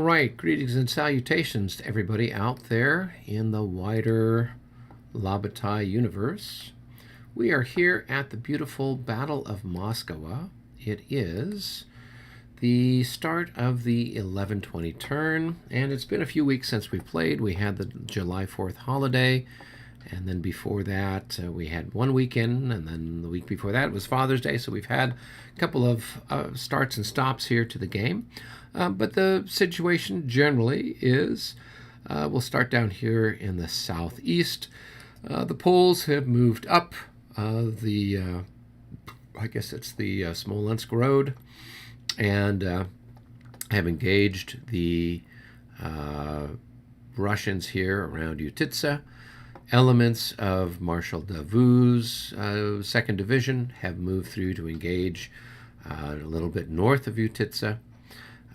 right, greetings and salutations to everybody out there in the wider La Bataille universe. We are here at the beautiful Battle of Moscowa. It is the start of the 11/20 turn, and it's been a few weeks since we played. We had the July 4th holiday, and then before that we had one weekend, and then the week before that was Father's Day, so we've had a couple of starts and stops here to the game. But the situation generally is we'll start down here in the southeast. The Poles have moved up I guess it's the Smolensk Road, and have engaged the Russians here around Utitsa. Elements of Marshal Davout's 2nd Division have moved through to engage a little bit north of Utitsa.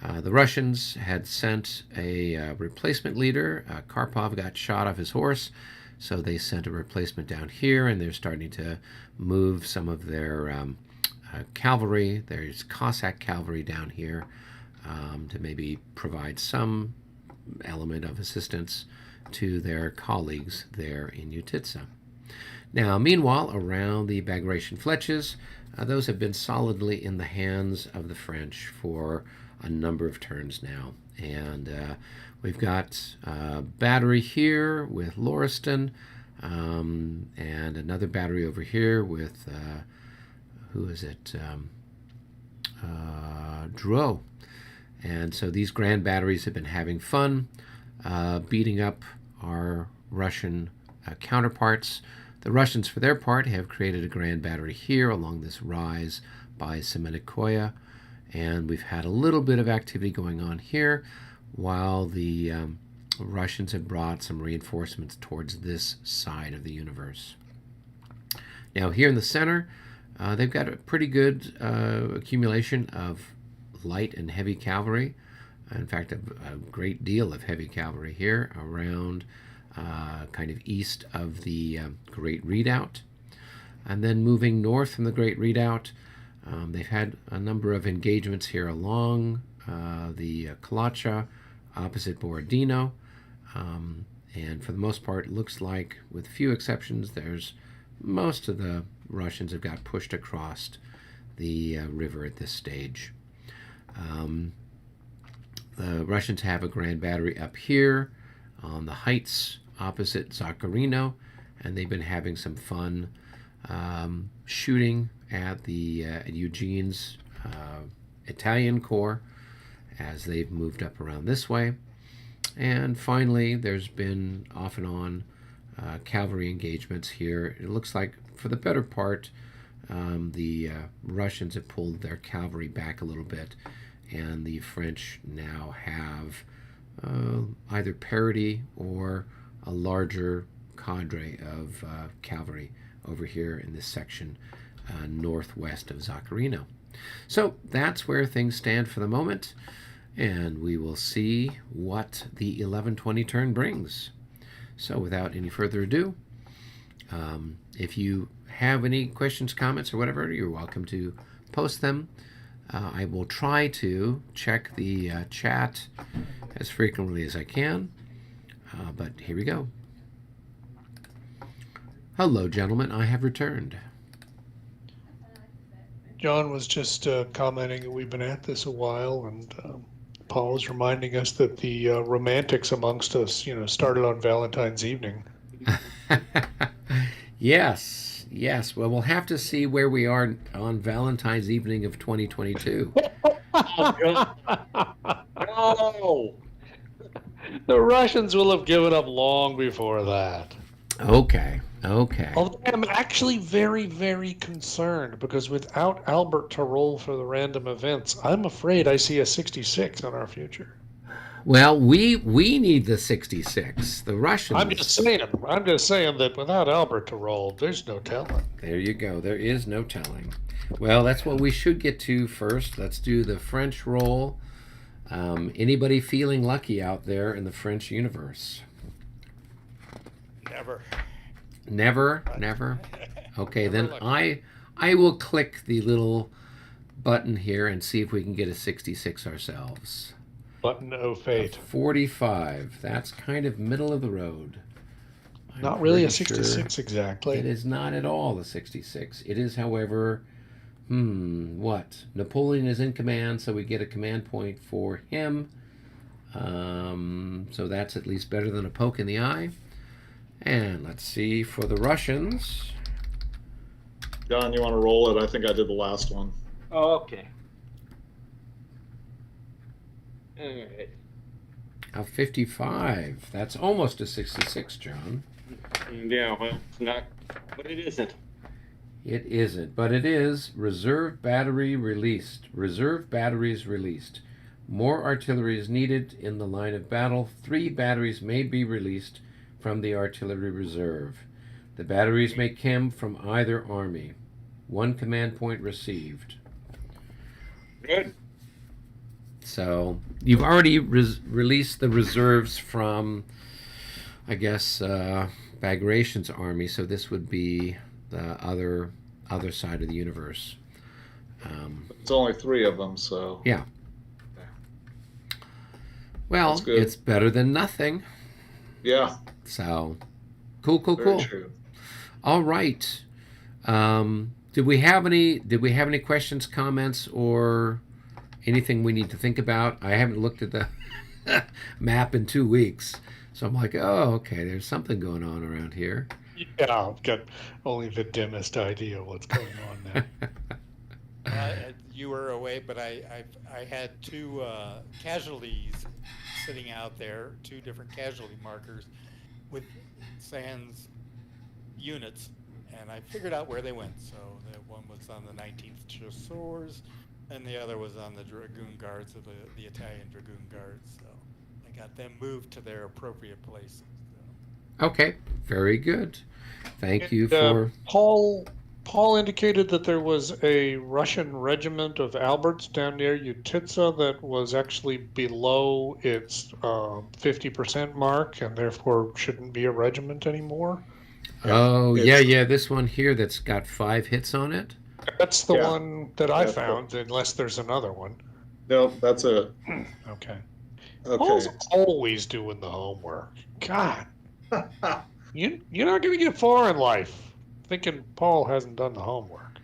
The Russians had sent a replacement leader. Karpov got shot off his horse, so they sent a replacement down here, and they're starting to move some of their cavalry. There's Cossack cavalry down here to maybe provide some element of assistance to their colleagues there in Utitsa. Now, meanwhile, around the Bagration Fletches, those have been solidly in the hands of the French for a number of turns now. And we've got a battery here with Lauriston, and another battery over here with, who is it? Drouot. And so these grand batteries have been having fun, beating up our Russian counterparts. The Russians, for their part, have created a grand battery here along this rise by Semenikoye, and we've had a little bit of activity going on here while the Russians have brought some reinforcements towards this side of the universe. Now here in the center, they've got a pretty good accumulation of light and heavy cavalry. In fact, a great deal of heavy cavalry here around kind of east of the Great Redoubt. And then moving north from the Great Redoubt, they've had a number of engagements here along the Kalacha, opposite Borodino. And for the most part, it looks like, with few exceptions, most of the Russians have got pushed across the river at this stage. The Russians have a grand battery up here on the heights opposite Zaccarino, and they've been having some fun shooting at Eugene's Italian Corps as they've moved up around this way. And finally, there's been off and on cavalry engagements here. It looks like, for the better part, the Russians have pulled their cavalry back a little bit, and the French now have either parity or a larger cadre of cavalry over here in this section northwest of Zaccarino. So that's where things stand for the moment, and we will see what the 11/20 turn brings. So without any further ado, if you have any questions, comments, or whatever, you're welcome to post them. I will try to check the chat as frequently as I can, but here we go. Hello, gentlemen. I have returned. John was just commenting that we've been at this a while, and Paul was reminding us that the romantics amongst us, started on Valentine's evening. Yes. Well, we'll have to see where we are on Valentine's evening of 2022. No! The Russians will have given up long before that. Okay. Although I'm actually very, very concerned, because without Albert to roll for the random events, I'm afraid I see a 66 on our future. Well, we need the 66. The Russians. I'm just saying that without Albert to roll, there's no telling. There you go. There is no telling. Well, that's what we should get to first. Let's do the French roll. Anybody feeling lucky out there in the French universe? Never. Okay, then I will click the little button here and see if we can get a 66 ourselves. button au fait. 45. That's kind of middle of the road. I'm Not really a pretty 66 sure exactly. it is not at all a 66. It is, however, what? Napoleon is in command, so we get a command point for him. So that's at least better than a poke in the eye. And let's see for the Russians. John, you want to roll it? I think I did the last one. Oh, okay. All right. A 55. That's almost a 66, John. Yeah, well, it's not, but it isn't. It isn't, but it is. Reserve battery released. Reserve batteries released. More artillery is needed in the line of battle. 3 batteries may be released from the artillery reserve. The batteries may come from either army. 1 command point received. Good. So you've already released the reserves from, I guess, Bagration's army. So this would be the other side of the universe. It's only 3 of them, so. Yeah. Well, That's good. it's better than nothing. Yeah. So, cool. Very true. All right. Did we have any questions, comments, or anything we need to think about? I haven't looked at the map in 2 weeks, so I'm like, oh, okay, there's something going on around here. Yeah, I've got only the dimmest idea what's going on now. You were away, but I had 2 casualties sitting out there, 2 different casualty markers with sans units, and I figured out where they went. So the one was on the 19th Chasseurs, and the other was on the Dragoon Guards of the Italian Dragoon Guards. So I got them moved to their appropriate places. So. Okay, very good. Thank you And, for... Paul indicated that there was a Russian regiment of Alberts down near Utitsa that was actually below its 50% mark and therefore shouldn't be a regiment anymore. Oh, yeah, this one here that's got 5 hits on it. That's the Yeah. one that I Yeah, found, unless there's another one. No, that's it. Okay. Okay. Paul's always doing the homework. God, you're not going to get far in life thinking Paul hasn't done the homework.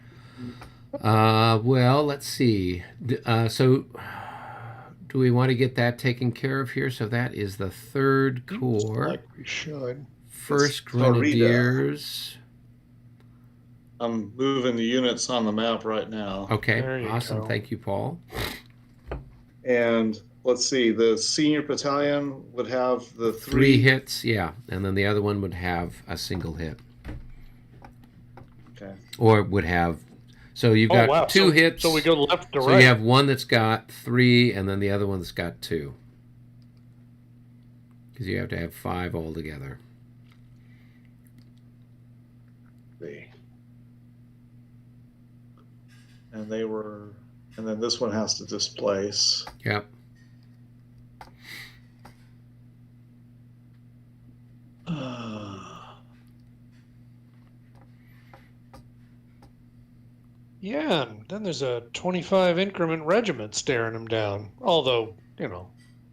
Well, let's see. So, do we want to get that taken care of here? So that is the 3rd Corps. Like we should. 1st Florida. Grenadiers. I'm moving the units on the map right now. Okay, There you awesome. go. Thank you, Paul. And let's see, the senior battalion would have the 3 hits, yeah. And then the other one would have a single hit. Okay. Or would have... So you've got 2 hits. So we go left to So right. you have one that's got 3, and then the other one that's got 2. Because you have to have 5 altogether. And they were, and then this one has to displace. Yep. Yeah, and then there's a 25 increment regiment staring him down. Although,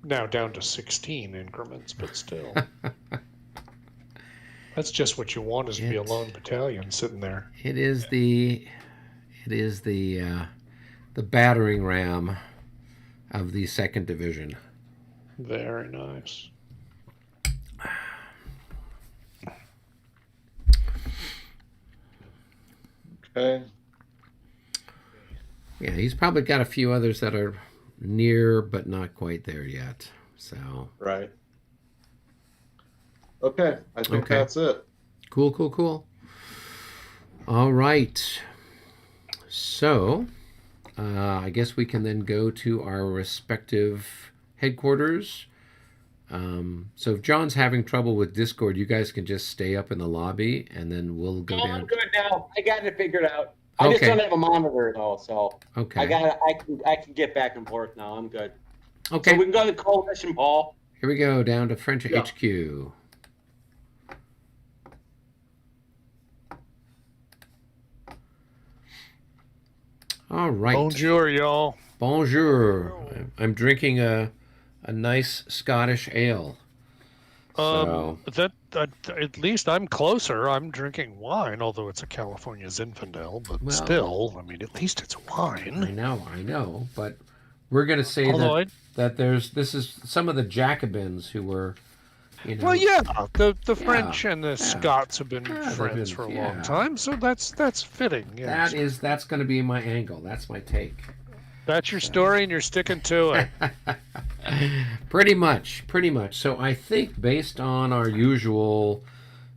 now down to 16 increments, but still. That's just what you want, is to be a lone battalion sitting there. It is the battering ram of the 2nd Division. Very nice. Okay. Yeah, he's probably got a few others that are near but not quite there yet. So Right. Okay, I think Okay. that's it. cool. All right. So I guess we can then go to our respective headquarters. So if John's having trouble with Discord, you guys can just stay up in the lobby, and then we'll go No, down. I'm good now. I got it figured out. I just Okay. don't have a monitor though, so Okay. I can get back and forth now. I'm good. Okay. So we can go to the coalition, Paul. Here we go down to French Yeah. HQ. All right. Bonjour, y'all. Bonjour. I'm drinking a a nice Scottish ale. So That at least I'm closer. I'm drinking wine, although it's a California Zinfandel, but Well, still, I mean, at least it's wine. I know, but we're going to say Although that this is some of the Jacobins who were, you know. well, yeah, the Yeah, French and the yeah. Scots have been Yeah, they've friends been- for a yeah. long time, so that's fitting. Yes. That's going to be my angle. That's my take. That's your story, and you're sticking to it. Pretty much. So I think based on our usual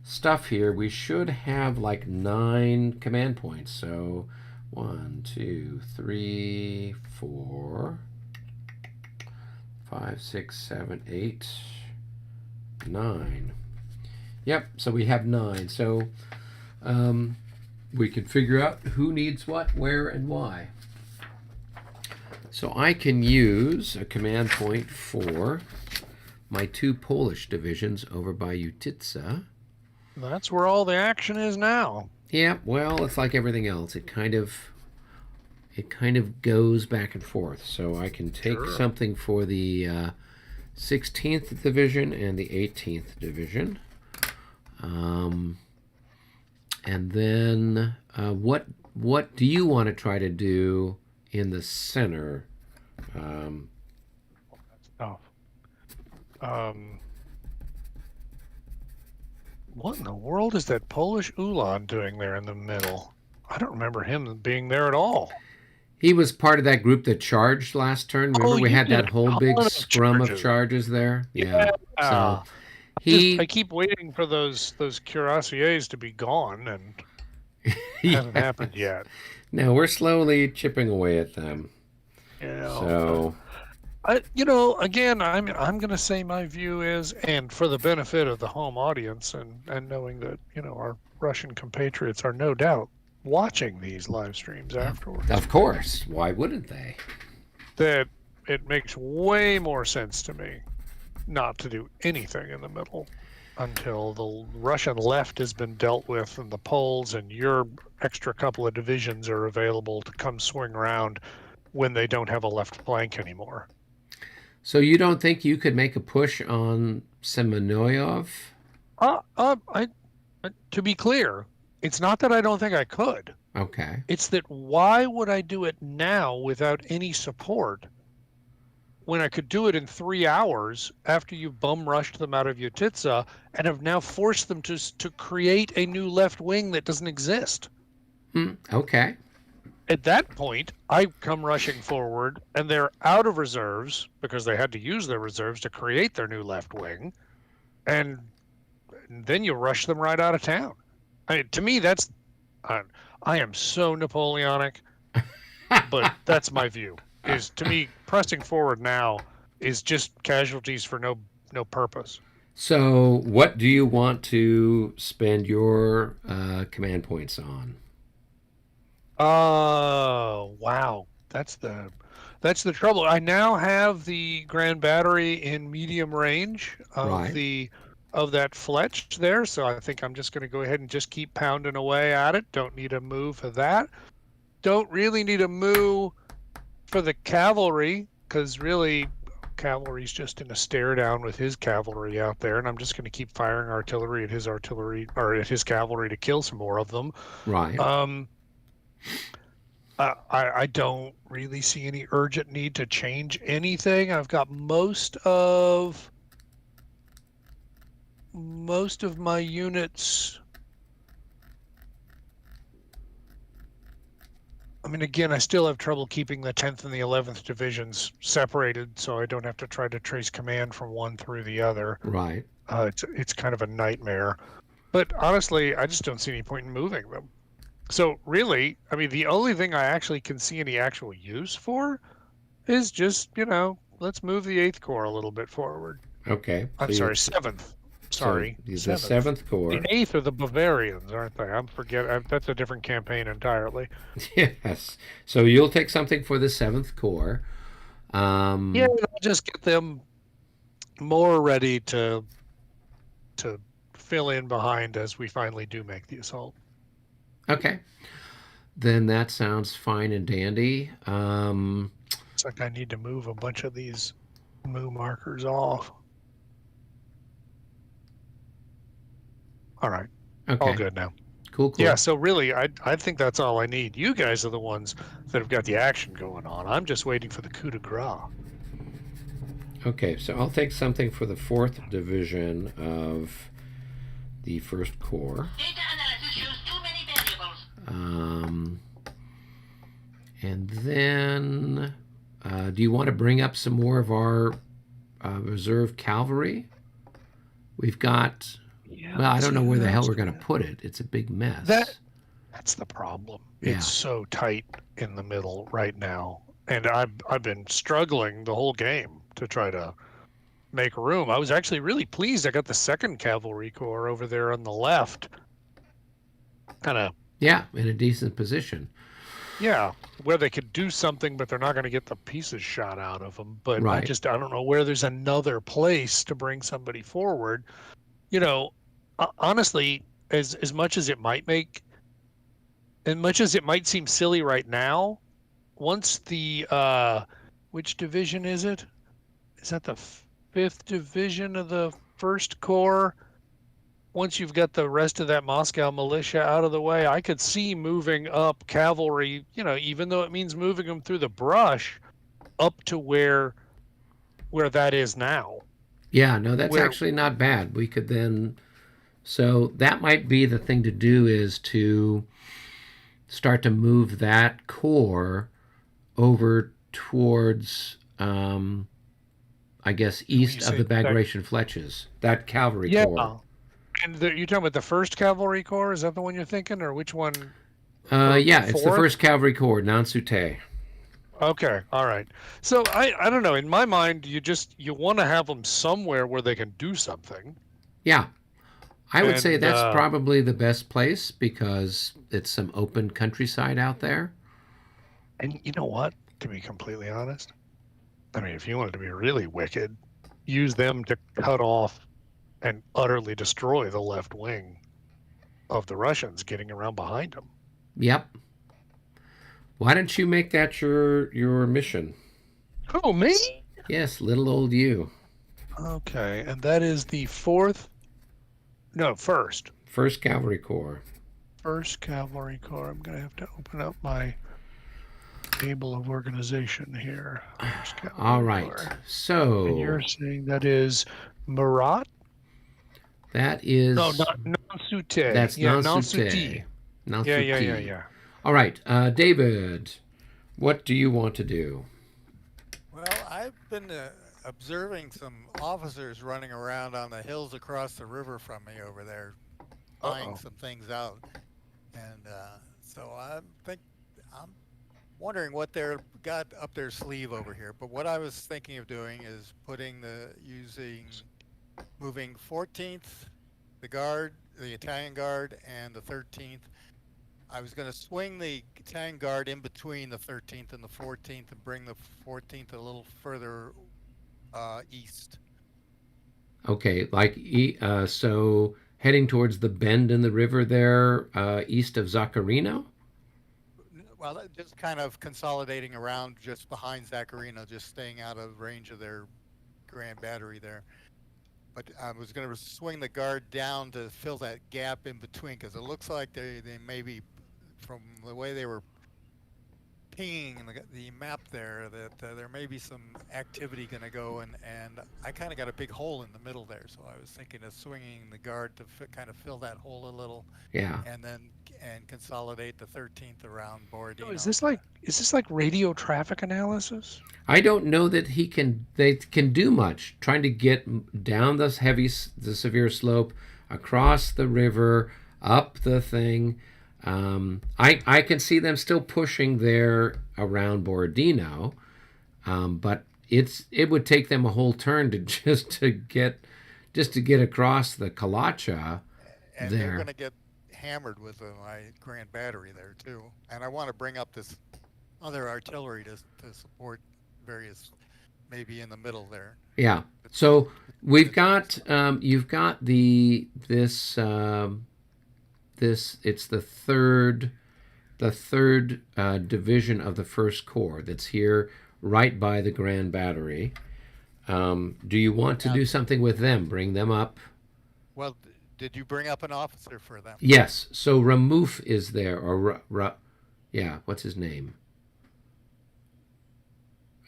stuff here, we should have like 9 command points. So 1, 2, 3, 4, 5, 6, 7, 8, 9. Yep, so we have 9. So we can figure out who needs what, where, and why. So I can use a command point for my 2 Polish divisions over by Utitsa. That's where all the action is now. Yeah, well, it's like everything else. It kind of goes back and forth. So I can take something for the 16th Division and the 18th Division. And then what do you want to try to do in the center? Oh. What in the world is that Polish Ulan doing there in the middle? I don't remember him being there at all. He was part of that group that charged last turn. Remember we had that whole big scrum of charges there? Yeah. So I keep waiting for those cuirassiers to be gone, and it hasn't happened yet. No, we're slowly chipping away at them. Yeah. So again, I'm going to say my view is, and for the benefit of the home audience, and knowing that our Russian compatriots are no doubt watching these live streams afterwards. Of course, why wouldn't they? That it makes way more sense to me not to do anything in the middle until the Russian left has been dealt with, and the Poles and your extra couple of divisions are available to come swing around when they don't have a left flank anymore. So you don't think you could make a push on Semenoyov? To be clear, it's not that I don't think I could. Okay. It's that why would I do it now without any support when I could do it in 3 hours after you bum rushed them out of Utitsa and have now forced them to create a new left wing that doesn't exist? Okay. At that point, I come rushing forward, and they're out of reserves because they had to use their reserves to create their new left wing, and then you rush them right out of town. I mean, to me, that's I am so Napoleonic, but that's my view. Is to me, pressing forward now is just casualties for no purpose. So what do you want to spend your command points on? Oh, wow. That's the trouble. I now have the Grand Battery in medium range of that Fletch there, so I think I'm just going to go ahead and just keep pounding away at it. Don't need a move for that. Don't really need a move for the cavalry, because really cavalry's just in a stare down with his cavalry out there, and I'm just going to keep firing artillery at his cavalry to kill some more of them. Right. I don't really see any urgent need to change anything. I've got most of my units. I mean, again, I still have trouble keeping the 10th and the 11th divisions separated, so I don't have to try to trace command from one through the other. Right. It's kind of a nightmare. But honestly, I just don't see any point in moving them. So really, I mean, the only thing I actually can see any actual use for is just, let's move the 8th Corps a little bit forward. Okay. I'm sorry, 7th. Sorry. So the 7th Corps. The 8th are the Bavarians, aren't they? That's a different campaign entirely. Yes. So you'll take something for the 7th Corps. Yeah, I'll just get them more ready to fill in behind as we finally do make the assault. Okay. Then that sounds fine and dandy. It's like I need to move a bunch of these Move markers off. All right. Okay. All good now. Cool. Yeah, so really, I think that's all I need. You guys are the ones that have got the action going on. I'm just waiting for the coup de grace. Okay, so I'll take something for the 4th Division of the 1st Corps. Data analysis shows too many variables. And then, do you want to bring up some more of our reserve cavalry? We've got... Yeah, Well, I don't know where the hell we're that's- going to put it. It's a big mess. That's the problem. Yeah. It's so tight in the middle right now, and I've been struggling the whole game to try to make room. I was actually really pleased. I got the 2nd Cavalry Corps over there on the left. Kind of, Yeah, in a decent position. yeah, where they could do something, but they're not going to get the pieces shot out of them. But Right. I don't know where there's another place to bring somebody forward. You know, honestly, as much as it might seem silly right now, once the which division is it? Is that the 5th division of the 1st Corps? Once you've got the rest of that Moscow militia out of the way, I could see moving up cavalry, even though it means moving them through the brush up to where that is now. Yeah, no, that's actually not bad. We could then... So that might be the thing to do, is to start to move that corps over towards, I guess, east of the Bagration Fletches. That cavalry corps. And you're talking about the 1st Cavalry Corps? Is that the one you're thinking, or which one? Yeah, it's the 4th? 1st Cavalry Corps, Nansute. Okay, all right. So I don't know. In my mind, you want to have them somewhere where they can do something. Yeah. I would say And, that's probably the best place, because it's some open countryside out there. And you know what? To be completely honest, I mean, if you wanted to be really wicked, use them to cut off and utterly destroy the left wing of the Russians getting around behind them. Yep. Why don't you make that your mission? Oh, me? Yes, little old you. Okay, and that is the 1st. 1st Cavalry Corps. 1st Cavalry Corps. I'm going to have to open up my table of organization here. All right. Corps. So... And you're saying that is Marat? That is... No, not Nansute. That's Nansute. Nansute. Yeah. All right, David, what do you want to do? Well, I've been observing some officers running around on the hills across the river from me over there, buying some things out, and so I'm wondering what they're got up their sleeve over here. But what I was thinking of doing is moving 14th, the guard, the Italian guard, and the 13th. I was going to swing the Italian guard in between the 13th and the 14th and bring the 14th a little further east. Okay, so heading towards the bend in the river there, east of Zaccarino? Well, just kind of consolidating around just behind Zaccarino, just staying out of range of their grand battery there. But I was going to swing the guard down to fill that gap in between, because it looks like they may be, from the way they were pinging the map there, that there may be some activity going to go, and I kind of got a big hole in the middle there, so I was thinking of swinging the guard to kind of fill that hole a little. Yeah. And consolidate the 13th around Borodino. So is this like radio traffic analysis? I don't know that they can do much. Trying to get down the severe slope, across the river, up the thing. I can see them still pushing there around Borodino, but it would take them a whole turn to get across the Kalacha. And they're going to get hammered with my grand battery there too, and I want to bring up this other artillery to support various, maybe in the middle there. Yeah. So we've got you've got this it's the third division of the 1st Corps that's here right by the Grand Battery. Do you want to Now- do something with them? Bring them up? Well, did you bring up an officer for them? Yes. So Ramuf is there, or yeah. What's his name?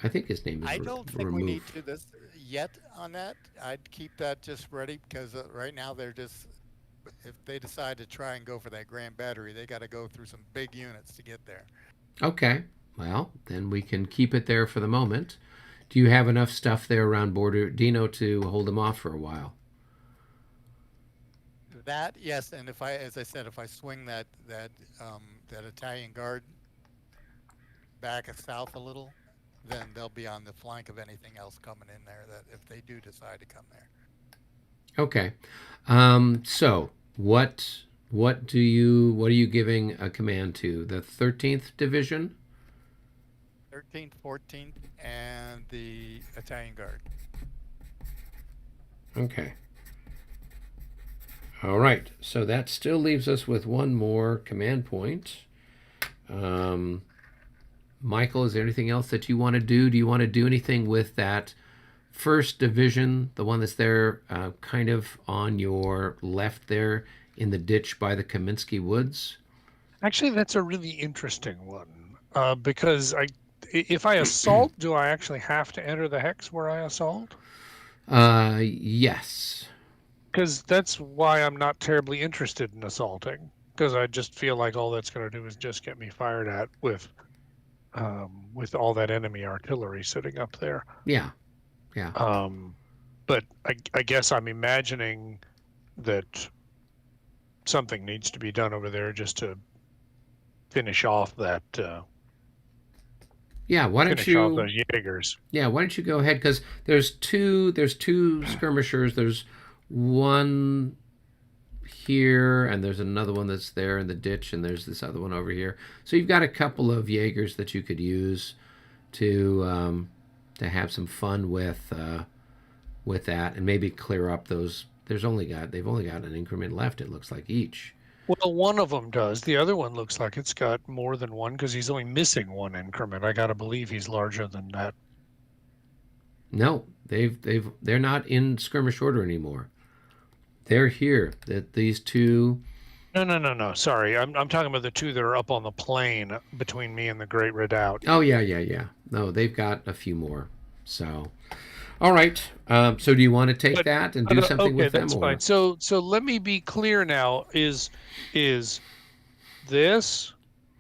I think his name is I don't think we need Ramuf. to this yet on that. I'd keep that just ready because right now they're just, if they decide to try and go for that Grand Battery, they got to go through some big units to get there. Okay. Well, then we can keep it there for the moment. Do you have enough stuff there around Borodino to hold them off for a while? That, yes, and if I, as I said, if I swing that Italian guard back south a little, then they'll be on the flank of anything else coming in there. That if they do decide to come there. Okay. So what are you giving a command to? The 13th Division? 13th, 14th, and the Italian guard. Okay. All right. So that still leaves us with one more command point. Michael, is there anything else that you want to do? Do you want to do anything with that first division, the one that's there kind of on your left there in the ditch by the Kaminsky Woods? Actually, that's a really interesting one because if I assault, do I actually have to enter the hex where I assault? Yes. Because that's why I'm not terribly interested in assaulting. Because I just feel like all that's going to do is just get me fired at with all that enemy artillery sitting up there. Yeah. Yeah. But I guess I'm imagining that something needs to be done over there just to finish off that. Yeah. Why don't finish off you? those Jaegers? Yeah. Why don't you go ahead? Because there's two skirmishers. There's one here, and there's another one that's there in the ditch, and there's this other one over here. So you've got a couple of Jaegers that you could use to have some fun with that, and maybe clear up those. They've only got an increment left. It looks like each. Well, one of them does. The other one looks like it's got more than one because he's only missing one increment. I got to believe he's larger than that. No, they're not in skirmish order anymore. They're here. That these two. No. Sorry, I'm talking about the two that are up on the plain between me and the Great Redoubt. Oh yeah. No, they've got a few more. So, all right. So do you want to take that and do something with them? That's or? fine. So let me be clear now. Is this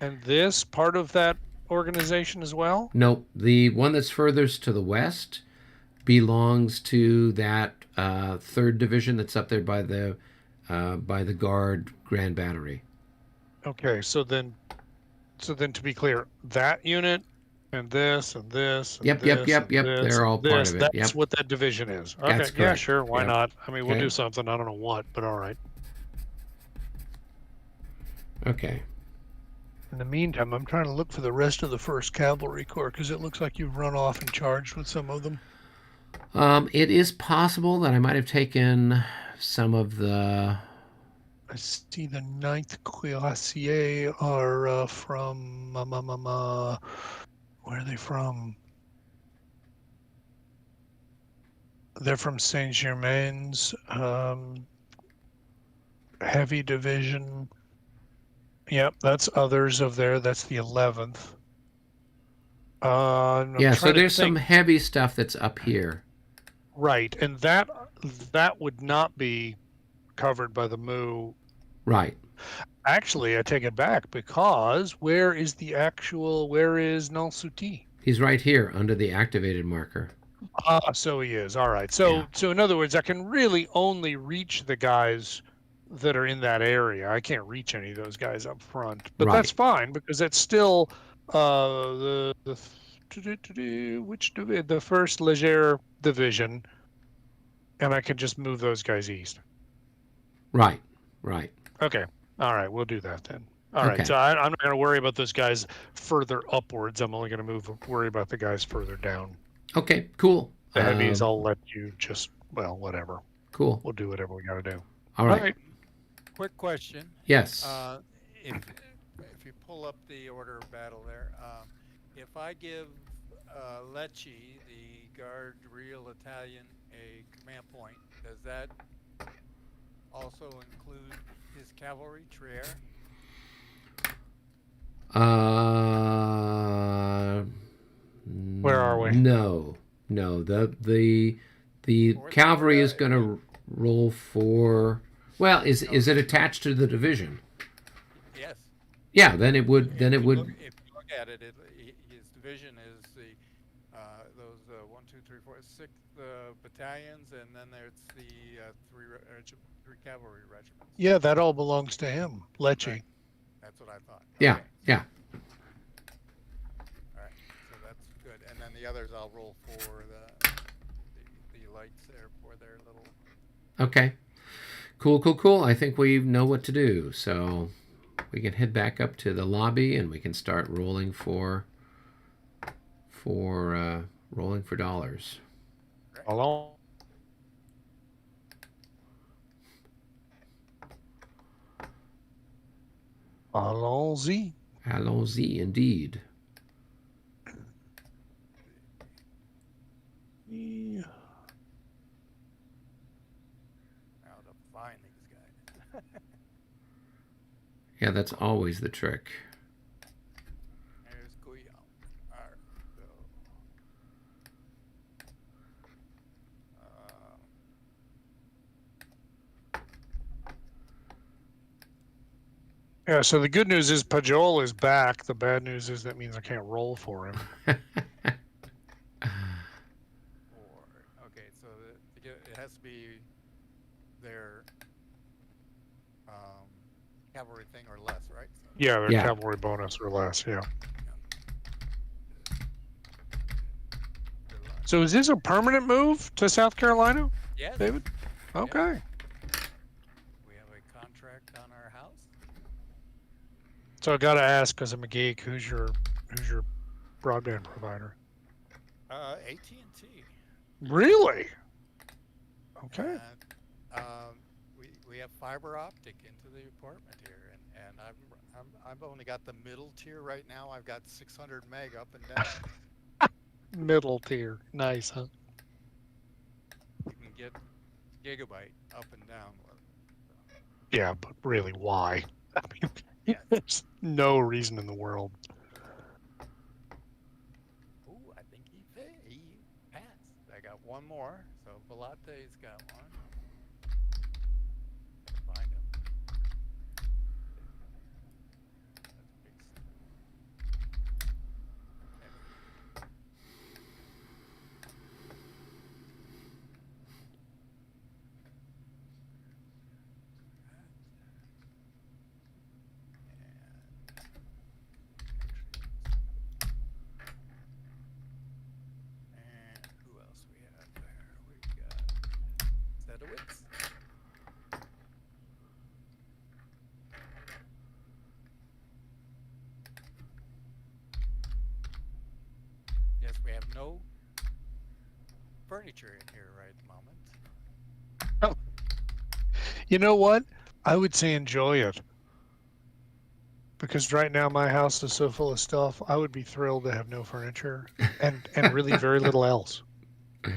and this part of that organization as well? No, the one that's furthest to the west belongs to that third division that's up there by the Guard Grand Battery. Okay, so then to be clear, that unit and this and this. And Yep. this, They're all part of it. That's Yep. what that division is. Okay, That's yeah, correct. sure. Why Yep. not? I mean, we'll Okay. do something. I don't know what, but all right. Okay. In the meantime, I'm trying to look for the rest of the 1st Cavalry Corps because it looks like you've run off and charged with some of them. It is possible that I might have taken some of the. I see the 9th Cuirassiers are from. Where are they from? They're from Saint Germain's heavy division. Yep, that's others of there. That's the 11th. Yeah, so there's some heavy stuff that's up here. Right, and that would not be covered by the MOO. Right. Actually, I take it back because where is Nansuti? He's right here under the activated marker. Ah, so he is. All right. So Yeah. so in other words, I can really only reach the guys that are in that area. I can't reach any of those guys up front. But that's fine because it's still the 1st Leger Division, and I can just move those guys east. Right. Okay. All right. We'll do that then. All Okay. right. So I'm not going to worry about those guys further upwards. I'm only going to worry about the guys further down. Okay, cool. The heavies, I'll let you just, whatever. Cool. We'll do whatever we got to do. All right. Quick question. Yes. If you pull up the order of battle there, if I give Lecce, the Guard Real Italian, a command point, does that also include his cavalry, Trier? Where are we? No, no. The Or cavalry is going the- to roll for. Well, is it attached to the division? Yes. Yeah, then it would. Then If it you would. look, if you look at it, his division is the those 1, 2, 3, 4, 6 battalions, and then there's the three cavalry regiments. Yeah, that all belongs to him, Lecce. Right. That's what I thought. Yeah, Okay. yeah. All right. So that's good. And then the others I'll roll for the lights there for their little. Okay. Cool, cool, cool. I think we know what to do. So we can head back up to the lobby and we can start rolling for dollars. Allons. Allons-y. Allons-y, indeed. Yeah. How to find these guys. Yeah, that's always the trick. There's Guillaume. All right. So, Yeah, so the good news is Pajol is back. The bad news is that means I can't roll for him. okay, so it has to be their cavalry thing or less, right? So, Yeah, their Yeah. cavalry bonus or less, yeah. So is this a permanent move to South Carolina, yes, David? Okay. we have a contract on our house. So I gotta ask, because I'm a geek, who's your broadband provider? AT&T. Really? Okay. And, we have fiber optic into the apartment here, and I've only got the middle tier right now. I've got 600 meg up and down. Middle tier. Nice, huh? You can get gigabyte up and down with it. Yeah, but really, why? I mean, Yeah. there's no reason in the world. Ooh, I think he passed. I got one more, so Velate's got one. Find him. That's a big and who else we have there? We got Sedowitz. Yes, we have no furniture in here right at the moment. You know what? I would say enjoy it. Because right now my house is so full of stuff, I would be thrilled to have no furniture and really very little else. And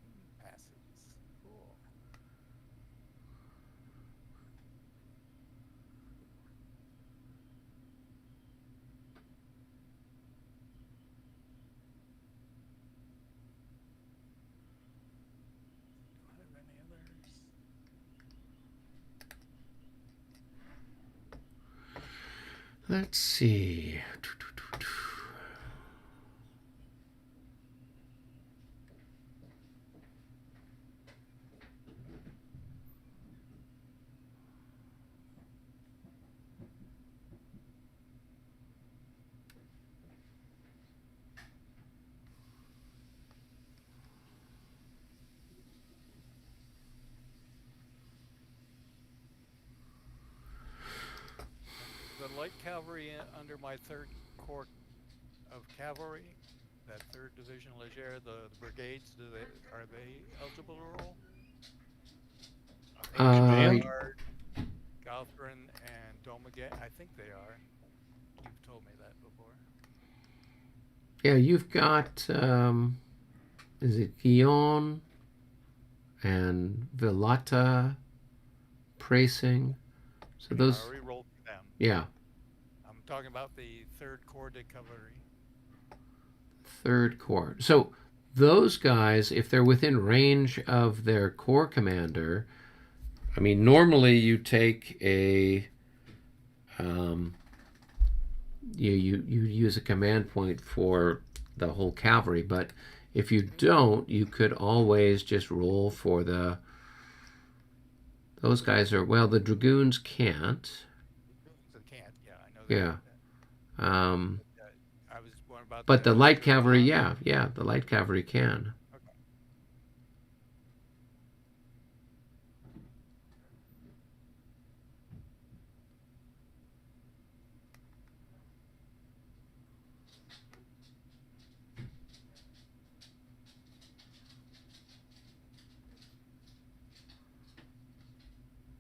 he passes. Cool. Do I have any others? Let's see. The light cavalry under my third corps of cavalry, that third division Leger, the brigades, are they eligible to roll? Uh, Guard, Gauthrin, and Domagate. I think they are. You've told me that before. yeah, you've got, is it Guion and Villata, Pracing? So I those, already rolled for them. yeah, I'm talking about the third corps de cavalry. third corps. So those guys, if they're within range of their corps commander, I mean, normally you take a, you use a command point for the whole cavalry, but if you don't, you could always just roll for those guys are, well, the dragoons can't. They can't. Yeah, I know Yeah. that. I was wondering about. But the light cavalry, yeah, the light cavalry can. Okay.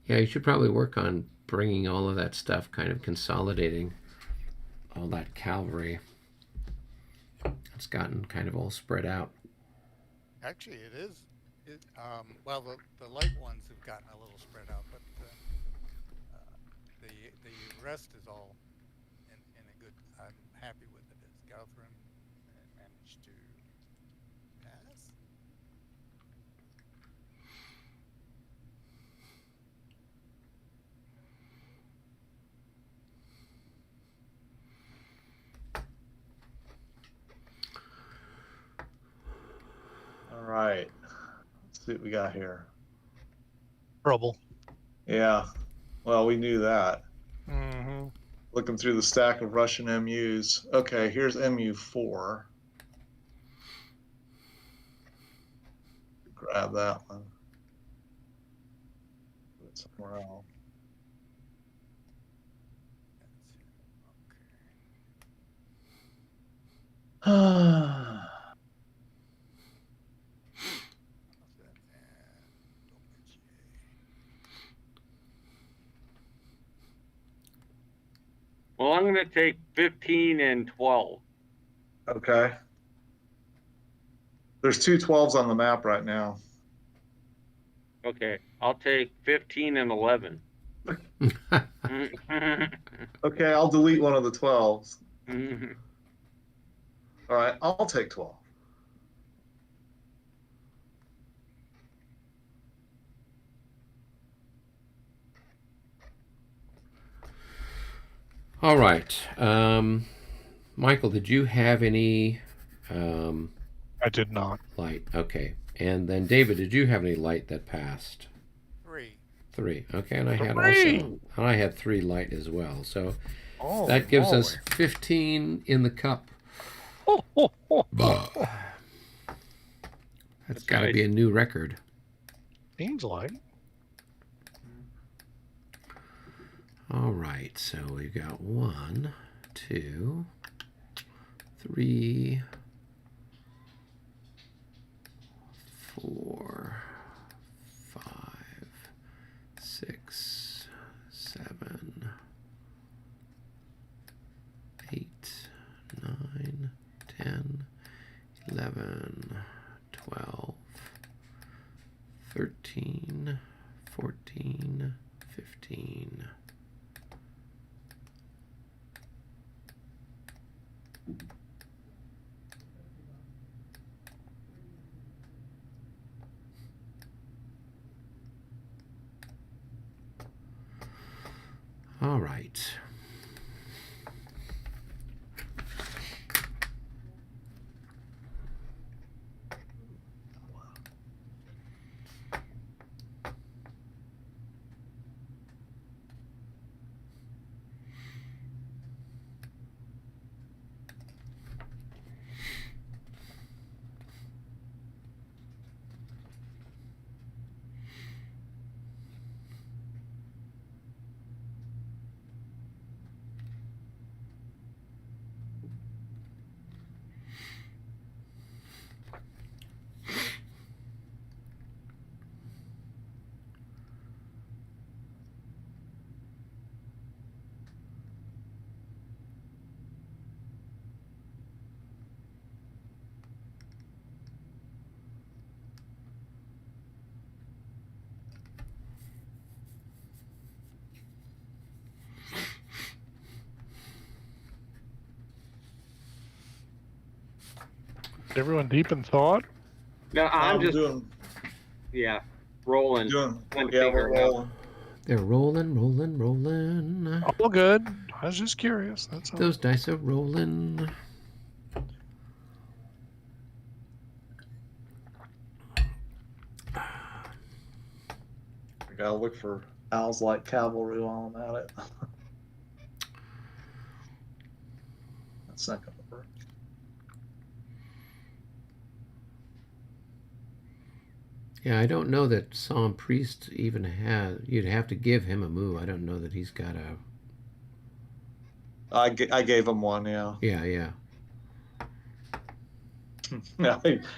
Yeah, you should probably work on bringing all of that stuff, kind of consolidating all that cavalry. It's gotten kind of all spread out. Actually, it is. Well, the light ones have gotten a little spread out, but the rest is all in a good. I'm happy with it. As Gauthrin managed to pass. All right. Let's see what we got here. Trouble. Yeah. Well, we knew that. Mm-hmm. Looking through the stack of Russian MUs. Okay, here's MU4. Grab that one. Put it somewhere else. Well, I'm going to take 15 and 12. Okay. There's two 12s on the map right now. Okay, I'll take 15 and 11. Okay, I'll delete one of the 12s. All right, I'll take 12. All right. Michael, did you have any I did not. light? Okay. And then David, did you have any light that passed? 3. 3. Okay, and I had Three! also, and I had 3 light as well. So Oh, that gives us 15 in the cup. That's got to nice. be a new record. Seems like. All right, so we've got 1, 2, 3, 4, 5, 6, 7, 8, 9, 10, 11, 12, 13, 14, 15. All right. everyone deep in thought? No, I'm just doing rolling. doing Trying to yeah, figure we're it out. rolling. They're rolling. All good. I was just curious. That's all. Those dice are rolling. I gotta look for owls like cavalry while I'm at it. That's not gonna work. Yeah, I don't know that Psalm Priest even has. You'd have to give him a move. I don't know that he's got a. I gave him one. Yeah. Yeah.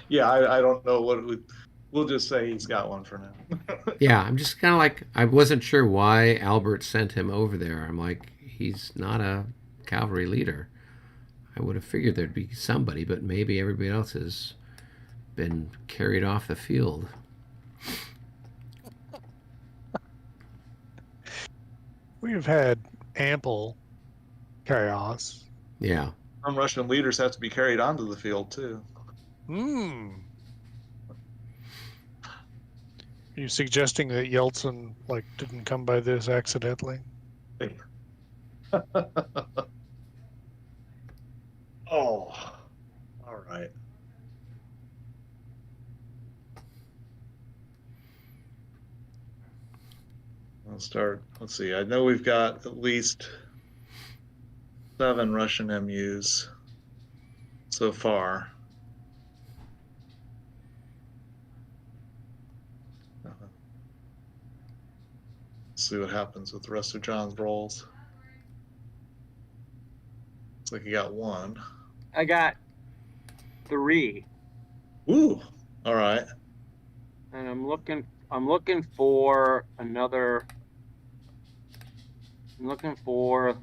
Yeah. I don't know what it would. We'll just say he's got one for now. Yeah, I'm just kind of like, I wasn't sure why Albert sent him over there. I'm like, he's not a cavalry leader. I would have figured there'd be somebody, but maybe everybody else has been carried off the field. We have had ample chaos. Yeah. Some Russian leaders have to be carried onto the field too. Are you suggesting that Yeltsin didn't come by this accidentally? Oh, all right. I'll start. Let's see. I know we've got at least 7 Russian MUs so far. See what happens with the rest of John's rolls. Looks like you got 1. I got 3. Ooh, all right. And I'm looking for another. I'm looking for.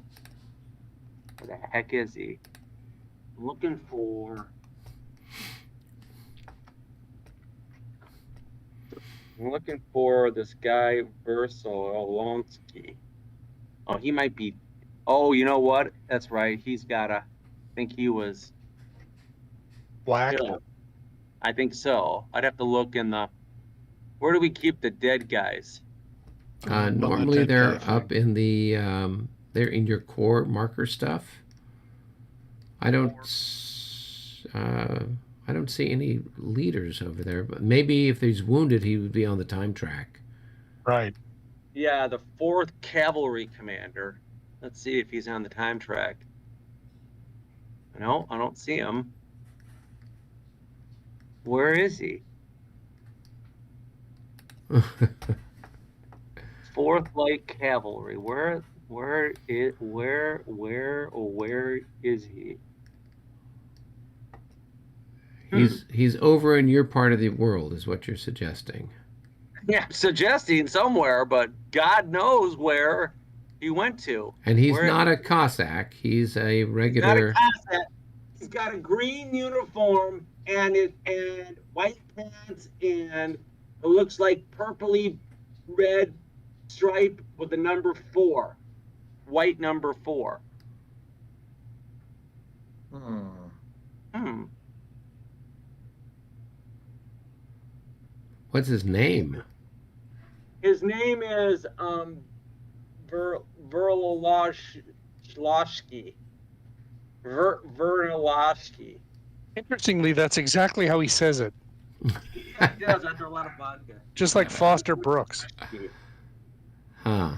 Where the heck is he? I'm looking for. I'm looking for this guy Versolonsky. Oh, he might be. Oh, you know what? That's right. He's got a. I think he was. Black. I think so. I'd have to look in the. Where do we keep the dead guys? Normally they're up in the. They're in your core marker stuff. I don't see any leaders over there, but maybe if he's wounded, he would be on the time track. Right. Yeah, the 4th Cavalry Commander. Let's see if he's on the time track. No, I don't see him. Where is he? 4th Light Cavalry. Where is he? He's over in your part of the world, is what you're suggesting. Yeah, I'm suggesting somewhere, but God knows where he went to. And he's not a Cossack. He's a regular. Not a Cossack. He's got a green uniform and white pants and it looks like purpley red stripe with the number 4, white number 4. What's his name? His name is Verlovsky. Verlovsky. Interestingly, that's exactly how he says it. He does after a lot of vodka. Just like Foster Brooks. Huh.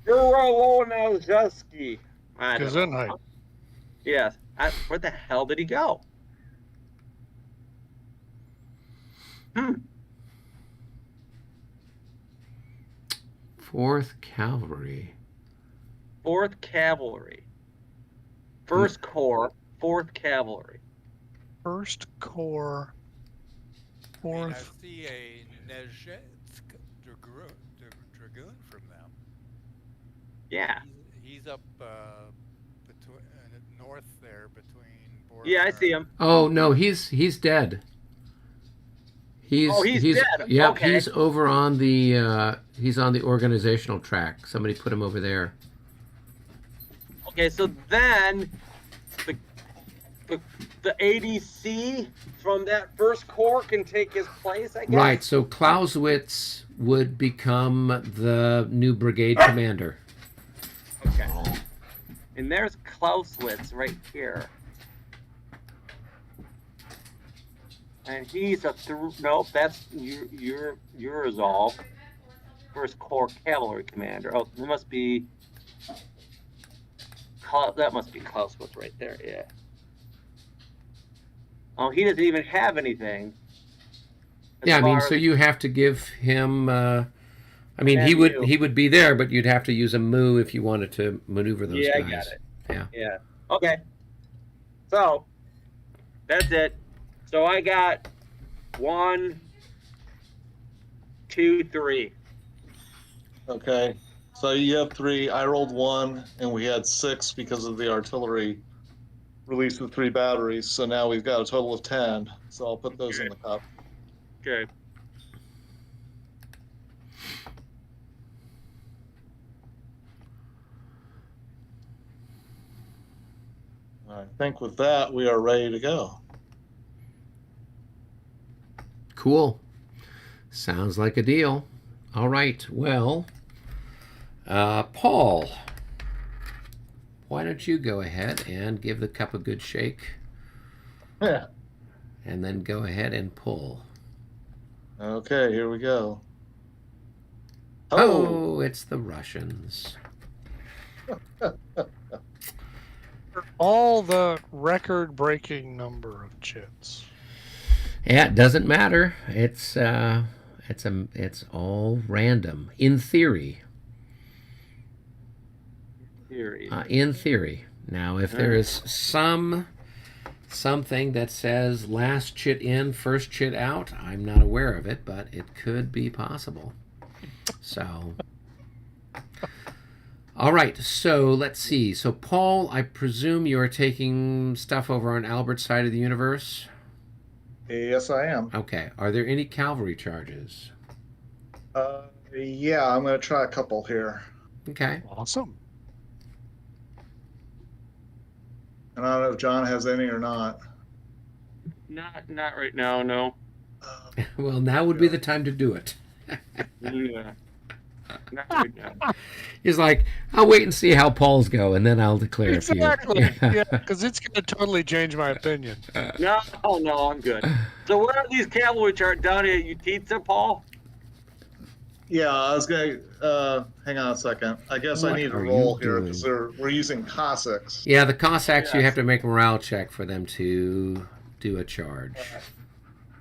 Verlovsky. Gesundheit. Yes. Where the hell did he go? 4th Cavalry. 4th Cavalry. 1st Corps, 4th Cavalry. 1st Corps. I mean, I 4th. see a Nezhetsk dragoon from them. Yeah. He's up between north there between. Yeah, I see him. Oh no, he's dead. He's dead. Yeah, Okay. he's over on the he's on the organizational track. Somebody put him over there. Okay, so then the ADC from that first corps can take his place, I guess. Right, so Clausewitz would become the new brigade commander. Okay. And there's Clausewitz right here. And he's a nope, that's your resolve. First Corps Cavalry Commander. Oh, it must be that must be Clausewitz right there, yeah. Oh, he doesn't even have anything. Yeah, I mean, so you have to give him. I mean, he would be there, but you'd have to use a move if you wanted to maneuver those guys. Yeah, I got it. Yeah. Yeah. Okay. So that's it. So I got 1, 2, 3. Okay. So you have 3. I rolled 1, and we had 6 because of the artillery release with 3 batteries. So now we've got a total of 10. So I'll put those in the cup. Okay. I think with that, we are ready to go. Cool. Sounds like a deal. All right. Well, Paul, why don't you go ahead and give the cup a good shake? Yeah. And then go ahead and pull. Okay, here we go. Oh, it's the Russians. All the record-breaking number of chits. Yeah, it doesn't matter. It's all random in theory. In theory. Now, if there is something that says last chit in, first chit out, I'm not aware of it, but it could be possible. So, all right. So let's see. So, Paul, I presume you are taking stuff over on Albert's side of the universe. Yes, I am. Okay. Are there any cavalry charges? Yeah, I'm going to try a couple here. Okay. Awesome. And I don't know if John has any or not. Not right now, no. Well, now would be the time to do it. Yeah. Not right now. He's like, I'll wait and see how Paul's go, and then I'll declare Exactly. a few. Yeah, because it's going to totally change my opinion. No, I'm good. So what are these cavalry charts down here? You Utitsa, Paul? Yeah, I was going to, hang on a second. I guess I What need to are roll you here because we're using Cossacks. Yeah, the Cossacks, you Yes. have to make a morale check for them to do a charge.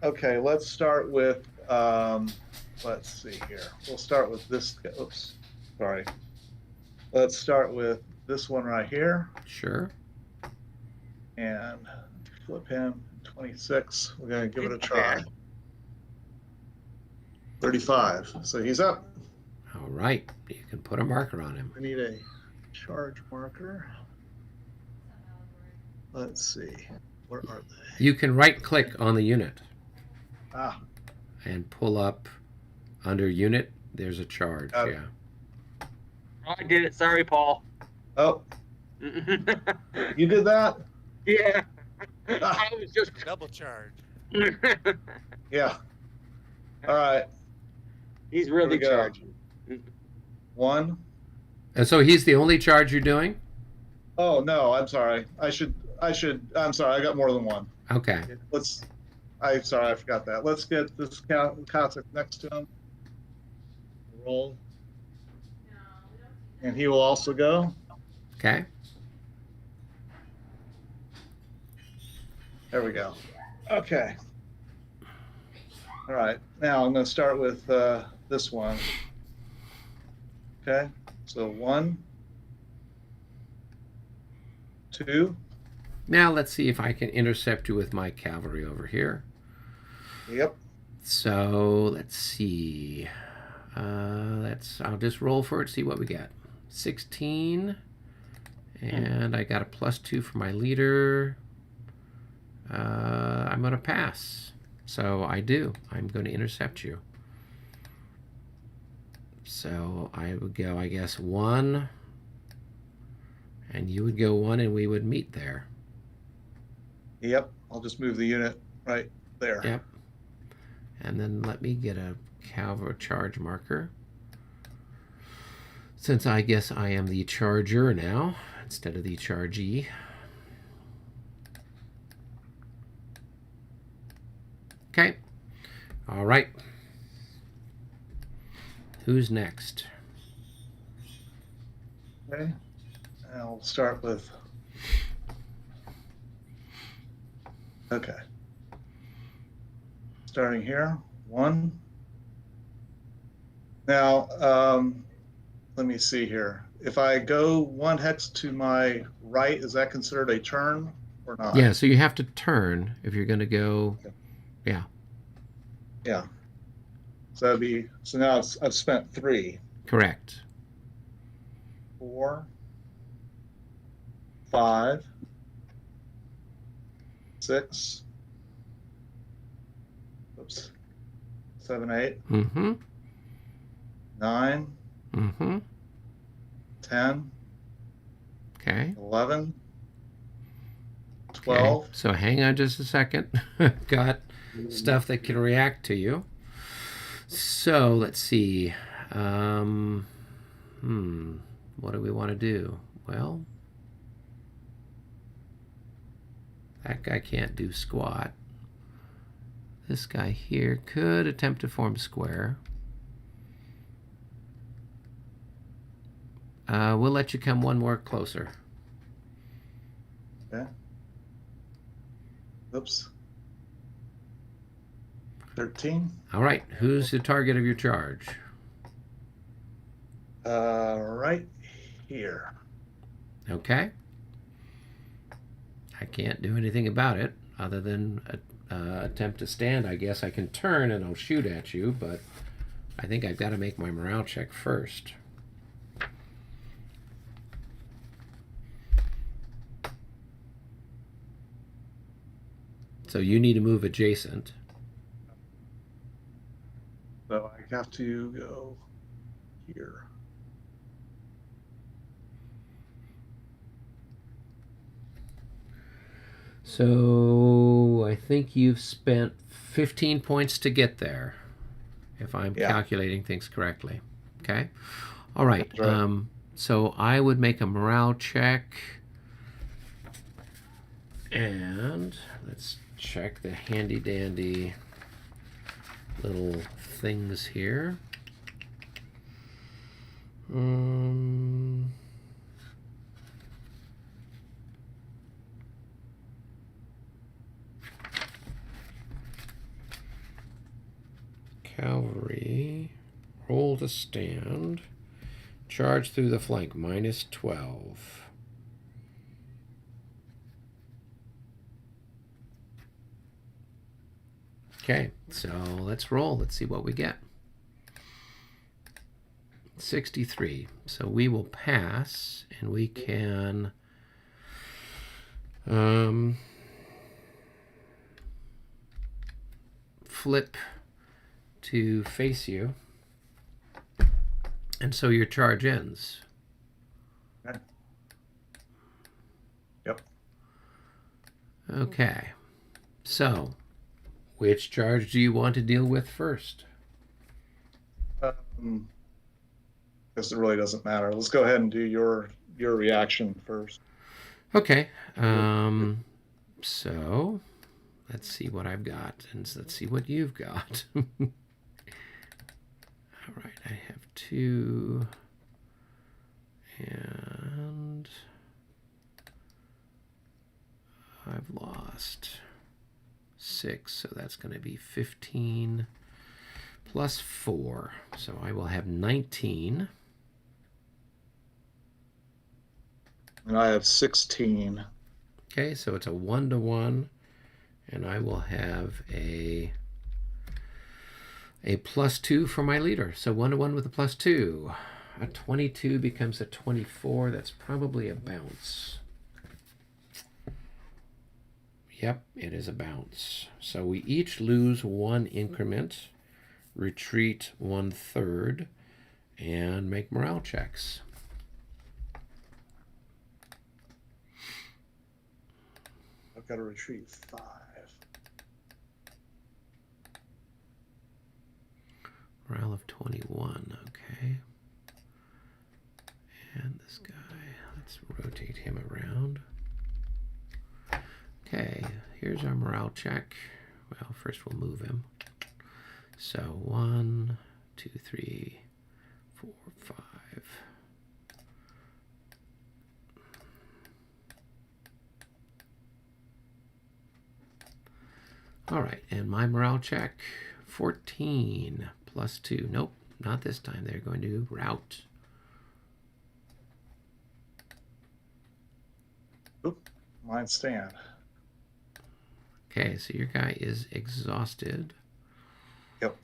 Okay, let's start with, let's see here. We'll start with this. Oops, sorry. Let's start with this one right here. Sure. And flip him. 26. We're going to give it a try. 35. So he's up. All right. You can put a marker on him. We need a charge marker. Let's see. Where are they? You can right-click on the unit Ah, and pull up under unit. There's a charge. Got it. Yeah. I did it. Sorry, Paul. oh, you did that? Yeah. Ah, I was just. Double charge. yeah. All right. He's really Here we go. charging. 1. And so he's the only charge you're doing? Oh, no, I'm sorry. I'm sorry. I got more than 1. Okay. I'm sorry. I forgot that. Let's get this Cossack next to him. Roll. And he will also go. Okay. There we go. Okay. All right. Now I'm going to start with this one. Okay. So 1, 2. Now let's see if I can intercept you with my cavalry over here. Yep. So let's see. I'll just roll for it, see what we got. 16. And I got a +2 for my leader. I'm going to pass. So I do. I'm going to intercept you. So I would go, I guess, 1. And you would go 1, and we would meet there. Yep, I'll just move the unit right there. Yep. And then let me get a cavalry charge marker. Since I guess I am the charger now instead of the chargee. Okay. All right. Who's next? Okay. I'll start with. Okay. Starting here, 1. Now, let me see here. If I go 1 hex to my right, is that considered a turn or not? Yeah, so you have to turn if you're going to go. Okay. Yeah. Yeah. So that'd be, so now I've spent 3. Correct. 4, 5, 6, oops, 7, 8, Mm-hmm. 9, Mm-hmm. 10, Okay. 11, Okay. 12. So hang on just a second. Got stuff that can react to you. So let's see. What do we want to do? Well, that guy can't do squat. This guy here could attempt to form square. We'll let you come one more closer. Okay. Oops. 13. All right. Who's the target of your charge? Right here. Okay. I can't do anything about it other than attempt to stand. I guess I can turn and I'll shoot at you, but I think I've got to make my morale check first. So you need to move adjacent. So I have to go here. So I think you've spent 15 points to get there, if I'm Yeah. calculating things correctly. Okay. All right. That's right. So I would make a morale check. And let's check the handy dandy little things here. Cavalry, roll to stand, charge through the flank, -12. Okay, so let's roll. Let's see what we get. 63. So we will pass, and we can flip to face you. And so your charge ends. Okay. Yep. Okay. So, which charge do you want to deal with first? Guess it really doesn't matter. Let's go ahead and do your reaction first. Okay. So, let's see what I've got, and let's see what you've got. All right, I have 2, and I've lost 6, so that's going to be 15 plus 4. So I will have 19. And I have 16. Okay, so it's a 1-to-1, and I will have a +2 for my leader. So 1-to-1 with a +2. A 22 becomes a 24. That's probably a bounce. Yep, it is a bounce. So we each lose 1 increment, retreat 1/3, and make morale checks. got to retreat 5. Morale of 21. Okay. And this guy, let's rotate him around. Okay, here's our morale check. Well, first we'll move him. So 1, 2, 3, 4, 5. All right, and my morale check, 14 plus 2. Nope, not this time. They're going to rout. Oop, mine stand. Okay, so your guy is exhausted. Yep.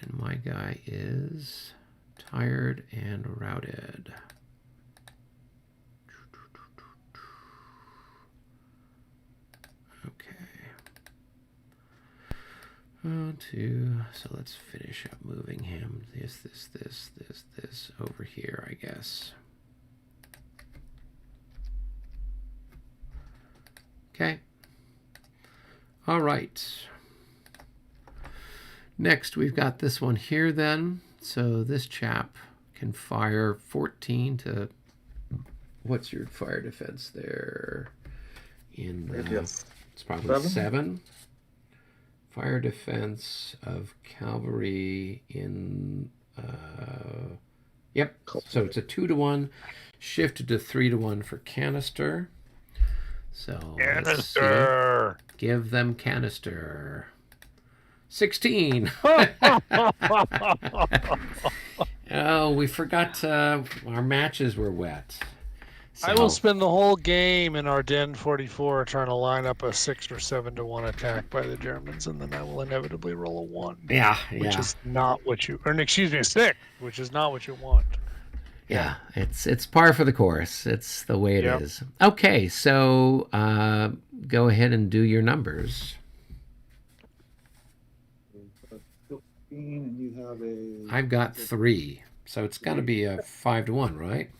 And my guy is tired and routed. Okay. 1, 2. So let's finish up moving him. This over here, I guess. Okay. All right. Next, we've got this one here then. So this chap can fire 14 to... What's your fire defense there? It's probably 7. Fire defense of cavalry in... Yep. So it's a 2-to-1. Shifted to 3-to-1 for canister. So Canister! Give them canister. 16. Oh, we forgot our matches were wet. So, I will spend the whole game in Ardennes 44 trying to line up a 6 or 7-to-1 attack by the Germans, and then I will inevitably roll a 1. Yeah, which is not what you, or excuse me, a 6, which is not what you want. Yeah, it's par for the course. It's the way it is. Okay, so go ahead and do your numbers. 15, and you have a... I've got 3, so it's got to be a 5-to-1, right?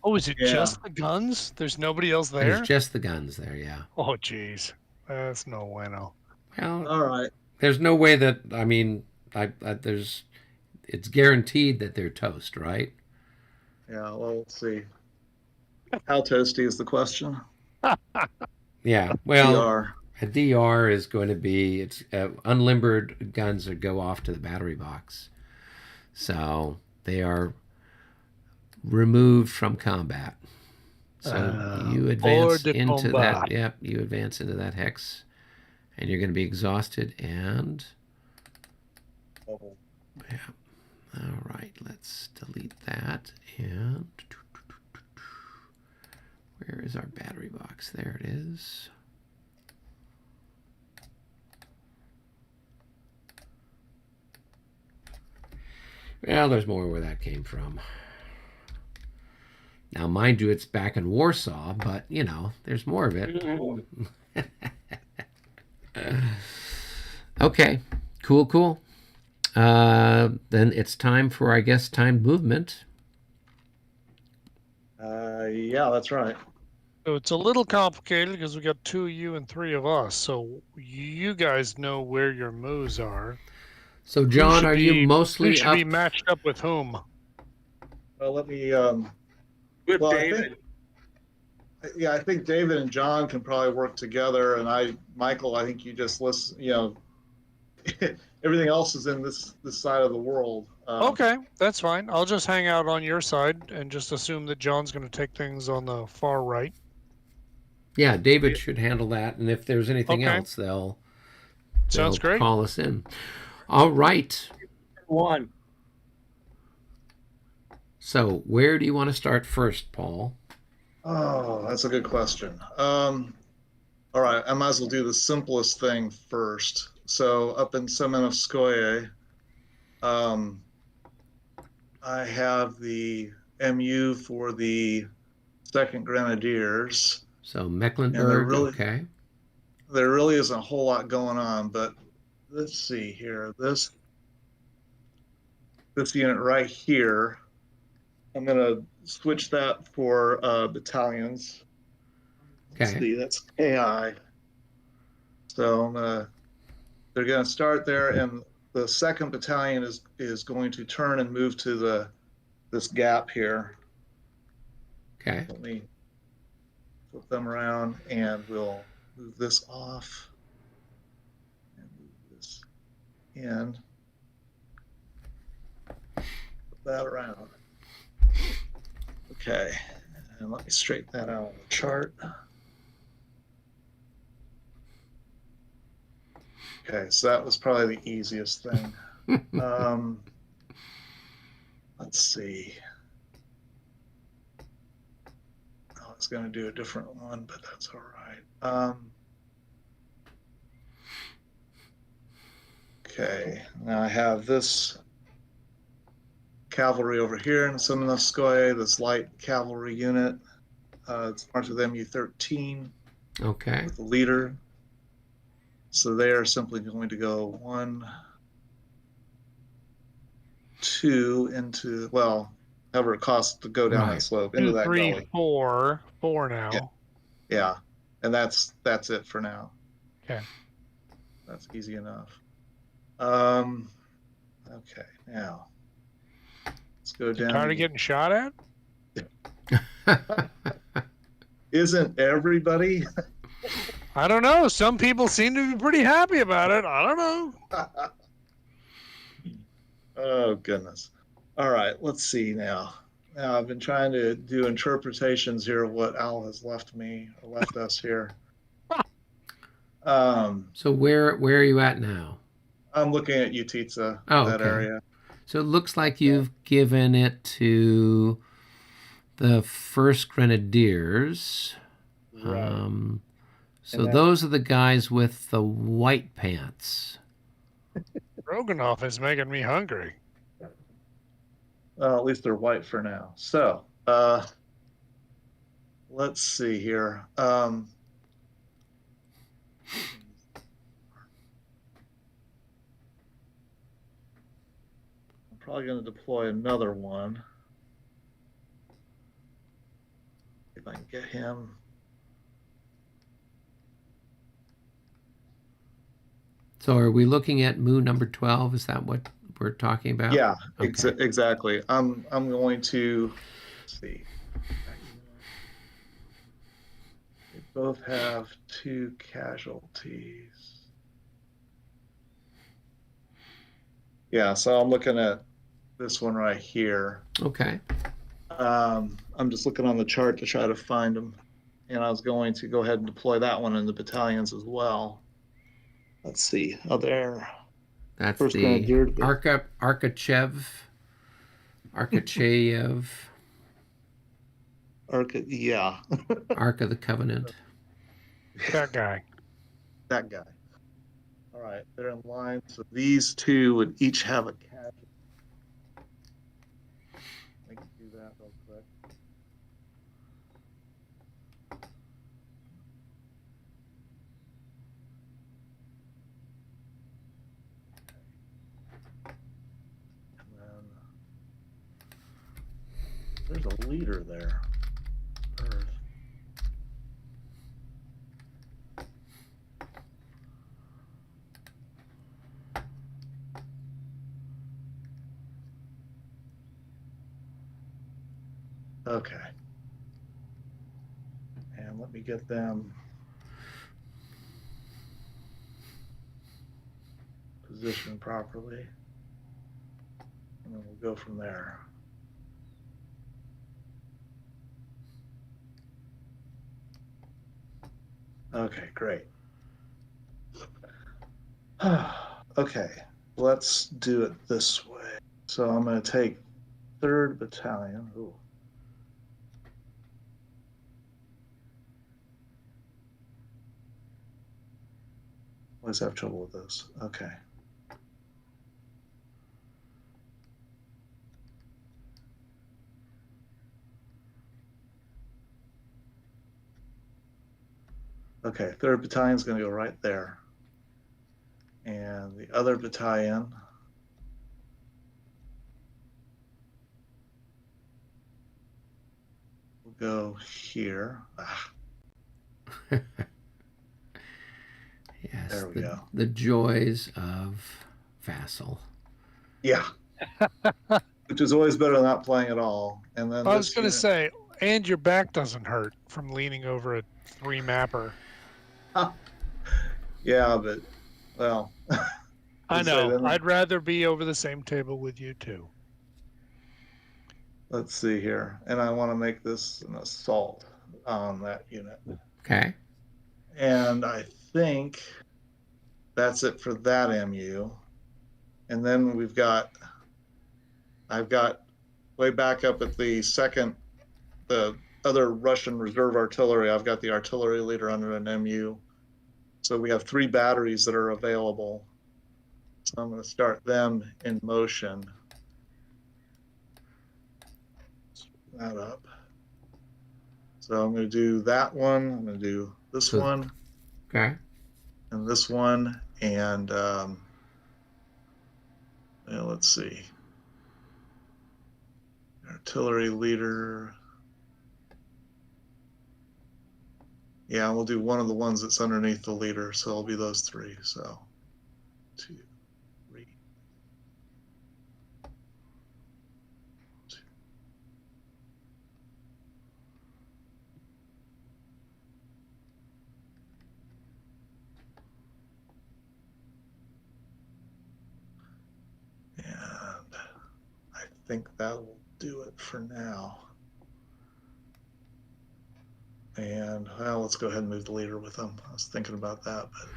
Oh, is it just the guns? There's nobody else there? There's just the guns there, yeah. Oh, jeez. That's no bueno. Well, all right. There's no way that, I mean, it's guaranteed that they're toast, right? Yeah, well, let's see. How toasty is the question? Yeah, well, DR. a DR is going to be, it's unlimbered guns that go off to the battery box. So they are removed from combat. So you advance into that. Yep, you advance into that hex, and you're going to be exhausted. And yeah, all right. Let's delete that. And where is our battery box? There it is. Well, there's more where that came from. Now, mind you, it's back in Warsaw, but, you know, there's more of it. Okay, cool. Then it's time for, I guess, timed movement. Yeah, that's right. So it's a little complicated because we got 2 of you and 3 of us. So you guys know where your moves are. So, John, are you mostly who should be matched up with whom? Well, let me... With well, David. I think David and John can probably work together, and Michael, I think you just listen. You know, everything else is in this side of the world. Okay, that's fine. I'll just hang out on your side and just assume that John's going to take things on the far right. Yeah, David should handle that, and if there's anything else, they'll great. Call us in. All right. 1. So, where do you want to start first, Paul? Oh, that's a good question. All right, I might as well do the simplest thing first. So, up in Semenovskoye, I have the MU for the 2nd Grenadiers. So, Mecklenburg, okay. There really isn't a whole lot going on, but let's see here. This unit right here, I'm going to switch that for battalions. Okay. Let's see, that's AI. So they're going to start there, and the 2nd Battalion is going to turn and move to this gap here. Okay. Let me flip them around, and we'll move this off and move this in. Put that around. Okay, and let me straighten that out on the chart. Okay, so that was probably the easiest thing. Let's see. I was going to do a different one, but that's all right. Okay, now I have this cavalry over here in Semenoskoye, this light cavalry unit. It's marked with MU-13 Okay. with the leader. So they are simply going to go 1, 2 into, well, however it costs to go down Right. that slope, into 2, that 3, gully. 4. 4 now. Yeah. Yeah, and that's it for now. Okay. That's easy enough. Okay, now let's go down. Tired of getting shot at? Isn't everybody? I don't know. Some people seem to be pretty happy about it. I don't know. Oh, goodness. All right, let's see now. Now, I've been trying to do interpretations here of what Al has left me, or left us here. So where are you at now? I'm looking at Utitsa, Oh, that okay. area. So it looks like you've given it to the 1st Grenadiers. Right. So those are the guys with the white pants. Roganov is making me hungry. Well, at least they're white for now. So, let's see here. I'm probably going to deploy another one. If I can get him. So are we looking at Mu number 12? Is that what we're talking about? Yeah, Okay. exactly. I'm going to, let's see. They both have 2 casualties. Yeah, so I'm looking at this one right here. Okay. I'm just looking on the chart to try to find them, and I was going to go ahead and deploy that one in the battalions as well. Let's see. Oh, there. That's First the Grenadier. Arkachev. Yeah. Ark of the Covenant. That guy. That guy. All right, they're in line. So these 2 would each have a casualty. I can do that real quick. And then there's a leader there. Earth. Okay. And let me get them positioned properly. And then we'll go from there. Okay, great. Okay, let's do it this way. So I'm going to take 3rd Battalion. Ooh. Let's have trouble with this. Okay. Okay, 3rd Battalion is going to go right there. And the other battalion will go here. Yes, There we go. the joys of Vassal. Yeah. Which is always better than not playing at all. And then I was this going to unit- say, and your back doesn't hurt from leaning over a 3-mapper. Yeah, but well, I say know. then- I'd rather be over the same table with you too. let's see here. And I want to make this an assault on that unit. Okay. And I think that's it for that MU. And then I've got way back up at the other Russian reserve artillery. I've got the artillery leader under an MU. So we have 3 batteries that are available. So I'm going to start them in motion. That up. So I'm going to do that one. I'm going to do this one. Okay. And this one. And let's see. Artillery leader. Yeah, we'll do one of the ones that's underneath the leader. So it'll be those 3. So 2, 3. And I think that will do it for now. And well, let's go ahead and move the leader with them. I was thinking about that, but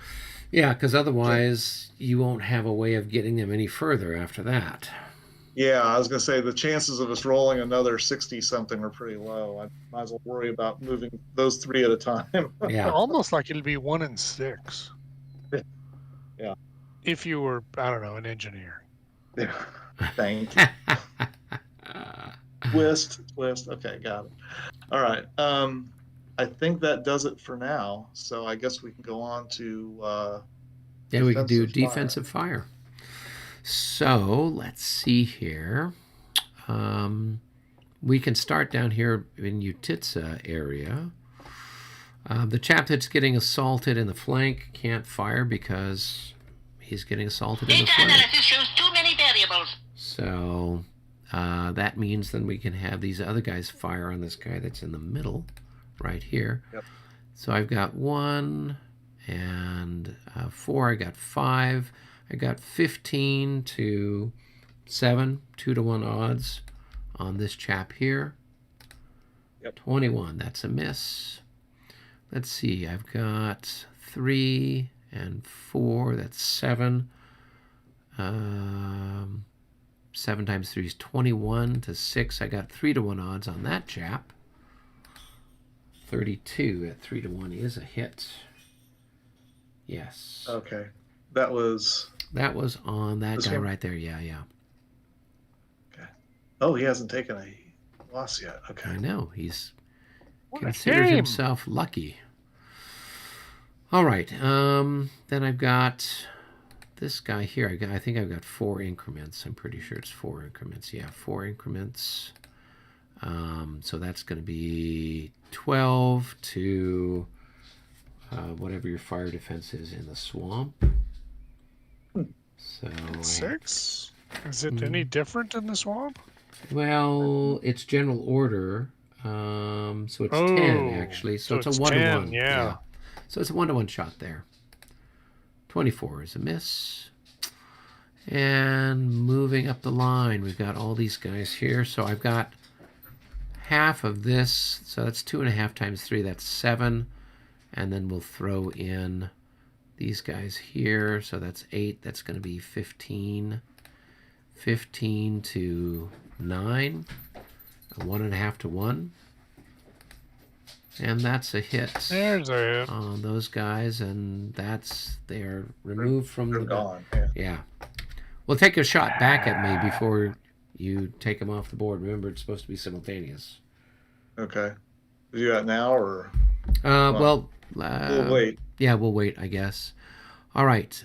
Yeah, because otherwise you won't have a way of getting them any further after that. yeah, I was going to say the chances of us rolling another 60 something are pretty low. I might as well worry about moving those 3 at a time. Yeah. Almost like it'd be 1 in 6. Yeah. If you were, I don't know, an engineer. Yeah. Thank you. Twist. Okay, got it. All right. I think that does it for now. So I guess we can go on to Yeah, we can do defensive fire. defensive fire. So let's see here. We can start down here in Utitsa area. The chap that's getting assaulted in the flank can't fire because he's getting assaulted in the Data flank. analysis shows too many variables. So that means then we can have these other guys fire on this guy that's in the middle right here. Yep. So I've got 1 and 4. I got 5. I got 15 to 7, 2-to-1 odds on this chap here. Yep. 21, that's a miss. Let's see, I've got 3 and 4, that's 7. 7 times 3 is 21 to 6. I got 3-to-1 odds on that chap. 32 at 3-to-1 is a hit. Yes. Okay. That was on that This guy one? right there. Yeah. okay. Oh, he hasn't taken a loss yet. Okay. I know. He's What a considered game. himself lucky. All right. Then I've got this guy here. I think I've got 4 increments. I'm pretty sure it's 4 increments. Yeah, 4 increments. So that's going to be 12 to whatever your fire defense is in the swamp. So 6? Is it any different in the swamp? well, it's general order. So it's 10 actually. So it's a 10, 1-to-1. yeah. So it's a 1-to-1 shot there. 24 is a miss. And moving up the line, we've got all these guys here. So I've got half of this. So that's 2.5 times 3. That's 7. And then we'll throw in these guys here. So that's 8. That's going to be 15. 15 to 9. A 1.5 to 1. And that's a hit There's a hit. on those guys, and they're removed from They're the gone. Yeah. Yeah. Well, take a shot back at me before you take them off the board. Remember, it's supposed to be simultaneous. Okay. Do you do that now or Well, we'll wait? Yeah, we'll wait, I guess. All right.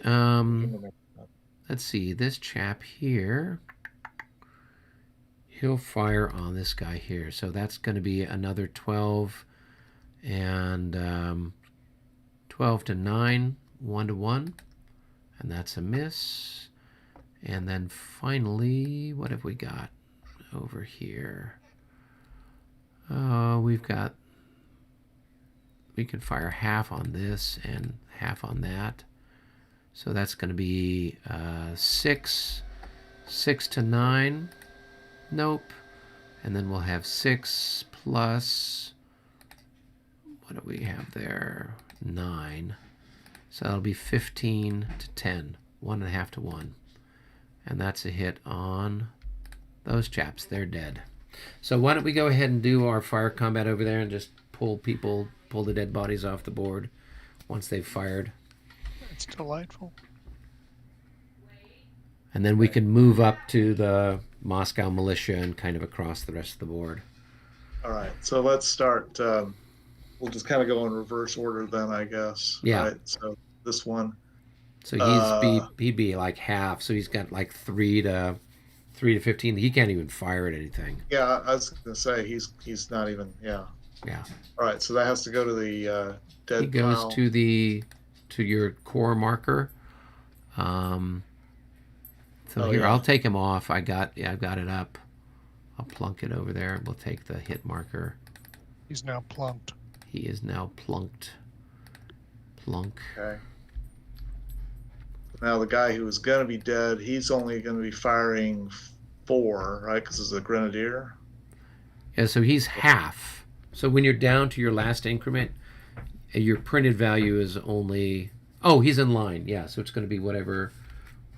Let's see. This chap here, he'll fire on this guy here. So that's going to be another 12 and 12 to 9. 1 to 1, and that's a miss. And then finally, what have we got over here? We can fire half on this and half on that. So that's going to be 6 to 9. Nope. And then we'll have 6 plus, what do we have there? 9. So that'll be 15 to 10. 1.5 to 1. And that's a hit on those chaps. They're dead. So why don't we go ahead and do our fire combat over there and just pull the dead bodies off the board once they've fired. It's delightful. And then we can move up to the Moscow militia and kind of across the rest of the board. All right, so let's start. We'll just kind of go in reverse order then, I guess. Yeah. Right? So this one. So he'd be like half. So he's got like 3 to 15. He can't even fire at anything. Yeah, I was gonna say he's not even. Yeah. Yeah. All right, so that has to go to the dead. He goes pile. to your core marker. So here, yeah. I'll take him off. I've got it up. I'll plunk it over there. We'll take the hit marker. He's now plunked. He is now plunked. Plunk. Okay. Now the guy who is going to be dead, he's only going to be firing 4, right? Because it's a grenadier. Yeah, so he's half. So when you're down to your last increment, your printed value is only... Oh, he's in line. Yeah, so it's going to be whatever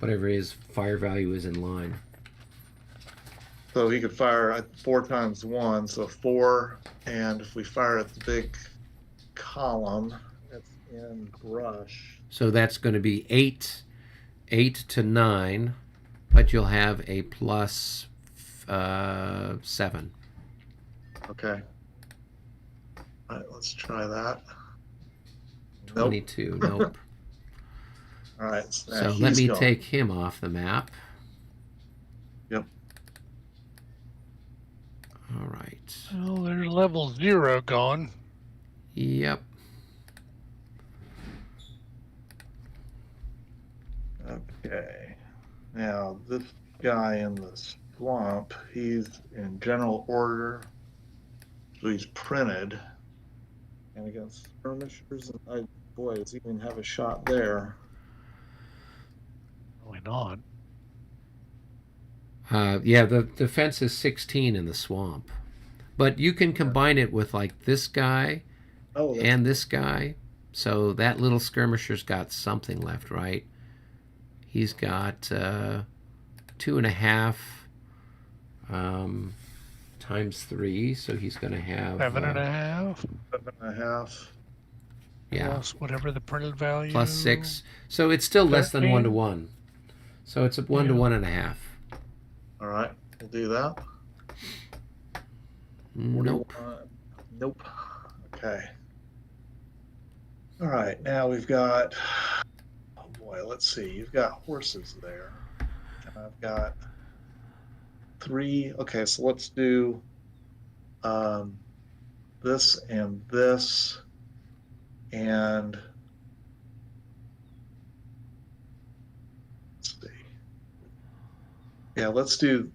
his fire value is in line. So he could fire 4 times 1, so 4. And if we fire at the big column, it's in brush. So that's going to be 8 to 9, but you'll have a plus 7. Okay. All right, let's try that. 22. Nope. All right. So let me take him off the map. Yep. All right. Well, there's level 0 gone. Yep. Okay. Now, this guy in the swamp, he's in general order. So he's printed. And against skirmishers, boy, does he even have a shot there? Probably not. Yeah, the defense is 16 in the swamp. But you can combine it with like this guy and this guy. So that little skirmisher's got something left, right? He's got 2.5 times 3, so he's going to have 7.5. 7.5. Yeah. Plus whatever the printed value. Plus 6. So it's still less than 1 to 1. So it's a 1 to 1.5. All right, we'll do that. Nope. Nope. Okay. All right, now we've got, oh boy, let's see. You've got horses there. And I've got 3. Okay, so let's do this and this. And let's see. Yeah, let's do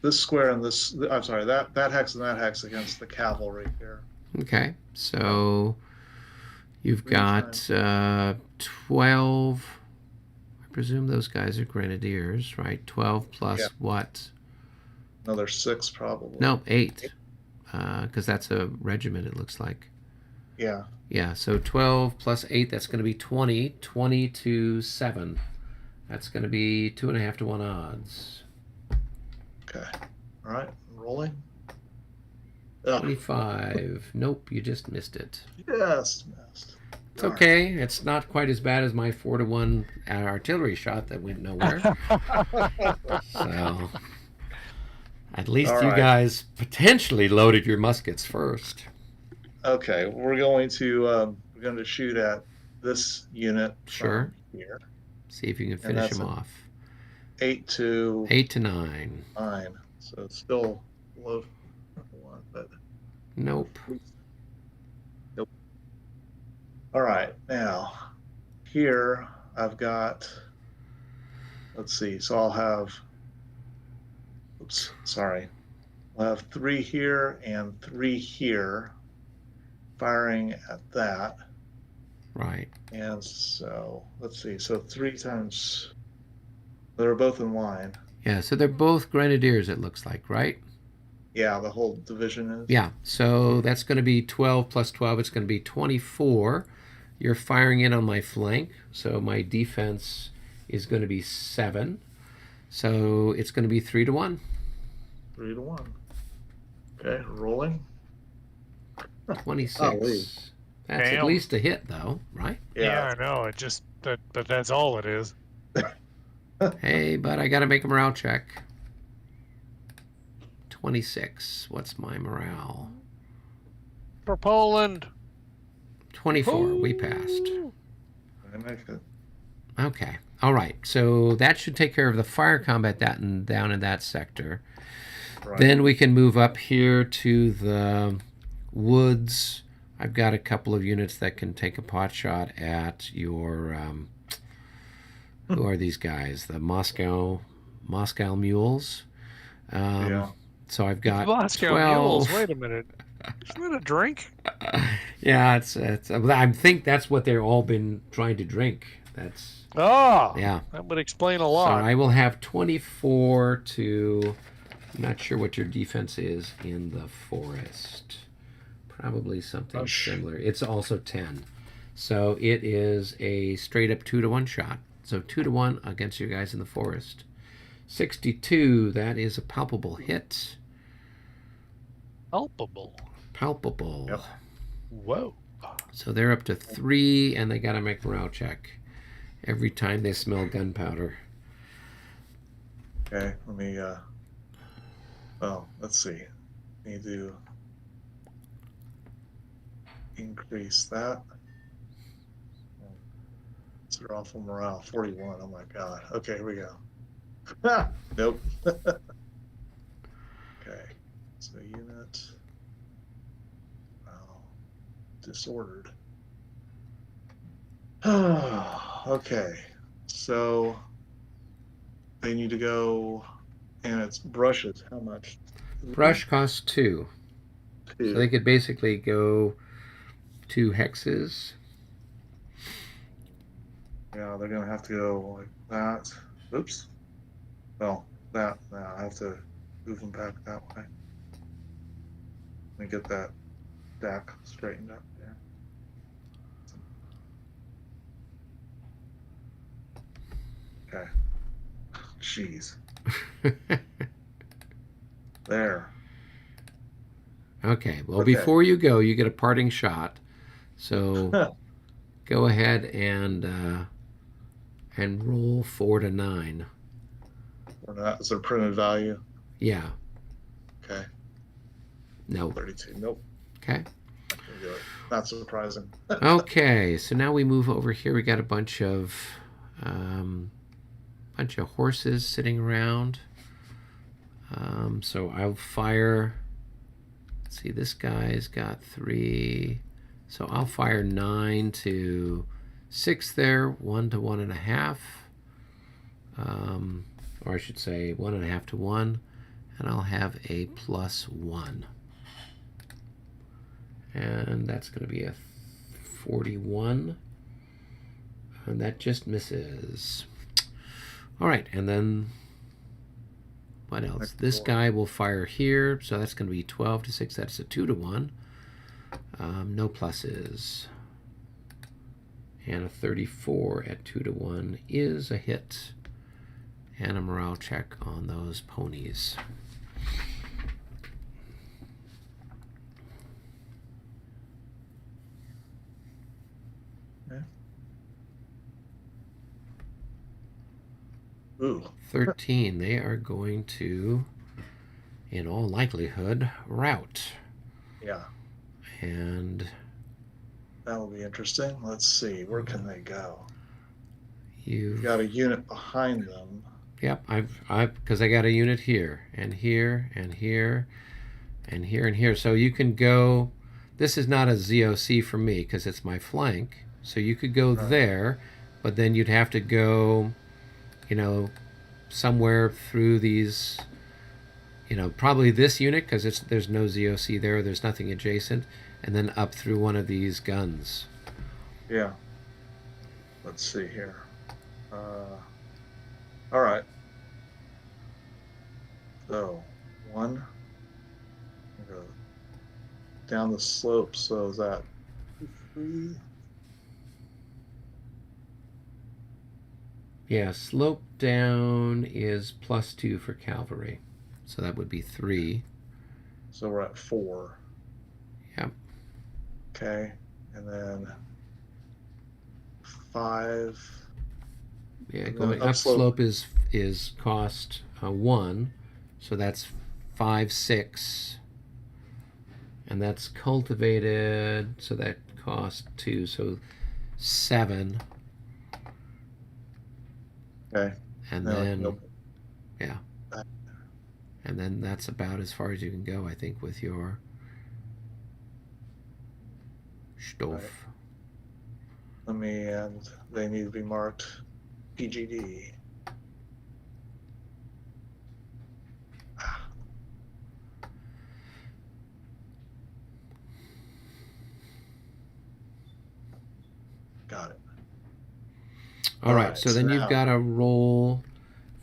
this square and this. I'm sorry, that hex and that hex against the cavalry here. Okay, so you've got 12. I presume those guys are grenadiers, right? 12 plus what? Another 6 probably. No, 8. Because that's a regiment, it looks like. Yeah. Yeah, so 12 plus 8, that's going to be 20. 20 to 7. That's going to be 2.5 to 1 odds. Okay. All right. I'm rolling. 25. Nope, you just missed it. Yes, missed. It's okay. It's not quite as bad as my 4 to 1 artillery shot that went nowhere. So, at least you guys potentially loaded your muskets first. Okay, we're going to shoot at this unit. Sure. Here. See if you can finish him off. 8 to 9. 9. So it's still below 1, but nope. Nope. All right, now here I've got, let's see, so I'll have, oops, sorry. I'll have 3 here and 3 here firing at that. Right. And so, let's see, so 3 times, they're both in line. Yeah, so they're both grenadiers, it looks like, right? Yeah, the whole division is. Yeah, so that's going to be 12 plus 12. It's going to be 24. You're firing in on my flank, so my defense is going to be 7. So it's going to be 3 to 1. 3 to 1. Okay, rolling. 26. Golly. That's at Damn. least a hit, though, right? Yeah, I know. It just but that's all it is. Hey, but I got to make a morale check. 26. What's my morale? For Poland. 24. We passed. I make it. Okay. All right. So that should take care of the fire combat down in that sector. Right. Then we can move up here to the woods. I've got a couple of units that can take a pot shot at your who are these guys? The Moscow mules. Yeah. So I've got Moscow 12. mules. Wait a minute. Isn't that a drink? Yeah, it's. I think that's what they've all been trying to drink. That's. Oh, Yeah. that would explain a So lot. I will have 24 to. I'm not sure what your defense is in the forest. Probably something similar. It's also 10. So it is a straight up 2 to 1 shot. So 2 to 1 against you guys in the forest. 62, that is a palpable hit. Palpable. Palpable. Yep. Whoa. So they're up to 3, and they got to make morale check every time they smell gunpowder. Okay, let me, well, let's see. Need to increase that. It's their awful morale. 41. Oh my god. Okay, here we go. Nope. Okay. So unit. Wow. Disordered. Okay. So they need to go, and it's brushes. How much? Brush costs 2. 2. So they could basically go 2 hexes. Yeah, they're gonna have to go like that. Oops. Well, that. Now I have to move them back that way. Let me get that deck straightened up there. Okay. Jeez. There. Okay. Well, Okay. before you go, you get a parting shot. So go ahead and roll 4 to 9. Or not? Is there printed value? Yeah. Okay. No. 32. Nope. Okay. Not gonna do it. Not surprising. Okay. So now we move over here. We got a bunch of horses sitting around. So I'll fire. Let's see. This guy's got 3. So I'll fire 9 to 6 there. 1 to 1.5. Or I should say 1.5 to 1. And I'll have a +1. And that's going to be a 41. And that just misses. All right, and then what else? Next This four. guy will fire here, so that's going to be 12 to 6. That's a 2 to 1. No pluses. And a 34 at 2 to 1 is a hit. And a morale check on those ponies. Ooh. 13. They are going to, in all likelihood, rout. Yeah. And That will be interesting. Let's see. Where can they go? you've Got a unit behind them. Yep, because I got a unit here, and here, and here, and here, and here. So you can go, this is not a ZOC for me, because it's my flank. So you could go Right. there, but then you'd have to go, you know, somewhere through these, you know, probably this unit because there's no ZOC there. There's nothing adjacent, and then up through one of these guns. Yeah. Let's see here. All right. So, one. Go down the slope. So is that 3? Yeah, slope down is +2 for cavalry, so that would be 3. So we're at 4. Yep. Okay, and then 5. Yeah, And going then upslope is cost 1, so that's 5, 6, and that's cultivated, so that cost 2, so 7. Okay. And No, then, nope. yeah. And then that's about as far as you can go, I think, with your Stoff. Right. And they need to be marked PGD. Got it. All right, so then now you've got a roll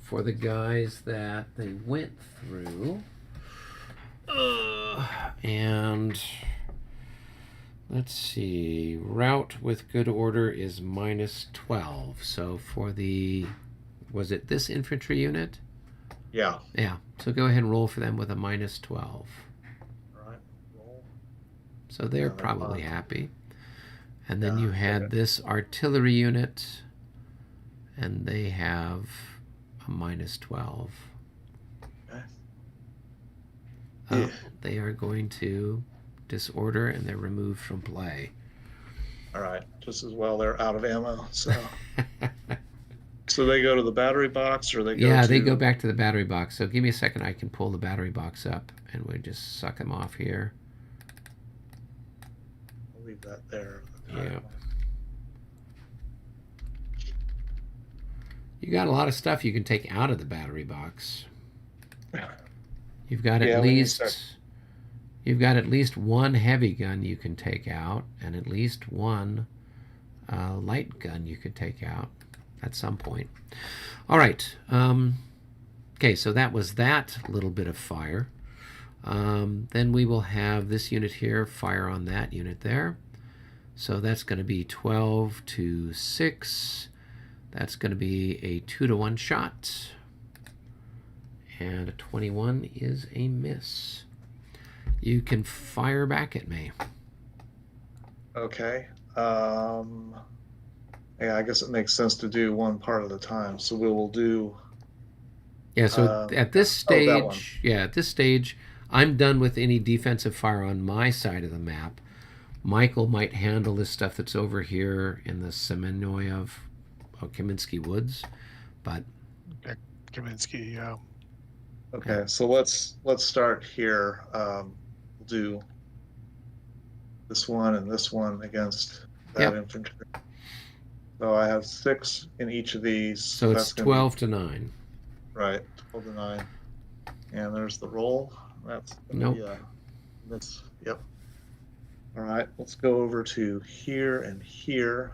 for the guys that they went through. And let's see, route with good order is -12. So for the, was it this infantry unit? Yeah. Yeah, so go ahead and roll for them with a -12. All right. Roll. So they're Yeah, they're probably fine. happy. And then Yeah, you had okay. this artillery unit, and they have a -12. Okay. Oh, they are going to disorder, and they're removed from play. All right. Just as well they're out of ammo. So so they go to the battery box, or they go Yeah, to... they go back to the battery box. So give me a second. I can pull the battery box up, and we just suck them off here. I'll leave that there. Yeah. You got a lot of stuff you can take out of the battery box. You've got Yeah, at we need to least start. you've got at least one heavy gun you can take out, and at least one light gun you could take out at some point. All right. Okay, so that was that little bit of fire. Then we will have this unit here fire on that unit there. So that's going to be 12 to 6. That's going to be a 2-to-1 shot. And a 21 is a miss. You can fire back at me. Okay. Yeah, I guess it makes sense to do one part at a time. So we will do... Yeah, so at this that one. stage, at this stage, I'm done with any defensive fire on my side of the map. Michael might handle this stuff that's over here in the Semenoy of Kaminsky Woods, but Kaminsky, yeah. Okay, so let's start here. We'll do this one and this one against that infantry. So I have 6 in each of these. So it's 12 to 9. Right, 12 to 9. And there's the roll. That's Nope. That's yep. All right, let's go over to here and here.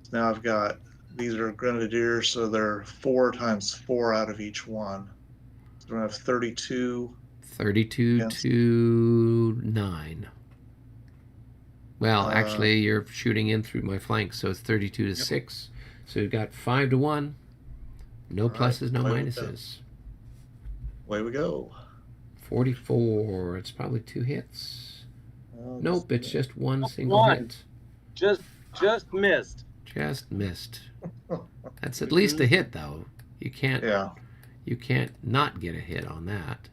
So now I've got, these are grenadiers, so they're 4 times 4 out of each one. So we're gonna have 32. 32 to 9. Well, actually, you're shooting in through my flank, so it's 32 to 6. So you've got 5 to 1. No pluses, no minuses. Away we go. 44. It's probably 2 hits. Nope, it's just one single One. hit. Just missed. Just missed. That's at least a hit, though. You can't. Yeah. You can't not get a hit on that.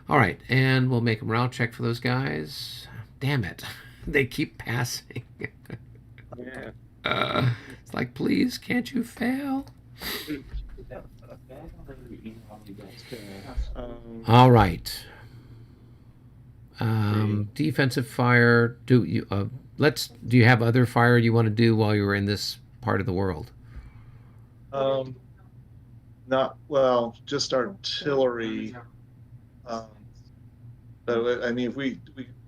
All right, and we'll make a morale check for those guys. Damn it, they keep passing. Yeah. It's like, please, can't you fail? All right. Defensive fire. Do you have other fire you want to do while you're in this part of the world? Not well, just artillery. But I mean, if we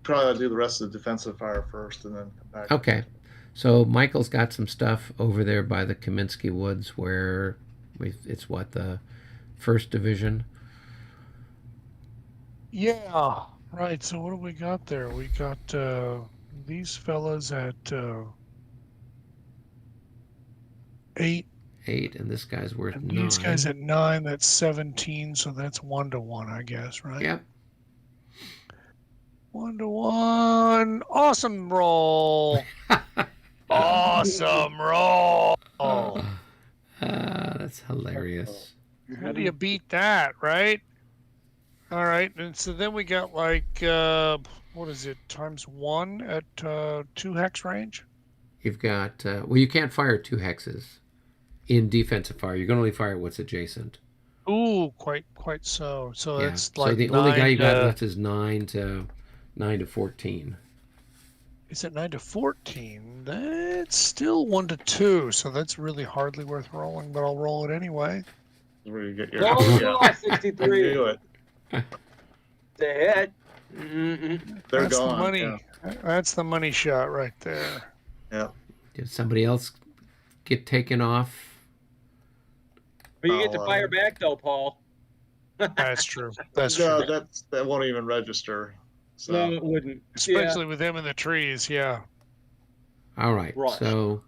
probably ought to do the rest of the defensive fire first, and then come back. Okay. So Michael's got some stuff over there by the Kaminsky Woods, where it's what, the 1st Division. Yeah, right. So what do we got there? We got these fellas at 8. 8, and this guy's worth And 9. these guys at 9. That's 17. So that's 1-to-1, I guess, right? Yep. 1-to-1. Awesome roll. Awesome roll. That's hilarious. How do you beat that, right? All right. And so then we got like, what is it, ×1 at 2 hex range? You've got, well, you can't fire 2 hexes in defensive fire. You can only fire what's adjacent. Ooh, quite so. So Yeah. it's like so the only guy you got left is 9 to 14. Is it 9 to 14? That's still 1-to-2, so that's really hardly worth rolling, but I'll roll it anyway. Where you get your Oh, 63. do it. The hit. They're That's gone. the money. Yeah. That's the money shot right there. Yeah. Did somebody else get taken off? But you get to fire back though, Paul. That's true. That's No, true. that won't even register. So. No, it wouldn't. Especially with them in the trees, yeah. All right. Right. So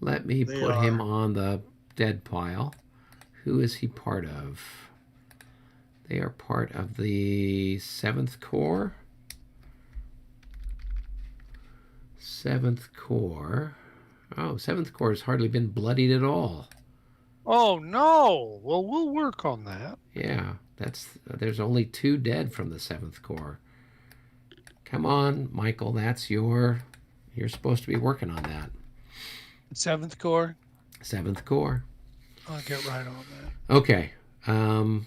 let me They put are. him on the dead pile. Who is he part of? They are part of the 7th Corps. 7th Corps. Oh, 7th Corps has hardly been bloodied at all. Oh no! Well, we'll work on that. Yeah, there's only 2 dead from the 7th Corps. Come on, Michael, you're supposed to be working on that. 7th Corps. 7th Corps. I'll get right on that Okay. in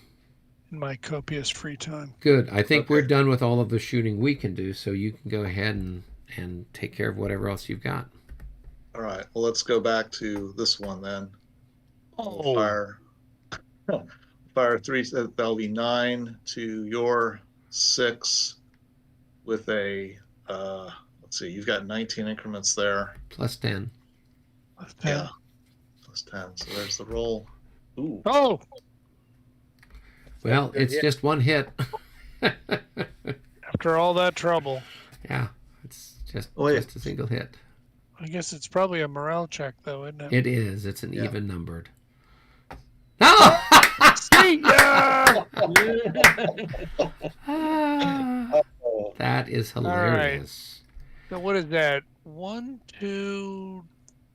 my copious free time. Good. I think we're done with all of the shooting we can do, so you can go ahead and take care of whatever else you've got. All right. Well, let's go back to this one then. Oh, Fire 3. That'll be 9 to your 6 with a. Let's see. You've got 19 increments there. Plus 10. Yeah. Plus 10. So there's the roll. Ooh. Oh, Well, it's just 1 hit. after all that trouble, Yeah, it's just Wait. a single hit. I guess it's probably a morale check, though, isn't it? It is. It's an Yeah. even numbered. No! See ya! That is hilarious. So what is that? 1, 2,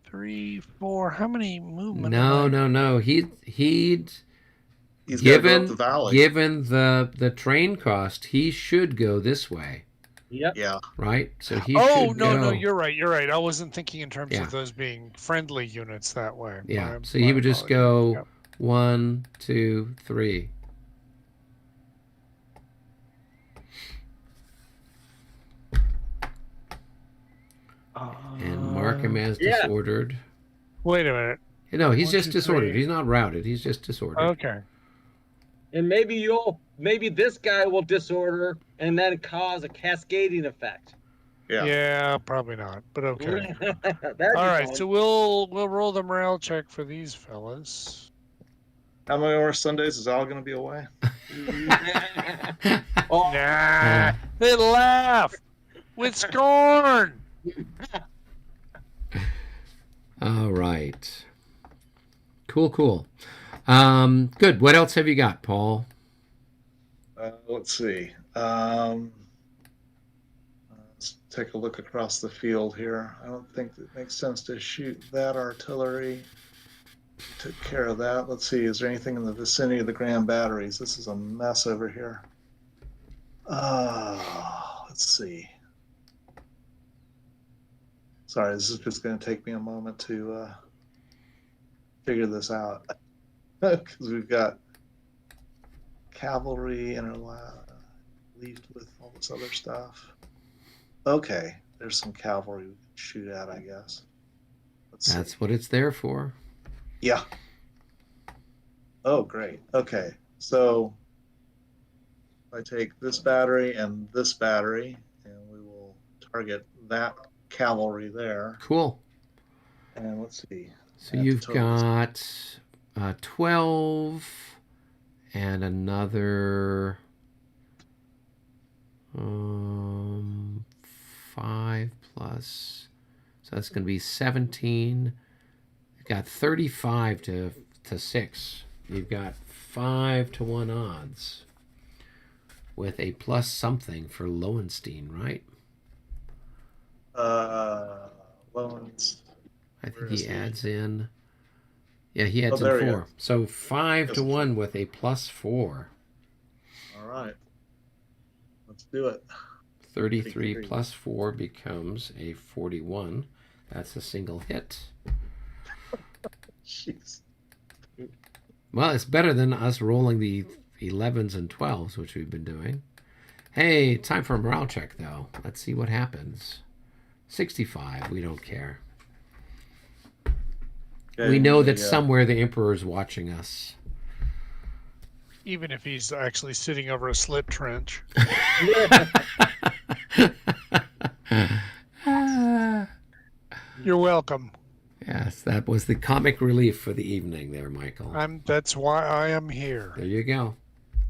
3, 4. How many movement? No. He'd He's got to go up given the valley. given the train cost, he should go this way, Yep. Yeah. right? So he Oh should no, go. you're right. I wasn't thinking in terms Yeah. of those being friendly units that way. Yeah. My- So he my would just apologies. go 1, 2, 3. And mark him as Yeah. disordered. Wait a minute. No, he's 1, just 2, disordered. 3. He's not routed. He's just disordered. Okay. And maybe this guy will disorder and then cause a cascading effect. Yeah. Yeah, probably not. But okay. That'd be All right, fun. so we'll roll the morale check for these fellas. How many more Sundays is Al going to be away? Oh, Nah, they laugh with scorn. All right. Cool. Good. What else have you got, Paul? Let's see. Let's take a look across the field here. I don't think it makes sense to shoot that artillery. Took care of that. Let's see. Is there anything in the vicinity of the Grand Batteries? This is a mess over here. Let's see. Sorry, this is just going to take me a moment to figure this out. Because we've got cavalry interleaved with all this other stuff. Okay, there's some cavalry we can shoot at, I guess. That's what it's there for. Yeah. Oh, great. Okay. So I take this battery and this battery, and we will target that cavalry there. Cool. And let's see. So you've got 12 and another 5 plus. So that's going to be 17. You've got 35 to 6. You've got 5 to 1 odds with a plus something for Lowenstein, right? Lowenstein. I think he adds in. Yeah, he adds in 4. So 5 to 1 with a plus 4. All right. Let's do it. 33 plus 4 becomes a 41. That's a single hit. Jeez. Well, it's better than us rolling the 11s and 12s, which we've been doing. Hey, time for a morale check, though. Let's see what happens. 65. We don't care. Okay, We know that somewhere the Emperor's watching us. Even if he's actually sitting over a slit trench. You're welcome. Yes, that was the comic relief for the evening there, Michael. That's why I am here. There you go.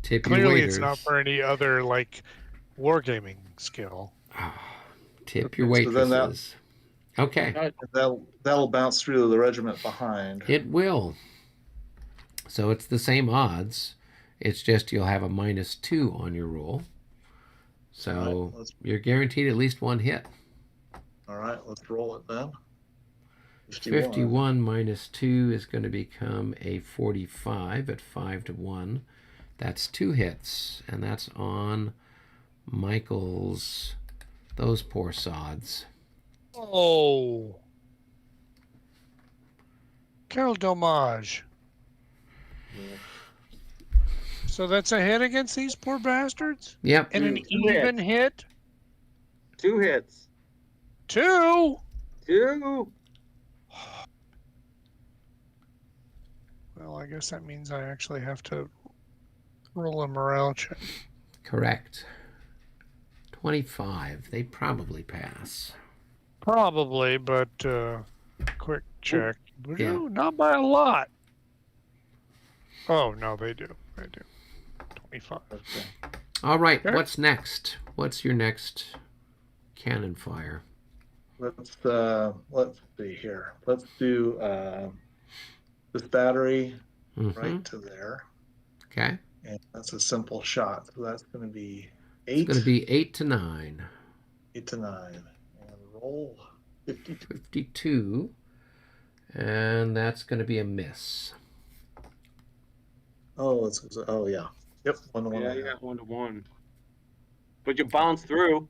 Tip your Clearly, waiters. it's not for any other like wargaming skill. Tip your waitresses. Okay. That'll bounce through the regiment behind. It will. So it's the same odds. It's just you'll have a -2 on your roll. So you're guaranteed at least 1 hit. All right, let's roll it then. 51 minus 2 is going to become a 45 at 5 to 1. That's 2 hits, and that's on Michael's, those poor sods. Oh. Quel dommage. So that's a hit against these poor bastards? Yep. And an even hit? 2 hits. 2? 2. Well, I guess that means I actually have to roll a morale check. Correct. 25. They probably pass. Probably, but quick check. Yeah. Not by a lot. Oh, no, they do. They do. 25. Okay. All right. Okay. What's next? What's your next cannon fire? Let's see here. Let's do this battery right to there. Okay. And that's a simple shot. So that's going to be 8. It's going to be 8 to 9. 8 to 9. And roll 52. 52. And that's going to be a miss. Oh, yeah. Yep, 1 to 1. Yeah, you got 1 to 1. But you bounce through.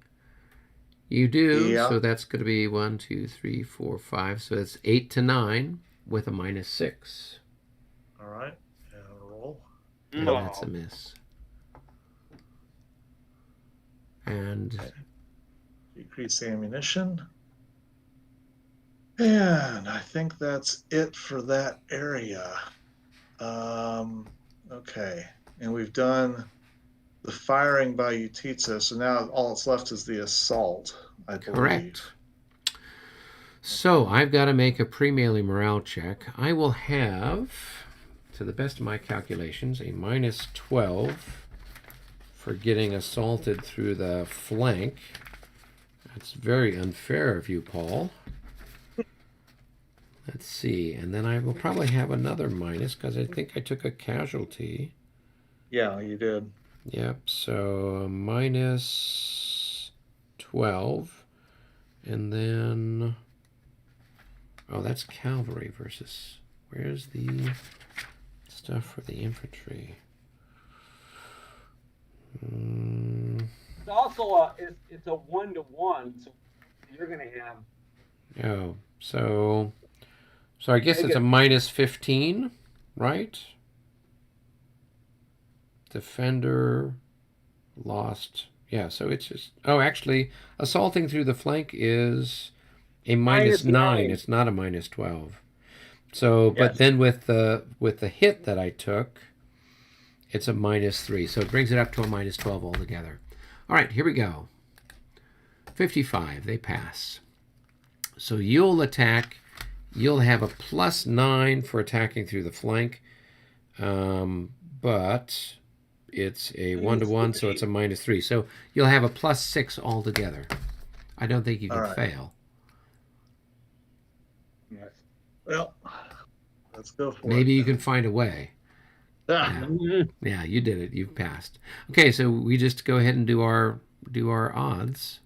You do. Yeah. So that's going to be 1, 2, 3, 4, 5. So it's 8 to 9 with a -6. All right. And roll. And that's a miss. And Decrease the ammunition. And I think that's it for that area. Okay. And we've done the firing by Utitsa, so now all that's left is the assault, I believe. correct. So I've got to make a pre-melee morale check. I will have, to the best of my calculations, a -12 for getting assaulted through the flank. That's very unfair of you, Paul. Let's see. And then I will probably have another minus because I think I took a casualty. Yeah, you did. Yep, so -12. And then... Oh, that's cavalry versus... Where's the stuff for the infantry? It's also it's a 1 to 1, so you're gonna have. Oh, so I guess it's a -15, right? Defender lost. Yeah, so it's just... Oh, actually, assaulting through the flank is a minus Minus 9. 9. It's not a minus 12. So, but Yes. then with the hit that I took, it's a minus 3. So it brings it up to a minus 12 altogether. All right, here we go. 55. They pass. So you'll attack. You'll have a plus 9 for attacking through the flank. But it's a 1-to-1, so it's a minus 3. So you'll have a plus 6 altogether. I don't think you can fail. Well, let's go for it. Maybe you can find a way. Ah, Yeah, you did it. You've passed. Okay, so we just go ahead and do our odds.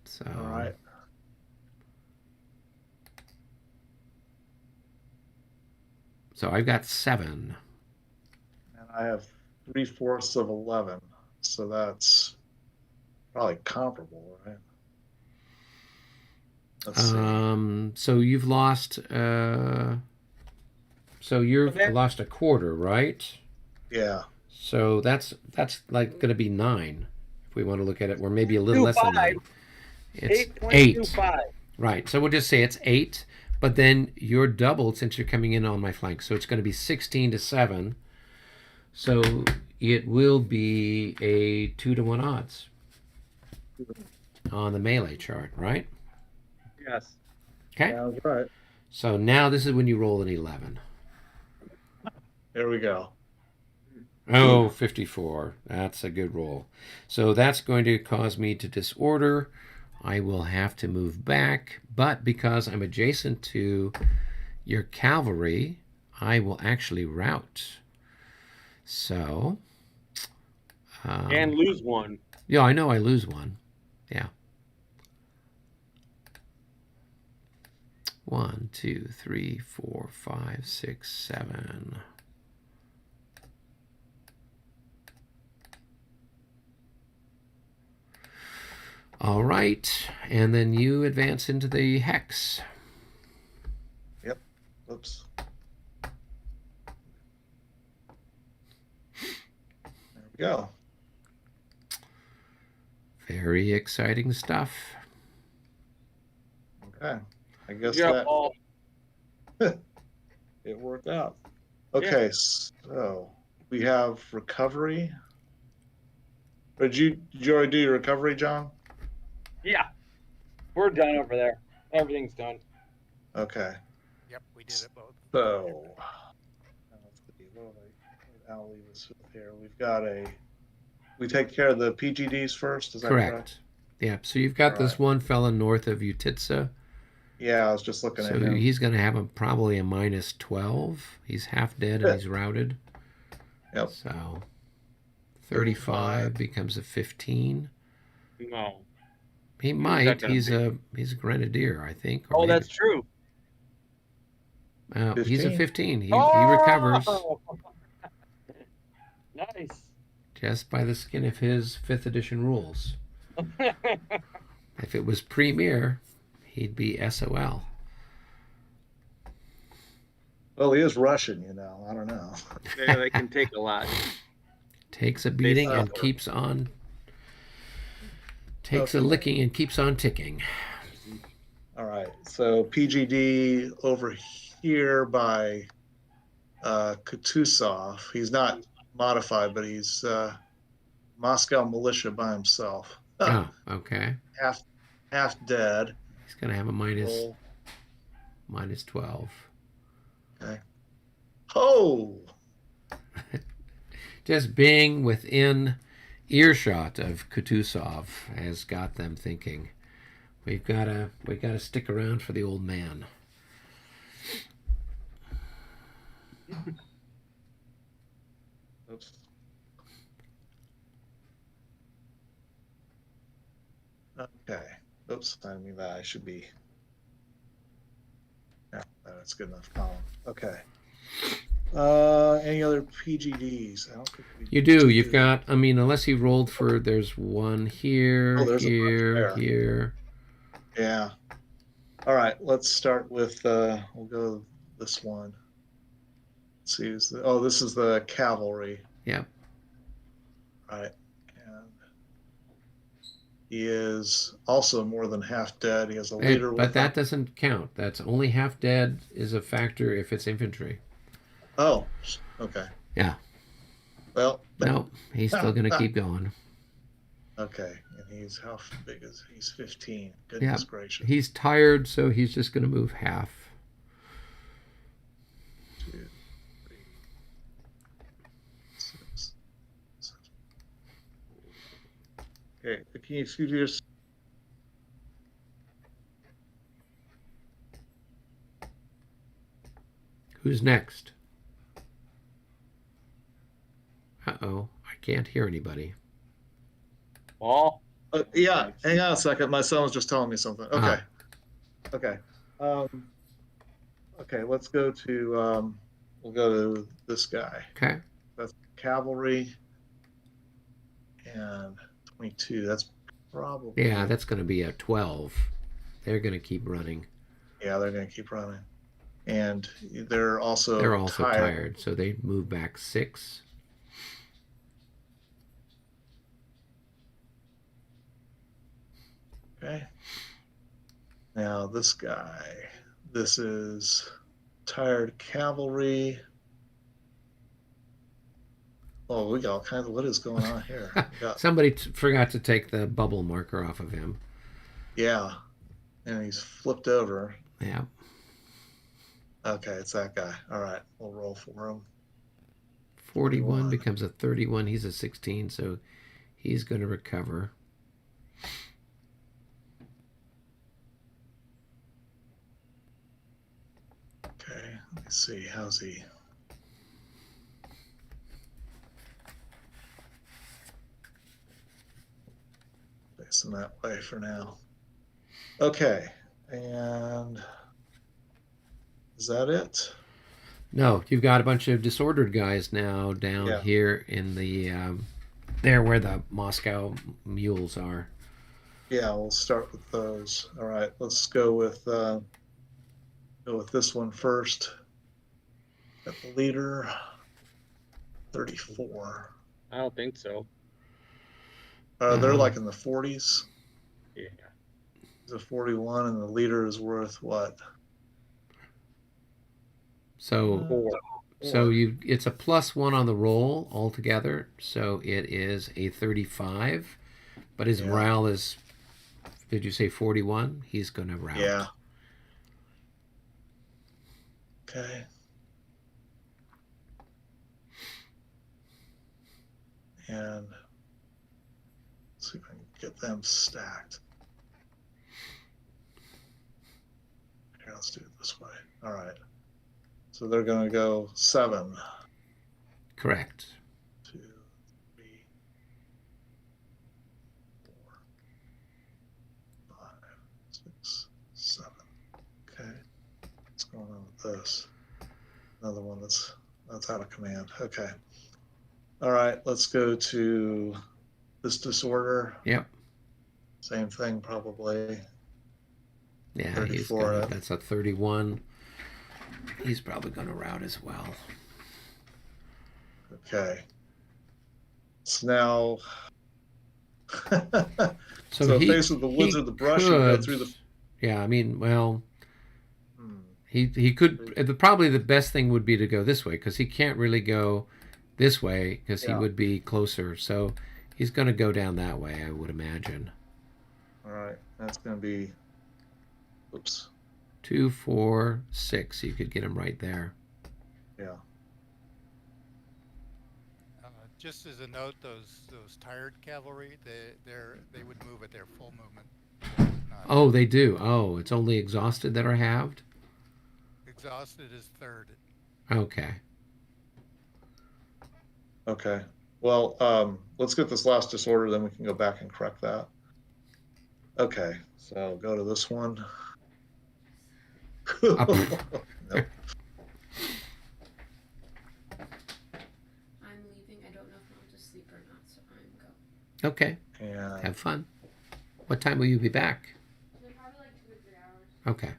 So all right. So I've got 7. And I have 3/4 of 11. So that's probably comparable, right? Let's see. So you've lost. So you've lost a quarter, right? Yeah. So that's like going to be 9, if we want to look at it, or maybe a little less than 9. It's 8. 8.25. Right. So we'll just say it's 8, but then you're doubled since you're coming in on my flank. So it's going to be 16-7. So it will be a 2-to-1 odds on the melee chart, right? Yes. Okay. Sounds right. So now this is when you roll an 11. There we go. Oh, 54. That's a good roll. So that's going to cause me to disorder. I will have to move back, but because I'm adjacent to your cavalry, I will actually rout. So... and lose 1. Yeah, I know I lose 1. Yeah. 1, 2, 3, 4, 5, 6, 7. All right, and then you advance into the hex. Yep. Oops. There we go. Very exciting stuff. Okay. I guess Yeah, that Paul. it worked out. Okay, so we have recovery. Did you already do your recovery, John? Yeah. We're done over there. Everything's done. Okay. Yep, we did it both. So let's see, what did Al leave us with here? We've got we take care of the PGDs first, is that correct? Yeah, so you've got All this right. one fella north of Utitsa. Yeah, I was just looking at So him. he's going to have probably a minus 12. He's half dead and he's routed. Yep. So 35 becomes a 15. No. He might. He's a grenadier, I think. Oh, that's true. He's a 15. He Oh! recovers Nice. just by the skin of his 5th edition rules. If it was Premier, he'd be SOL. Well, he is Russian, you know. I don't know. Yeah, they can take a lot. Takes a beating and keeps on. Takes a licking and keeps on ticking. All right. So PGD over here by Kutuzov. He's not modified, but he's Moscow militia by himself. Oh, okay. Half dead. He's going to have a minus Roll. minus 12. Okay. Oh! Just being within earshot of Kutuzov has got them thinking, we got to stick around for the old man. Oops. Okay. Oops. I mean that I should be. Yeah, that's good enough column. Okay. Any other PGDs? I don't think we You do. You've got. I mean, unless you rolled for. There's one here, Oh, there's a bunch here, there. here. Yeah. All right. Let's start with. We'll go this one. Let's see. This is the cavalry. Yep. All right. And He is also more than half dead. He has a leader with But that him. doesn't count. That's only half dead is a factor if it's infantry. Oh, okay. Yeah. Well, No, he's still going to keep going. okay. And he's how big is he? He's 15. Goodness gracious. He's tired, so he's just going to move half. 2, 3, 6, 7. Okay, can you excuse me? Who's next? Uh-oh, I can't hear anybody. Paul? Yeah, hang on a second. My son was just telling me something. Okay. Okay. Okay, let's go to we'll go to this guy. Okay. That's cavalry and 22. That's probably Yeah, that's going to be a 12. They're going to keep running. Yeah, they're going to keep running. And they're also tired, so they move back 6. Okay. Now this guy, this is tired cavalry. Oh, we got all kinds of, what is going on here? Somebody forgot to take the bubble marker off of him. Yeah, and he's flipped over. Yeah. Okay, it's that guy. All right, we'll roll for him. 41 becomes a 31. He's a 16, so he's going to recover. Okay, let me see. How's he? Facing that way for now. Okay, and is that it? No, you've got a bunch of disordered guys now down here in the there where the Moscow mules are. Yeah, we'll start with those. All right, let's go with this one first. Got the leader, 34. I don't think so. They're like in the 40s. Yeah. He's a 41, and the leader is worth what? So, 4. So it's a +1 on the roll altogether. So it is a 35, but his morale is. Did you say 41? He's going to rout. Yeah. Okay. And let's see if I can get them stacked. Here, let's do it this way. All right. So they're going to go 7. Correct. 2, 3, 4, 5, 6, 7. Okay. What's going on with this? Another one that's out of command. Okay. All right. Let's go to this disorder. Yep. Same thing, probably. Yeah, 34. That's a 31. He's probably going to rout as well. Okay. So now, so faced with the woods or the brush, you go through the. Yeah, I mean, well, he could. Probably the best thing would be to go this way because he can't really go this way because he would be closer. So he's going to go down that way, I would imagine. All right, that's going to be. Oops. 2, 4, 6. You could get him right there. Yeah. Just as a note, those tired cavalry, they would move at their full movement. Oh, they do. Oh, it's only exhausted that are halved? Exhausted is 3rd. Okay. Okay. Well, let's get this last disorder, then we can go back and correct that. Okay. So go to this one. Nope. I'm leaving. I don't know if I'm to sleep or not, so I'm go. Okay. And have fun. What time will you be back? Probably like 2 or 3 hours. Okay.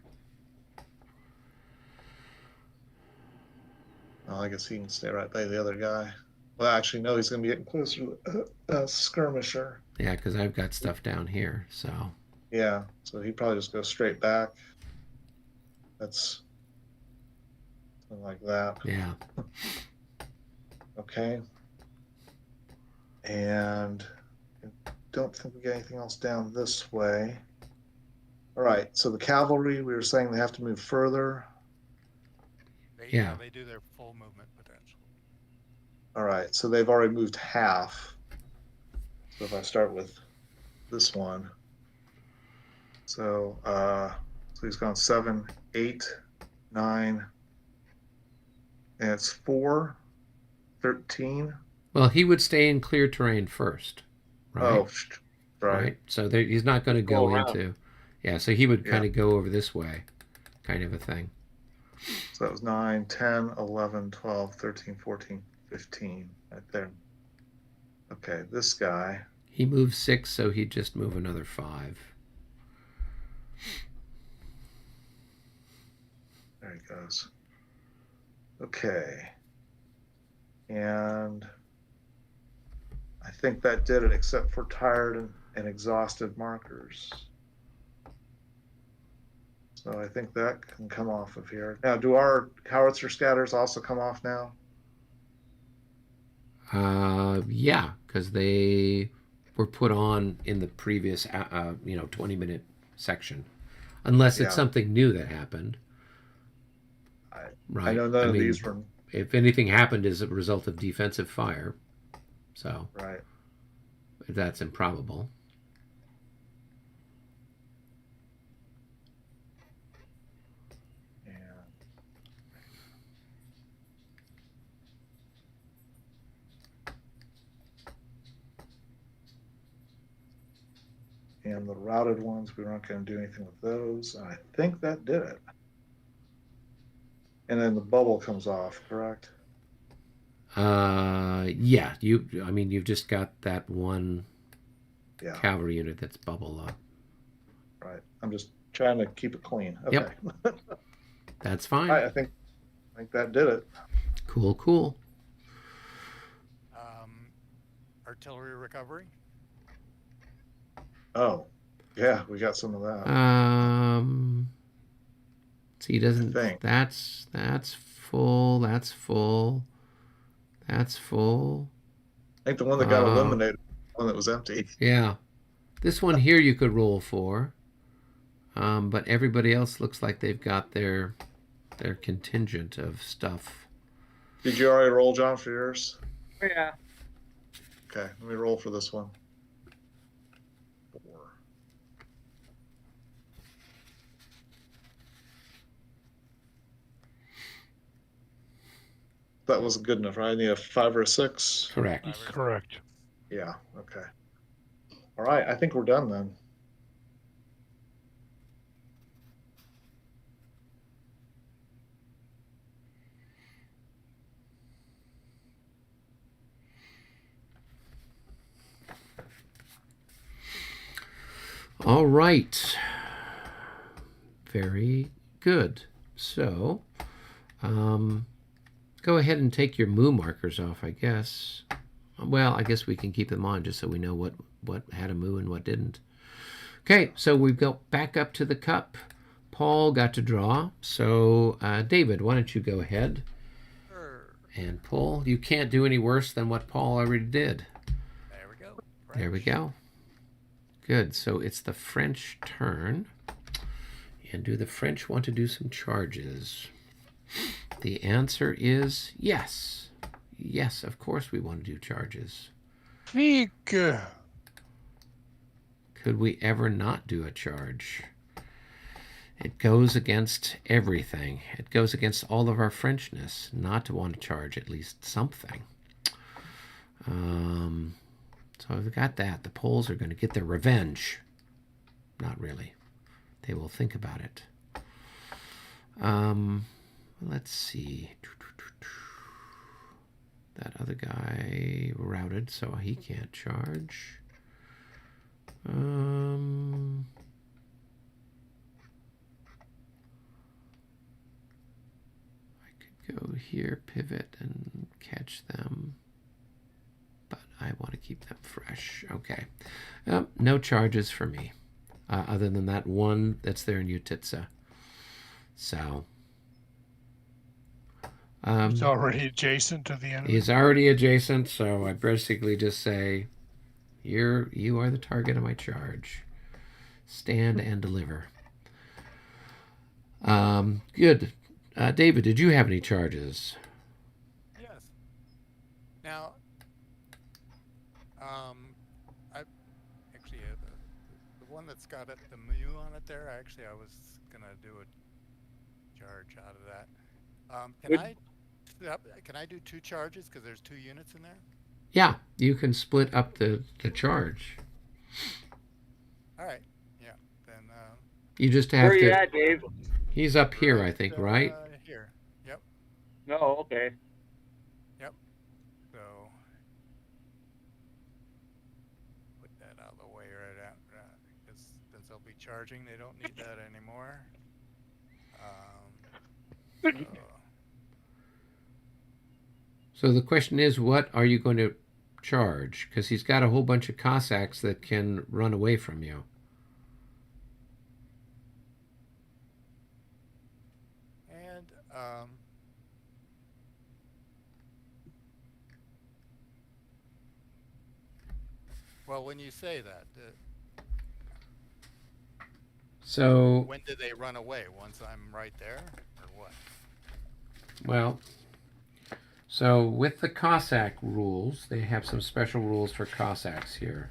well, I guess he can stay right by the other guy. Well, actually, no, he's going to be getting closer to a skirmisher. Yeah, because I've got stuff down here. So Yeah, so he probably just goes straight back. That's something like that. yeah. Okay. And I don't think we got anything else down this way. All right, so the cavalry, we were saying they have to move further. Yeah. They do their full movement potential. All right, so they've already moved half. So if I start with this one, so he's gone 7, 8, 9, and it's 4, 13. Well, he would stay in clear terrain first, right? Oh, right. Right. So there, he's not going to Go go around. into. Yeah. So he would Yeah. kind of go over this way, kind of a thing. So that was 9, 10, 11, 12, 13, 14, 15, right there. Okay, this guy. He moves 6, so he'd just move another 5. There he goes. Okay. And I think that did it, except for tired and exhausted markers. So I think that can come off of here. Now, do our howitzer scatters also come off now? Yeah, because they were put on in the previous, 20-minute section, unless it's Yeah. something new that happened. Right. I know none of these were. If anything happened as a result of defensive fire, so Right. that's improbable. And the routed ones, we weren't going to do anything with those. I think that did it. And then the bubble comes off, correct? Yeah. You've just got that one Yeah. cavalry unit that's bubble up. Right. I'm just trying to keep it clean. Okay. Yep. That's fine. I think that did it. Cool. Artillery recovery. Oh, yeah, we got some of that. See, he doesn't. I think. That's full. That's full. That's full. I think the one that got eliminated, the one that was empty. Yeah, this one here you could roll for, but everybody else looks like they've got their contingent of stuff. Did you already roll, John, for yours? Yeah. Okay, let me roll for this one. 4. That wasn't good enough, right? I need a 5 or a 6. Correct. Correct. Yeah, okay. All right, I think we're done then. All right. Very good. So, go ahead and take your moo markers off, I guess. Well, I guess we can keep them on just so we know what had a moo and what didn't. Okay, so we've got back up to the cup. Paul got to draw. So, David, why don't you go ahead and pull? You can't do any worse than what Paul already did. There we go. There we go. Good. So it's the French turn. And do the French want to do some charges? The answer is yes. Yes, of course we want to do charges. Fique. Could we ever not do a charge? It goes against everything. It goes against all of our Frenchness not to want to charge at least something. So we've got that. The Poles are going to get their revenge. Not really. They will think about it. Let's see. That other guy routed, so he can't charge. I could go here, pivot, and catch them. I want to keep them fresh. Okay. No charges for me, other than that one that's there in Utitsa. So. It's already adjacent to the enemy. He's already adjacent, so I basically just say, you are the target of my charge. Stand and deliver. Good. David, did you have any charges? Yes. Now, I actually the one that's got it, the mu on it there. I was gonna do a charge out of that. Can I do 2 charges because there's 2 units in there? Yeah, you can split up the charge. All right. Yeah. Then. You just have Where are to. you at, Dave? He's up here, I think, right? Here. Yep. No, okay. Yep. So put that out of the way right out, because since they'll be charging, they don't need that anymore. So the question is, what are you going to charge? Because he's got a whole bunch of Cossacks that can run away from you. And well, when you say that, so when do they run away? Once I'm right there, or what? Well, so with the Cossack rules, they have some special rules for Cossacks here.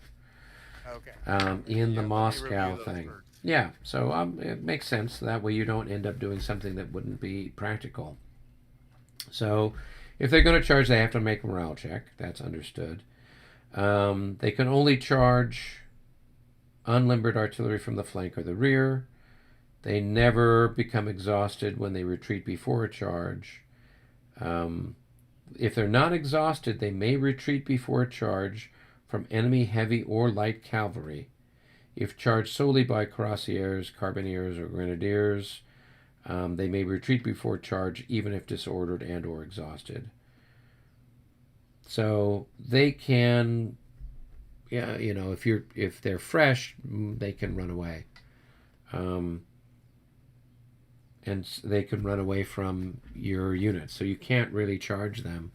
Okay. In the let me Moscow review those thing. first. Yeah, so it makes sense. That way you don't end up doing something that wouldn't be practical. So if they're going to charge, they have to make a morale check. That's understood. They can only charge unlimbered artillery from the flank or the rear. They never become exhausted when they retreat before a charge. If they're not exhausted, they may retreat before a charge from enemy heavy or light cavalry. If charged solely by cuirassiers, carbineers, or grenadiers, they may retreat before charge even if disordered and or exhausted. So they can, yeah, you know, if they're fresh, they can run away. And they can run away from your units. So you can't really charge them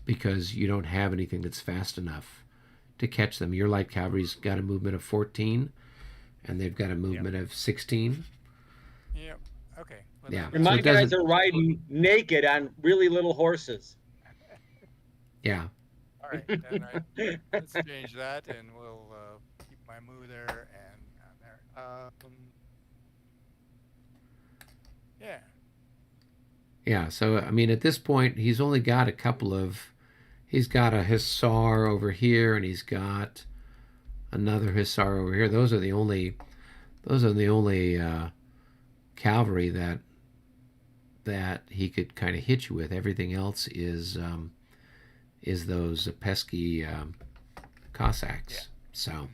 because you don't have anything that's fast enough to catch them. Your light cavalry's got a movement of 14, and they've got a movement of 16. Yep. Okay. Well, Yeah. And my guys are riding naked on really little horses. Yeah. All right. Then let's change that, and we'll keep my move there and there. Yeah. Yeah, so, I mean, at this point, he's only got a couple of... He's got a hussar over here, and he's got another hussar over here. Those are the only cavalry that he could kind of hit you with. Everything else is those pesky Cossacks. Yeah. So,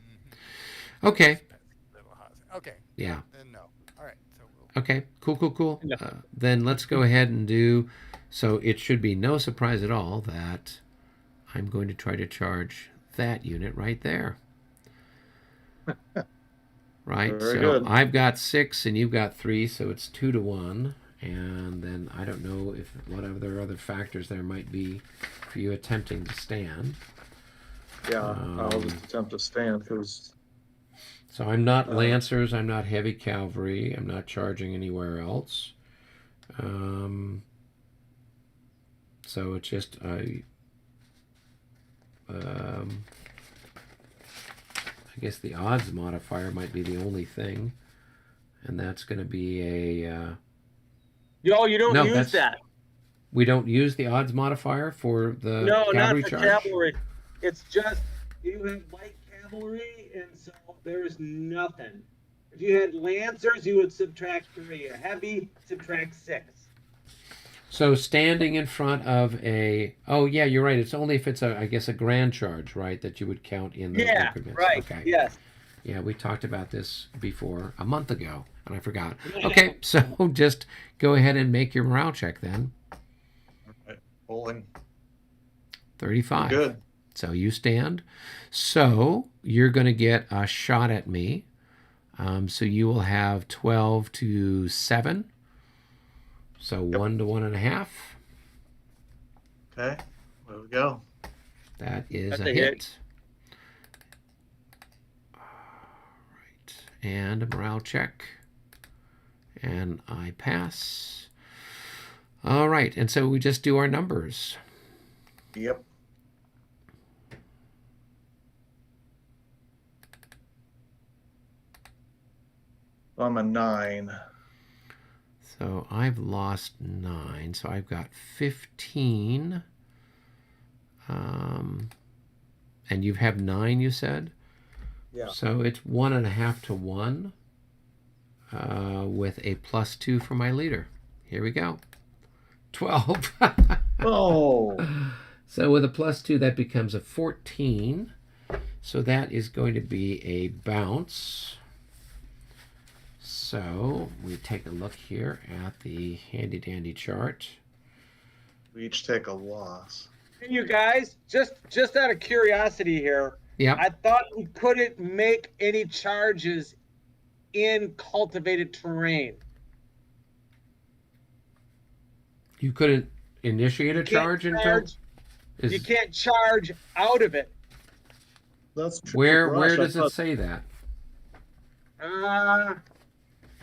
okay. Okay. Yeah. Then no. All right. So we'll... Okay. Cool. Then let's go ahead and do. So it should be no surprise at all that I'm going to try to charge that unit right there. Right. Very so good. I've got 6 and you've got 3, so it's 2-1. And then I don't know if what other factors there might be for you attempting to stand. Yeah, I'll just attempt to stand because. So I'm not lancers, I'm not heavy cavalry, I'm not charging anywhere else. So it's just I guess the odds modifier might be the only thing, and that's going to be a. Yo, you don't No, use that's- that. We don't use the odds modifier for the No, not cavalry for charge. cavalry. It's just you have light cavalry, and so there's nothing. If you had lancers, you would subtract 3. A heavy, subtract 6. So standing in front of a. Oh yeah, you're right. It's only if it's I guess a grand charge, right? That you would count in the Yeah, increments. right. Okay. Yes. Yeah, we talked about this before a month ago, and I forgot. Okay, so just go ahead and make your morale check then. Rolling. 35. Good. So you stand. So you're going to get a shot at me. So you will have 12 to 7. So 1 to 1.5. Okay. There we go. That is That's a a hit. hit. All right. And a morale check. And I pass. All right. And so we just do our numbers. Yep. I'm a 9. So I've lost 9. So I've got 15. And you have 9, you said? Yeah. So it's 1.5 to 1 with a +2 for my leader. Here we go. 12. Oh. So with a +2, that becomes a 14. So that is going to be a bounce. So we take a look here at the handy dandy chart. We each take a loss. And you guys, just out of curiosity here, Yep. I thought we couldn't make any charges in cultivated terrain. You couldn't initiate a You can't charge until. charge- You can't charge out of it. That's true. Where for brush. I does it thought- say that?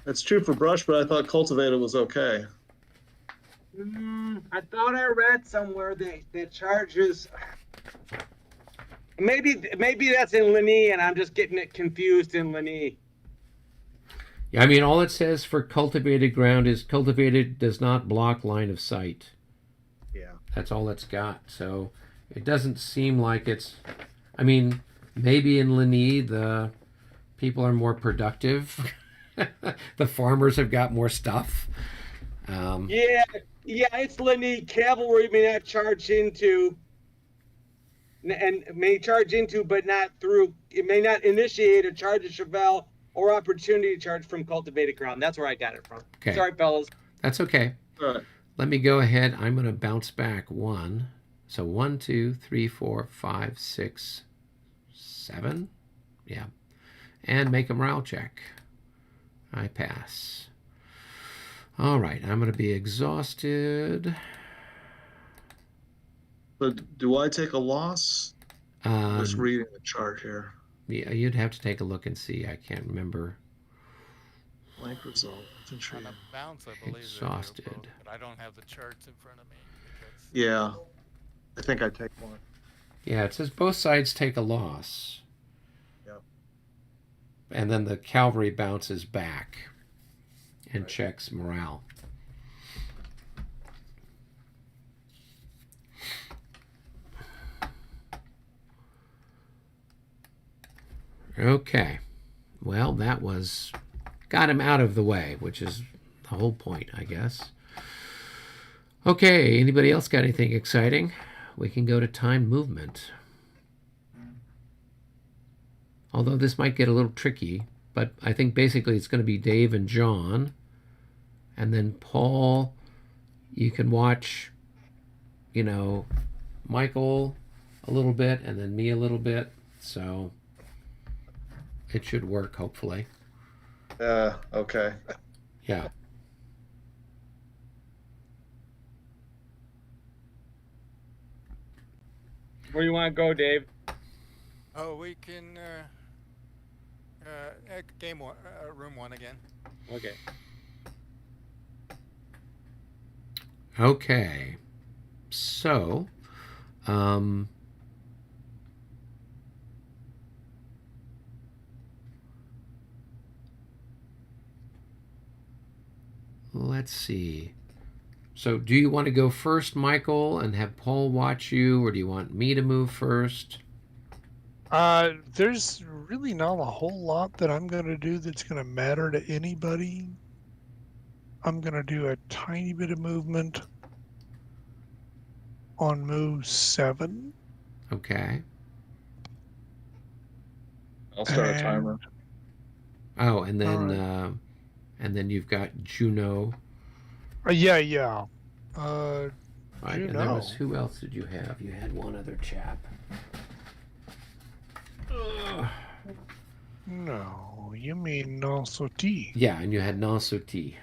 It's true for brush, but I thought cultivated was okay. I thought I read somewhere that charges. Maybe that's in Lenny, and I'm just getting it confused in Lenny. Yeah, I mean, all it says for cultivated ground is cultivated does not block line of sight. Yeah. That's all it's got. So it doesn't seem like it's. I mean, maybe in Lenny the people are more productive. The farmers have got more stuff. Yeah, it's Lenny. Cavalry may not charge into, and may charge into, but not through. It may not initiate a charge of Chevelle or opportunity charge from cultivated ground. That's where I got it from. Okay. Sorry, fellas. That's okay. All right. Let me go ahead. I'm going to bounce back 1. So 1, 2, 3, 4, 5, 6, 7. Yeah. And make a morale check. I pass. All right. I'm going to be exhausted. But do I take a loss? Just reading the chart here. Yeah, you'd have to take a look and see. I can't remember. Blank result. That's On intriguing. a bounce, I believe they do Exhausted. both, but I don't have the charts in front of me. Because Yeah. I think I take 1. Yeah, it says both sides take a loss. Yep. And then the cavalry bounces back and checks morale. Okay. Well, that got him out of the way, which is the whole point, I guess. Okay, anybody else got anything exciting? We can go to time movement. Although this might get a little tricky, but I think basically it's going to be Dave and John. And then Paul, you can watch, Michael a little bit and then me a little bit. So it should work, hopefully. Okay. Yeah. Where you want to go, Dave? oh, we can game 1, room 1 again. Okay. Okay. So, let's see. So do you want to go first, Michael, and have Paul watch you, or do you want me to move first? There's really not a whole lot that I'm going to do that's going to matter to anybody. I'm going to do a tiny bit of movement on move 7. Okay. I'll start a And- timer. Oh, and then All and then you've got Juno. Yeah. Right, and there Juno. was, who else did you have? You had one other chap. No, you mean non-sauté. Yeah, and you had non-sauté.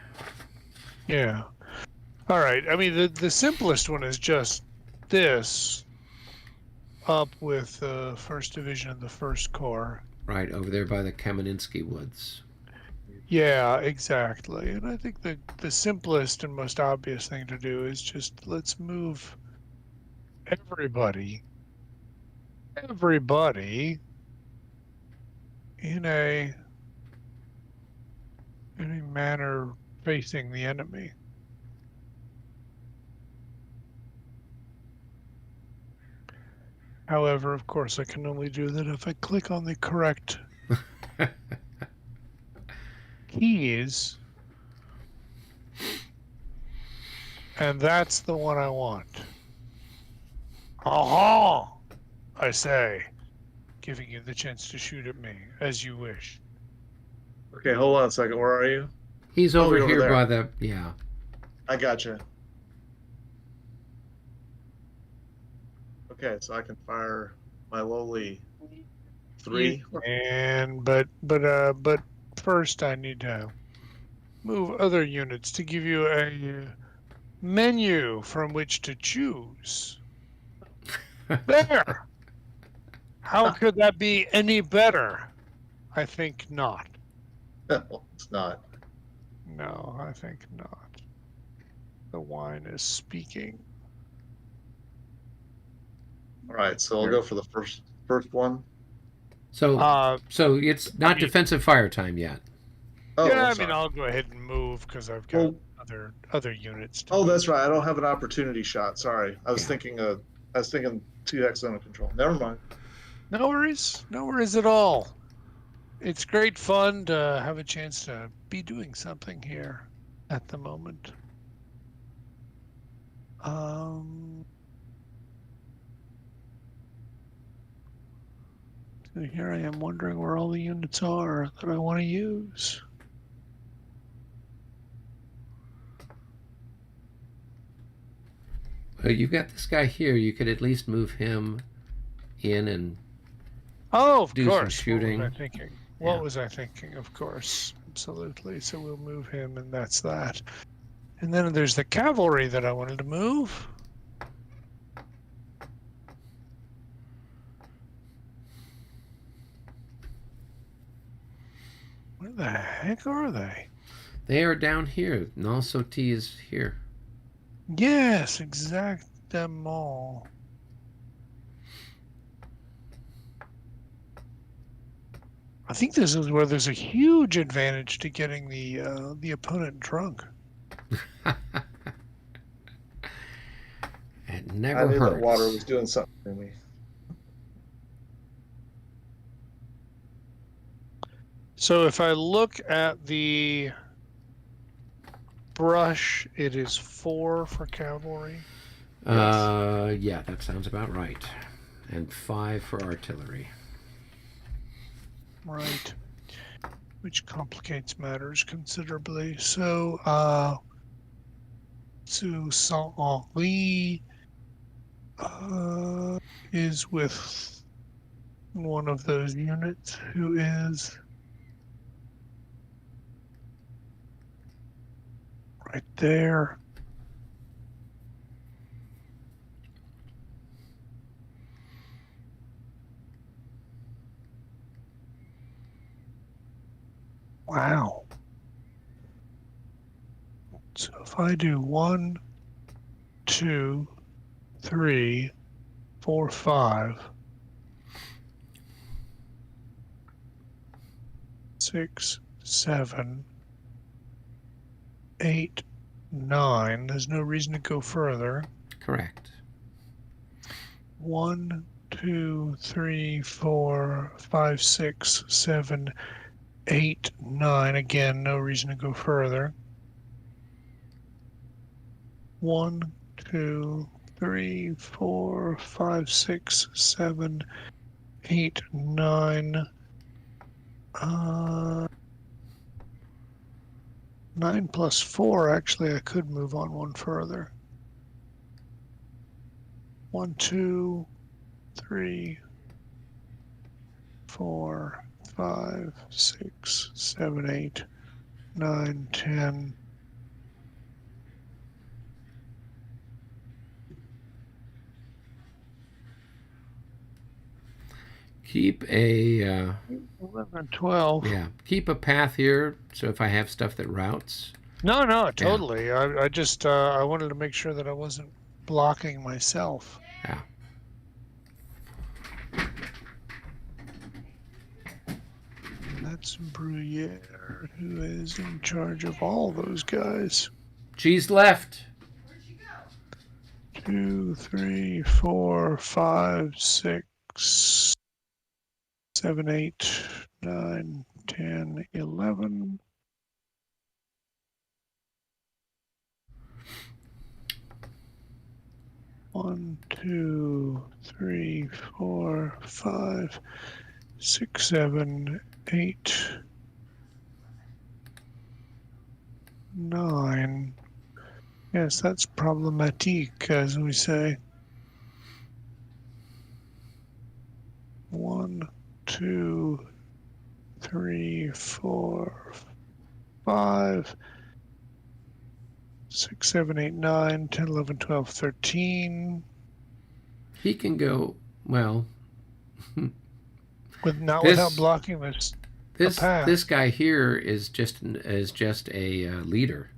Yeah. All right. I mean, the simplest one is just this up with the First Division of the First Corps. Right, over there by the Kameninski Woods. Yeah, exactly. And I think the simplest and most obvious thing to do is just let's move everybody in a manner facing the enemy. However, of course, I can only do that if I click on the correct keys. And that's the one I want. Aha! I say, giving you the chance to shoot at me as you wish. Okay, hold on a second. Where are you? He's Oh, over you're over here there. by the, yeah. I gotcha. Okay, so I can fire my lowly 3. And but first I need to move other units to give you a menu from which to choose. There. How could that be any better? I think not. It's not. No, I think not. The wine is speaking. All right, so I'll go for the first one. So, so it's not defensive fire time yet. Oh, yeah, I'm I sorry. mean, I'll go ahead and move because I've got other units. To move. That's right. I don't have an opportunity shot. Sorry, I was thinking 2-hex zone of control. Never mind. No worries at all. It's great fun to have a chance to be doing something here at the moment. So here I am wondering where all the units are that I want to use. You've got this guy here. You could at least move him in and of do course. some shooting. What was I thinking? What was I thinking? Of course, absolutely. So we'll move him, and that's that. And then there's the cavalry that I wanted to move. Where the heck are they? They are down here. Non-sauté is here. Yes, exactement. I think this is where there's a huge advantage to getting the opponent drunk. It never I knew hurts. that water was doing something for me. So if I look at the brush, it is 4 for cavalry. Yeah, that sounds about right. And 5 for artillery. Right. Which complicates matters considerably. So, Saint-Henri is with one of those units who is right there. Wow. So if I do 1, 2, 3, 4, 5, 6, 7, 8, 9, there's no reason to go further. Correct. 1, 2, 3, 4, 5, 6, 7, 8, 9. Again, no reason to go further. 1, 2, 3, 4, 5, 6, 7, 8, 9. 9 plus 4, actually, I could move on one further. 1, 2, 3, 4, 5, 6, 7, 8, 9, 10. Keep a 11, 12. yeah. Keep a path here. So if I have stuff that routes, No, totally. I just I wanted to make sure that I wasn't blocking myself. yeah. That's Bruyere, who is in charge of all those guys. She's left. 2, 3, 4, 5, 6, 7, 8, 9, 10, 11. One, 2, 3, 4, 5, 6, 7, 8, 9. Yes, that's problematique, as we say. 1, 2, 3, 4, 5, 6, 7, 8, 9, 10, 11, 12, 13. He can go well. Without blocking this guy here is just a leader,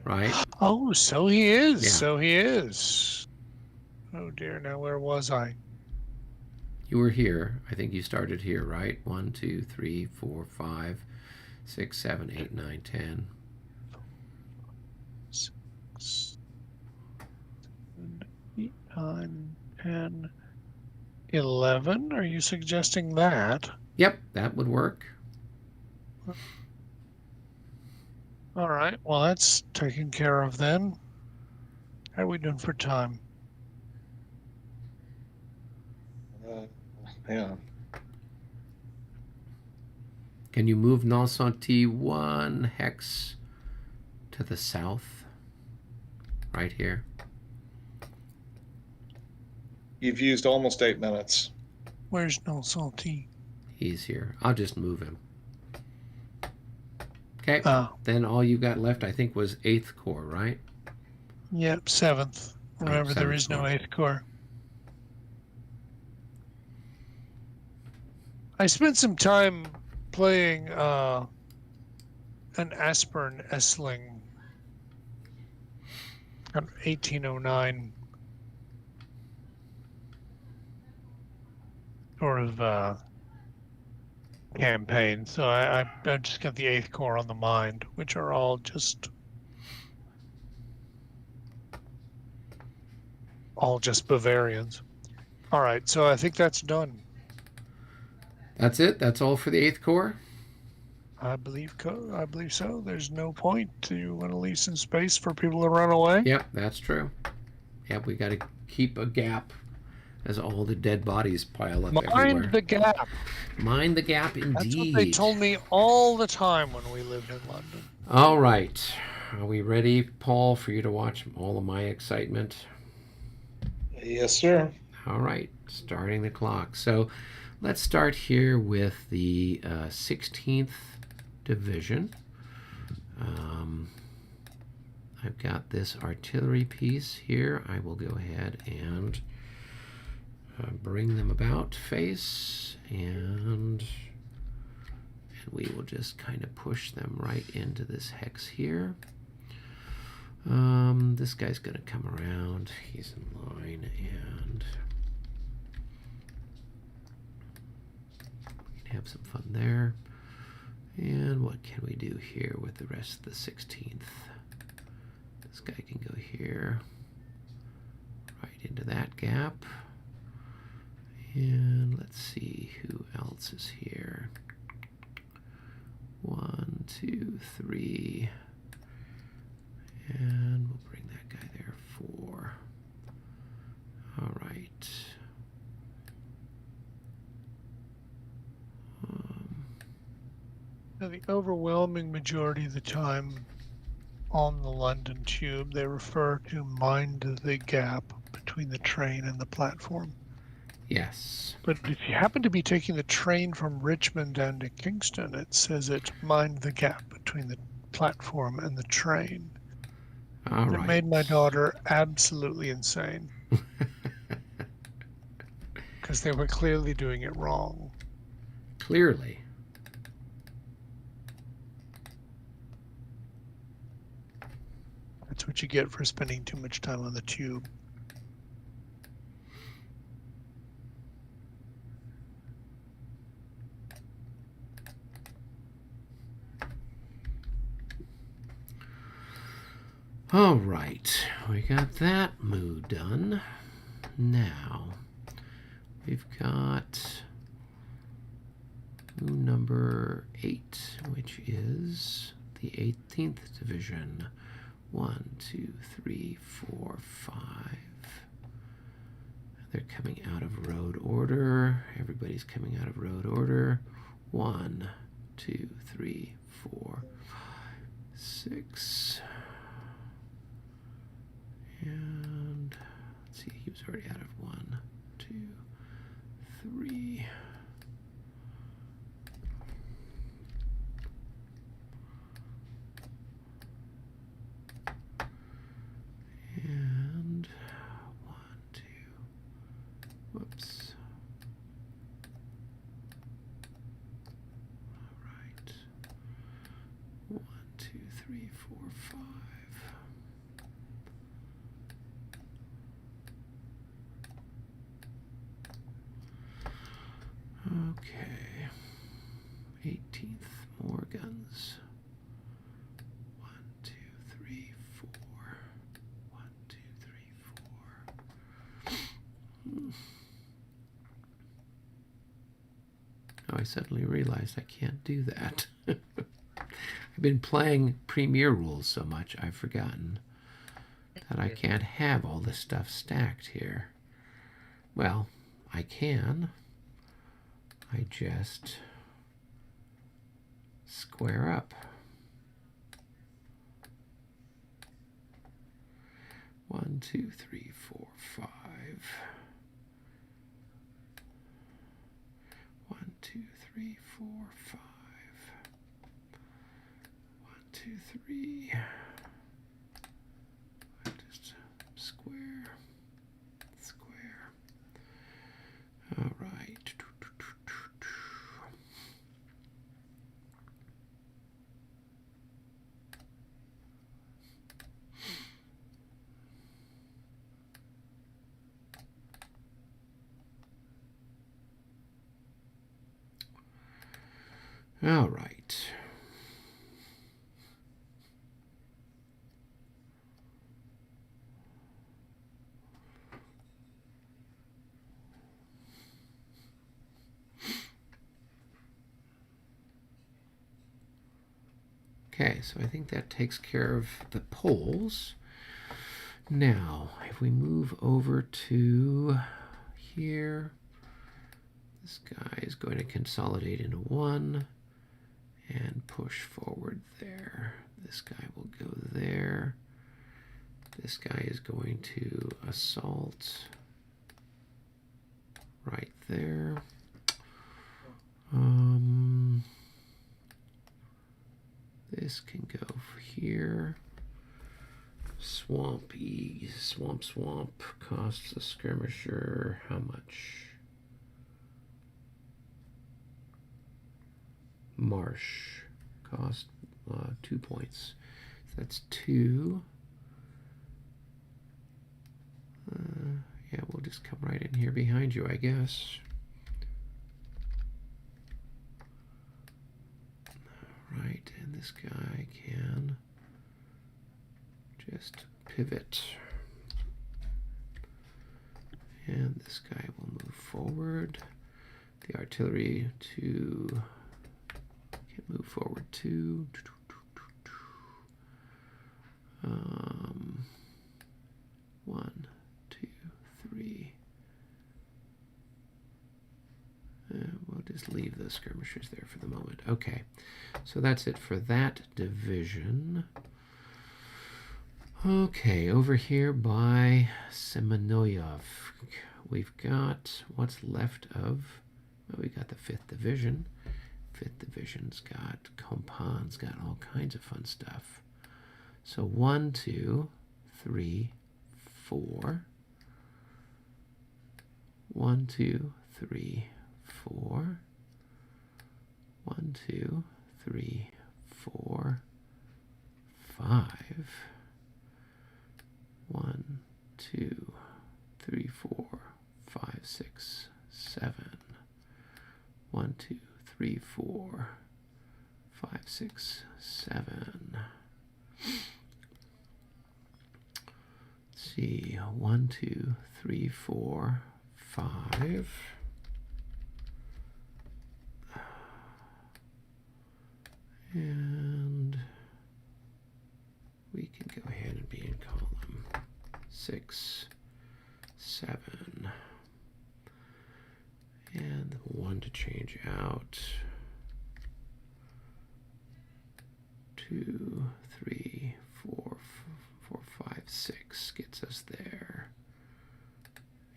right? Oh, so he is. Yeah. So he is. Oh dear. Now where was I? You were here. I think you started here, right? 1, 2, 3, 4, 5, 6, 7, 8, 9, 10. 6, 7, 8, 9, 10, 11. Are you suggesting that? Yep, that would work. All right. Well, that's taken care of then. How are we doing for time? Yeah. Can you move Nansanti 1 hex to the south? Right here. You've used almost 8 minutes. Where's Nansanti? He's here. I'll just move him. Okay. Oh. Then all you got left, I think, was 8th Corps, right? Yep, 7th. Remember, there 7th is no Corps. 8th Corps. I spent some time playing an Aspern Essling, 1809 sort of campaign. So I just got the 8th Corps on the mind, which are all just Bavarians. All right, so I think that's done. That's it? That's all for the 8th Corps? I believe so. There's no point. Do you want to leave some space for people to run away? Yep, that's true. Yep, we got to keep a gap as all the dead bodies pile up everywhere. Mind the gap. Mind the gap, indeed. That's what they told me all the time when we lived in London. All right. Are we ready, Paul, for you to watch all of my excitement? Yes, sir. All right, starting the clock. So let's start here with the 16th Division. I've got this artillery piece here. I will go ahead and bring them about face, and we will just kind of push them right into this hex here. This guy's going to come around. He's in line, and we can have some fun there. And what can we do here with the rest of the 16th? This guy can go here, right into that gap. And let's see who else is here. 1, 2, 3. And we'll bring that guy there, 4. All right. Now, the overwhelming majority of the time on the London Tube, they refer to mind the gap between the train and the platform. Yes. But if you happen to be taking the train from Richmond down to Kingston, it says it mined the gap between the platform and the train. All And right. it made my daughter absolutely insane. Because they were clearly doing it wrong. Clearly. That's what you get for spending too much time on the tube. All right, we got that move done. Now, we've got move number 8, which is the 18th division. 1, 2, 3, 4, 5. They're coming out of road order. Everybody's coming out of road order. 1, 2, 3, 4, 5, 6. And let's see, he was already out of 1, 2, 3. And 1, 2. Whoops. All right. 1, 2, 3, 4, 5. Okay. 18th, more guns. 1, 2, 3, 4. 1, 2, 3, 4. Oh, I suddenly realized I can't do that. I've been playing Premier Rules so much, I've forgotten that I can't have all this stuff stacked here. Well, I can. I just square up. 1, 2, 3, 4, 5. 1, 2, 3, 4, 5. 1, 2, 3. Just square, square. All right. All right. Okay, so I think that takes care of the poles. Now, if we move over to here, this guy is going to consolidate into 1 and push forward there. This guy will go there. This guy is going to assault right there. This can go here. Swampy, swamp, costs a skirmisher, how much? Marsh, cost 2 points. So that's 2. Yeah, we'll just come right in here behind you, I guess. All right, and this guy can just pivot. And this guy will move forward. The artillery can move forward too. 1, 2, 3. We'll just leave the skirmishers there for the moment. Okay, so that's it for that division. Okay, over here by Semenoyov, we've got what's left of. Well, we got the 5th Division. 5th Division's got Compan's got all kinds of fun stuff. So 1, 2, 3, 4. 1, 2, 3, 4. 1, 2, 3, 4, 5. 1, 2, 3, 4, 5, 6, 7. 1, 2, 3, 4, 5, 6, 7. Let's see. 1, 2, 3, 4, 5. And we can go ahead and be in column 6, 7. And 1 to change out. 2, 3, 4, 4, 5, 6 gets us there.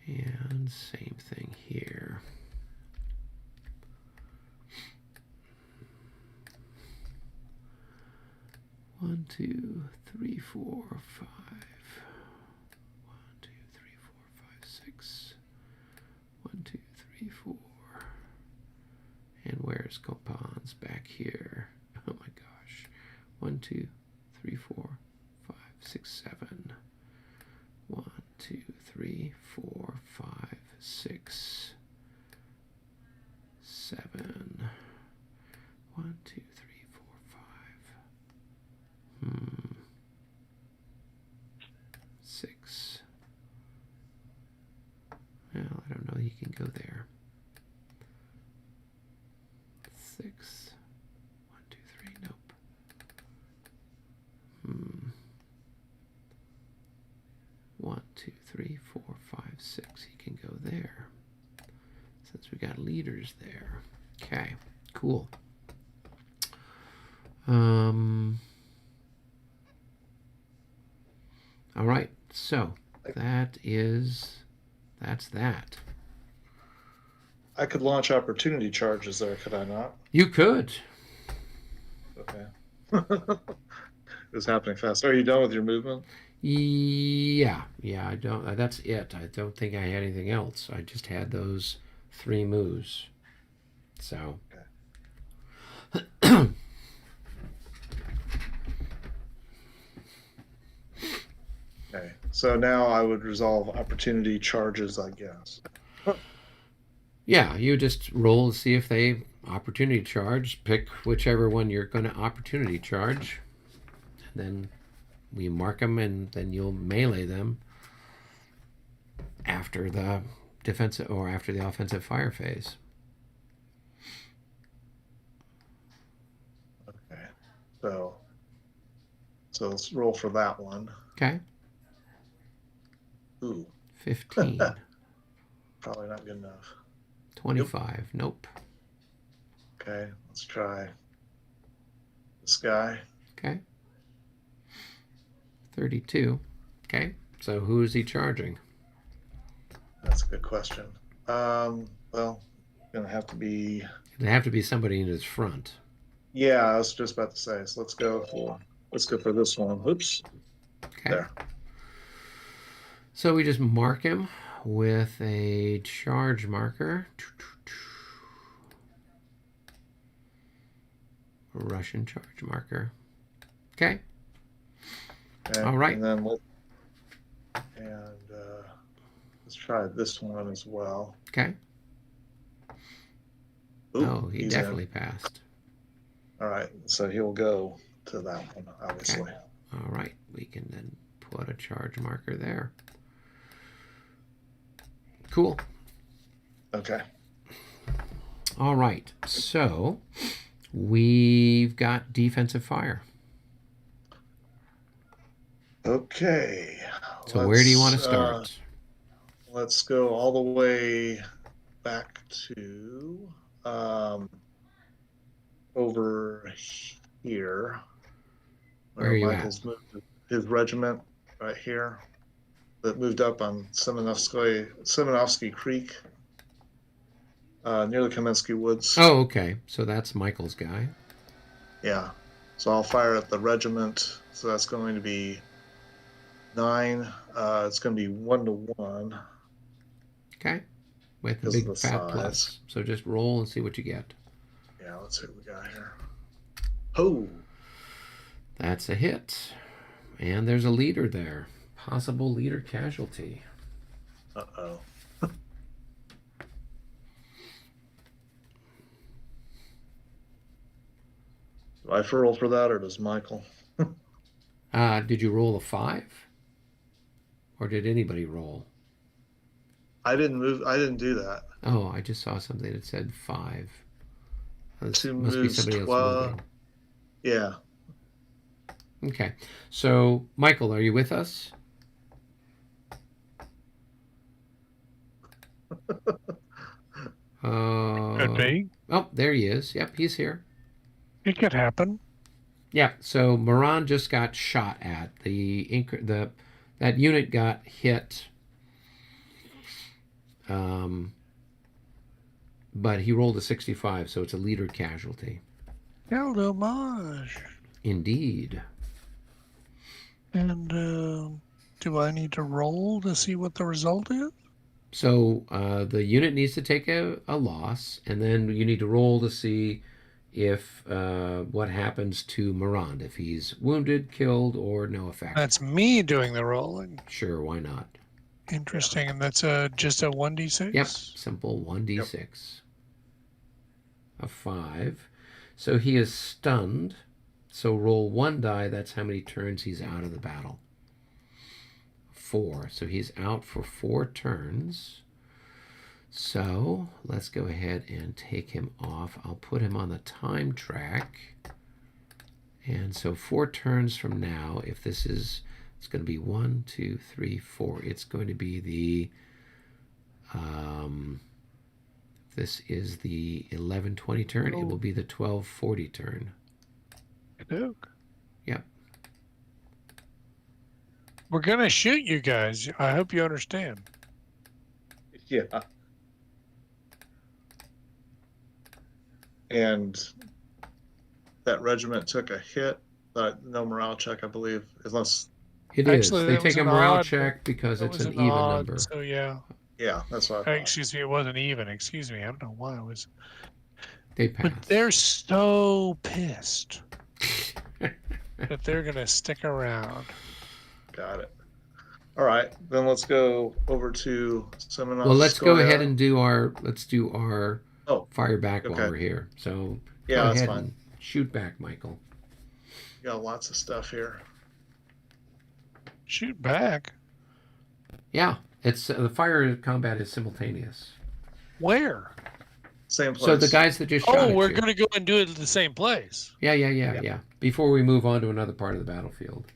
And same thing here. One, 2, 3, 4, 5. 1, 2, 3, 4, 5, 6. 1, 2, 3, 4. And where's Compan's back here? Oh my gosh. 1, 2, 3, 4, 5, 6, 7. 1, 2, 3, 4, 5, 6, 7. 1, 2, 3, 4, 5. 6. Well, I don't know. You can go there. 6. 1, 2, 3. Nope. 1, 2, 3, 4, 5, 6. He can go there. Since we got leaders there. Okay. Cool. All right. So that's that. I could launch opportunity charges there, could I not? You could. Okay. It's happening fast. Are you done with your movement? Yeah. I don't. That's it. I don't think I had anything else. I just had those 3 moves. So. Okay. Okay. So now I would resolve opportunity charges, I guess. Yeah, you just roll and see if they opportunity charge. Pick whichever one you're going to opportunity charge. And then we mark them, and then you'll melee them after the defensive or after the offensive fire phase. Okay. So let's roll for that one. Okay. Ooh. 15. Probably not good enough. 25. Nope. Okay, let's try this guy. Okay. 32. Okay. So who is he charging? That's a good question. Well, gonna have to be. It'd have to be somebody in his front. Yeah, I was just about to say. So let's go for this one. Oops. Okay. There. So we just mark him with a charge marker. A Russian charge marker. Okay. All right. And then let's try this one as well. Okay. Ooh, Oh, he definitely passed. All right, so he'll go to that one, obviously. Okay. All right, we can then put a charge marker there. Cool. Okay. All right, so we've got defensive fire. Okay. So where do you want to start? Let's go all the way back to over here. Where are you Michael's moved his regiment right here. that moved up on Semenovsky Creek, near the Kaminsky Woods. Oh, okay. So that's Michael's guy. Yeah. So I'll fire at the regiment. So that's going to be 9. It's going to be 1-1. Okay. With the Because of big the fat size. plus. So just roll and see what you get. Yeah, let's see what we got here. Oh, That's a hit. And there's a leader there. Possible leader casualty. uh-oh. Do I roll for that, or does Michael? Did you roll a 5? Or did anybody roll? I didn't do that. Oh, I just saw something that said 5. This 2 must be moves, somebody else 12. moving. Yeah. Okay. So, Michael, are you with us? Could be. Oh, there he is. Yep, he's here. It could happen. Yeah, so Moran just got shot at. That unit got hit, but he rolled a 65, so it's a leader casualty. Quel dommage. Indeed. And do I need to roll to see what the result is? So the unit needs to take a loss, and then you need to roll to see if what happens to Morand, if he's wounded, killed, or no effect. That's me doing the rolling. Sure, why not? Interesting. And that's just a 1d6? Yep, simple 1d6. Yep. A 5. So he is stunned. So roll 1 die. That's how many turns he's out of the battle. 4. So he's out for 4 turns. So let's go ahead and take him off. I'll put him on the time track. And so 4 turns from now, if this is, it's going to be 1, 2, 3, 4. It's going to be the, this is the 11:20 turn. It will be the 12:40 turn. Yep. We're going to shoot you guys. I hope you understand. Yeah. And that regiment took a hit, but no morale check, I believe, unless... It Actually, is. They take a morale check because it's an even odd, number. So, yeah. Yeah, that's what I thought. Excuse me, it wasn't even. Excuse me. I don't know why I was... They passed. But they're so pissed that they're going to stick around. Got it. All right, then let's go over to Semenovskaya. Well, let's go ahead and do our fire back okay. while we're here. So yeah, go that's ahead fine. And shoot back, Michael. You got lots of stuff here. Shoot back? Yeah, it's the fire combat is simultaneous. Where? Same place. So the guys that just shot at we're you. going to go and do it at the same place. Yeah. Before we move on to another part of the battlefield.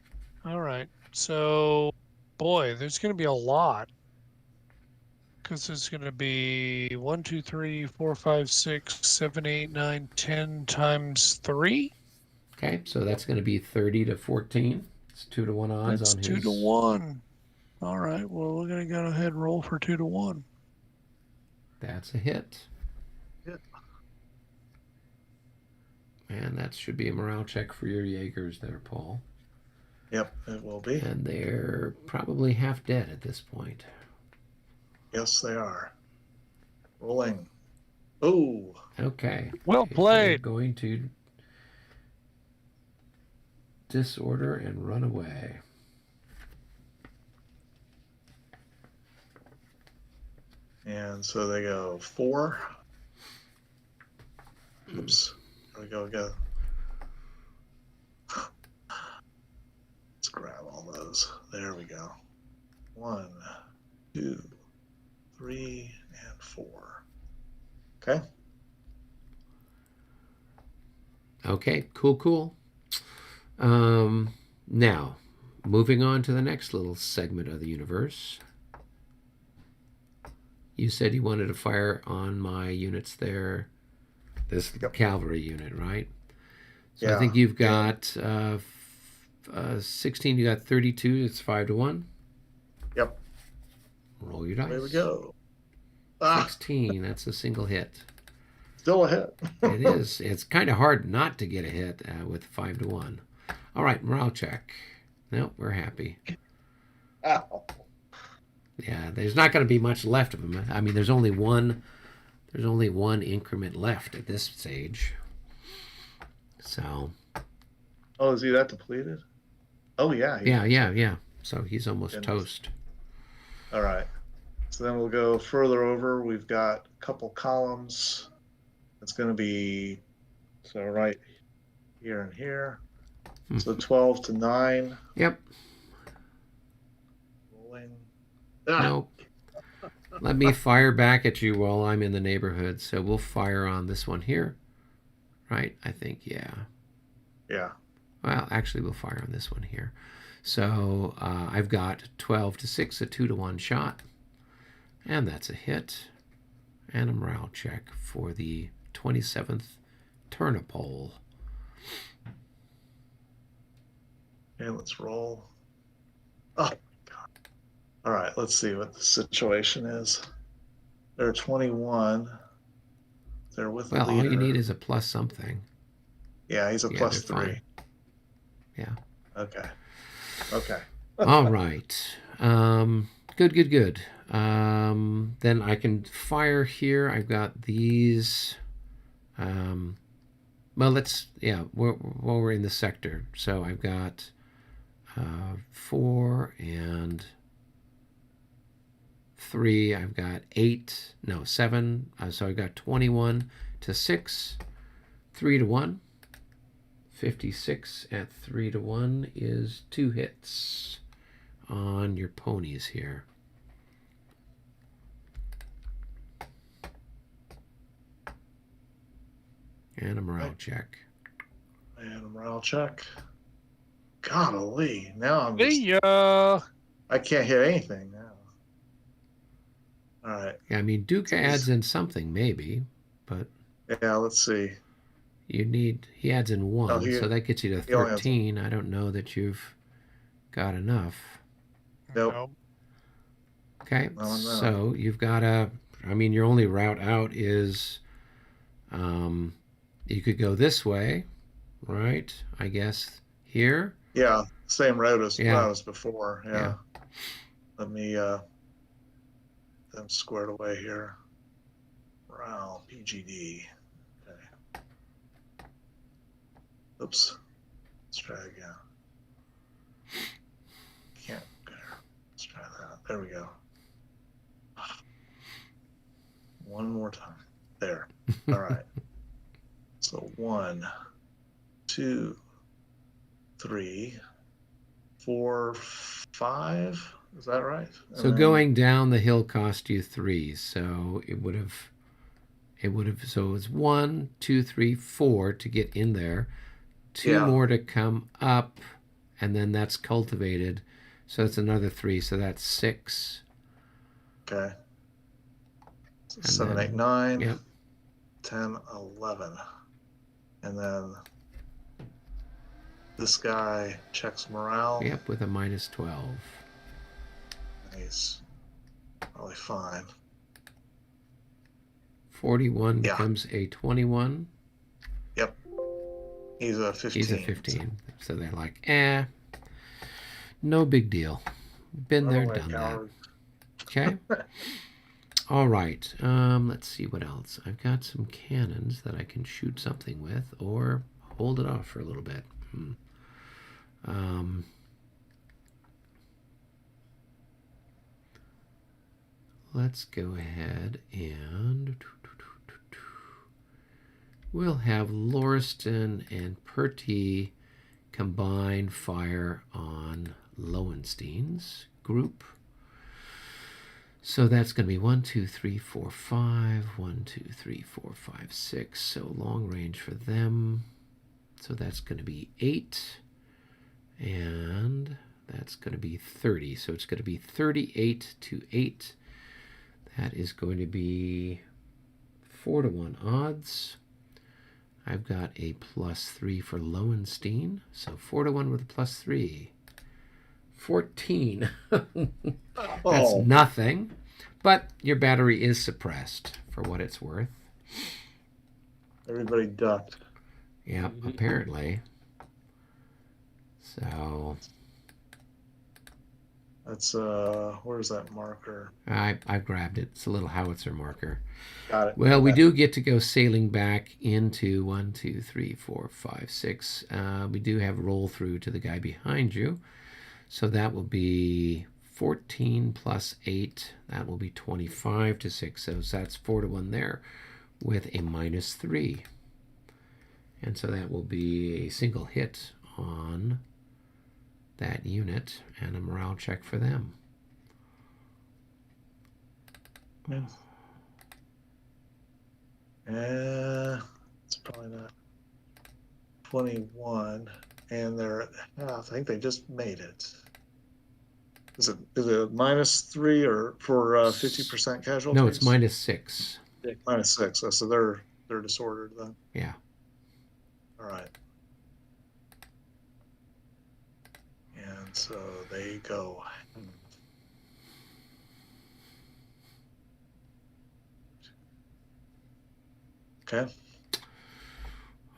All right. So, boy, there's going to be a lot. Because there's going to be 1, 2, 3, 4, 5, 6, 7, 8, 9, 10 times 3. Okay, so that's going to be 30 to 14. It's 2 to 1 odds That's on his. 2 to 1. All right. Well, we're going to go ahead and roll for 2 to 1. That's a hit. Yep. And that should be a morale check for your Jaegers there, Paul. Yep, it will be. And they're probably half dead at this point. Yes, they are. Rolling. Oh. Okay. Well played. They're going to disorder and run away. And so they go 4. Oops. There we go again. Let's grab all those. There we go. 1, 2, 3, and 4. Okay. Okay, cool. Now, moving on to the next little segment of the universe. You said you wanted to fire on my units there. This cavalry unit, right? So I think you've got 16, you got 32, it's 5 to 1. Yep. Roll your dice. There we go. Ah, 16. That's a single hit. still a hit. It is. It's kind of hard not to get a hit with 5 to 1. All right, morale check. Nope, we're happy. Ow. Yeah, there's not going to be much left of them. I mean, there's only one increment left at this stage. So. Oh, is he that depleted? Oh, yeah. Yeah. So he's almost Goodness. toast. All right. So then we'll go further over. We've got a couple columns. It's going to be, so right here and here. So 12 to 9. Yep. Rolling. Nope. Let me fire back at you while I'm in the neighborhood. So we'll fire on this one here. Right? I think, yeah. Yeah. Well, actually, we'll fire on this one here. So I've got 12 to 6, a 2 to 1 shot. And that's a hit. And a morale check for the 27th Turnipole. Okay, let's roll. Oh, God. All right, let's see what the situation is. They're 21. They're with the Well, leader. all you need is a plus something. Yeah, he's a Yeah, plus they're 3. fine. Yeah. Okay. Okay. All right. Good. Then I can fire here. I've got these. Well, while we're in the sector. So I've got 4 and 3. I've got 7. So I've got 21 to 6, 3 to 1. 56 at 3 to 1 is 2 hits on your ponies here. And a morale check. And a morale check. Golly, now I'm just, Yeah. I can't hit anything now. All right. Yeah, I mean, Duke adds in something, maybe, but Yeah, let's see. he adds in 1, Oh, so that gets you to he only has 13. I don't know that you've got enough. Nope. Okay, No. so you've got your only route out is, you could go this way, right? I guess here. Yeah, same route as Yeah. before. Yeah. Let me them squared away here. Morale, PGD. Okay. Oops. Let's try again. Can't. Let's try that. There we go. One more time. There. All right. So 1, 2, 3, 4, 5. Is that right? And So then- going down the hill cost you 3. So it would have. So it's 1, 2, 3, 4 to get in there. 2 more to come up, and then that's cultivated. So it's another 3. So that's 6. Okay. So And 7, then- 8, 9. Yep. 10, 11. And then this guy checks morale. Yep, with a minus 12. He's probably fine. 41 Yeah. becomes a 21. Yep. He's a 15. He's a 15. So they're like, no big deal. Been there, done that. Okay. All right. Let's see what else. I've got some cannons that I can shoot something with or hold it off for a little bit. Let's go ahead and we'll have Lauriston and Purty combine fire on Lowenstein's group. So that's going to be 1, 2, 3, 4, 5. 1, 2, 3, 4, 5, 6. So long range for them. So that's going to be 8. And that's going to be 30. So it's going to be 38 to 8. That is going to be 4 to 1 odds. I've got a +3 for Lowenstein. So 4 to 1 with a +3. 14. That's Oh, nothing, but your battery is suppressed for what it's worth. Everybody ducked. Yep, apparently. So That's where's that marker? I grabbed it. It's a little howitzer marker. Got it. Well, we Okay. do get to go sailing back into 1, 2, 3, 4, 5, 6. We do have roll through to the guy behind you. So that will be 14 plus 8. That will be 25 to 6. So that's 4 to 1 there with a -3. And so that will be a single hit on that unit and a morale check for them. It's probably not 21, and they're at half. I think they just made it. Is it -3 or for 50% casualties? No, it's -6. -6. So they're disordered then. Yeah. All right. And so they go. Okay.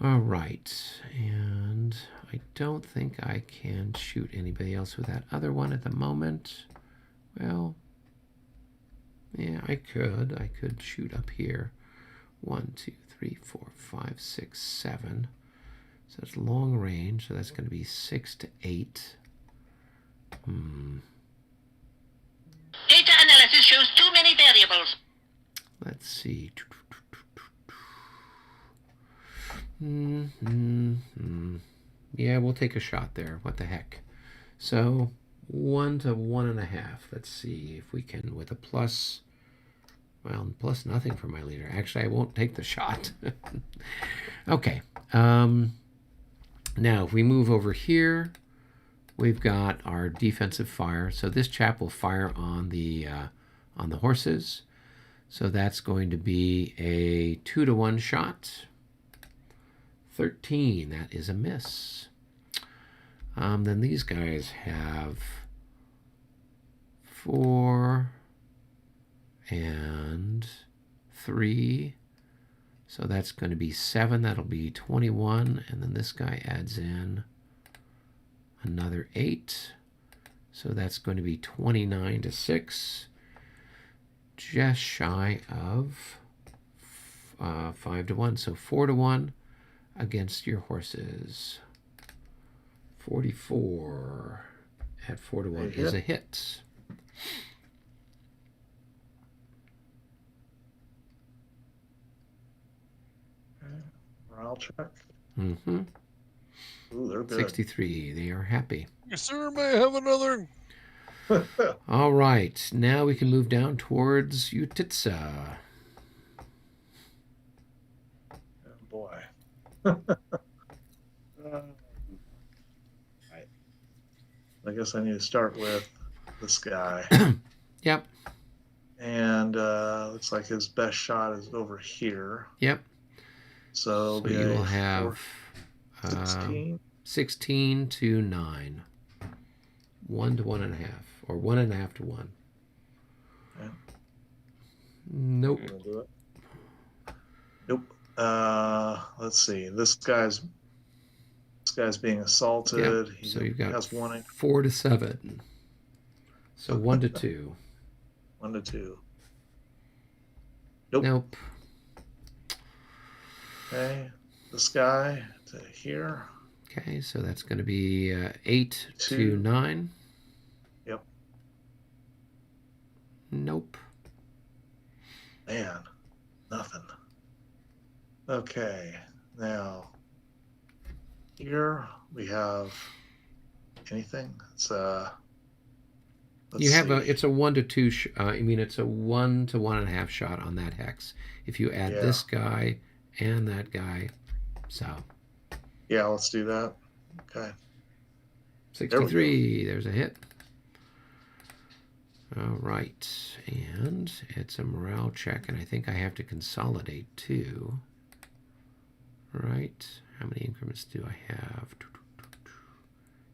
All right. And I don't think I can shoot anybody else with that other one at the moment. Well, yeah, I could. I could shoot up here. 1, 2, 3, 4, 5, 6, 7. So it's long range. So that's going to be 6 to 8. Data analysis shows too many variables. Let's see. Yeah, we'll take a shot there. What the heck? So 1 to 1.5. Let's see if we can with a plus. Well, plus nothing for my leader. Actually, I won't take the shot. Okay. Now, if we move over here, we've got our defensive fire. So this chap will fire on the horses. So that's going to be a 2 to 1 shot. 13. That is a miss. Then these guys have 4 and 3. So that's going to be 7. That'll be 21. And then this guy adds in another 8. So that's going to be 29 to 6. Just shy of 5 to 1. So 4 to 1 against your horses. 44 at 4 to 1 is a hit. Morale check. Mm-hmm. Ooh, they're good. 63. They are happy. Yes, sir. May I have another? All right. Now we can move down towards Utitsa. Oh, boy. Right. I guess I need to start with this guy. Yep. And looks like his best shot is over here. Yep. So you will have 16? 16 to 9. 1 to 1.5. Or 1.5 to 1. Okay. Nope. We'll do it. Nope. Let's see. This guy's being assaulted. Yep. He So you've got has 1 4 to 7. So 1 to 2. 1 to 2. Nope. Nope. Okay. This guy to here. Okay, so that's going to be 8 to 2. 9. Yep. Nope. Man, nothing. Okay, now here we have anything. It's You have it's a 1 to 2. It's a 1 to 1.5 shot on that hex. If you add this guy and that guy, so. Yeah, let's do that. Okay. 63. There's a hit. All right, and it's a morale check, and I think I have to consolidate too. Right? How many increments do I have?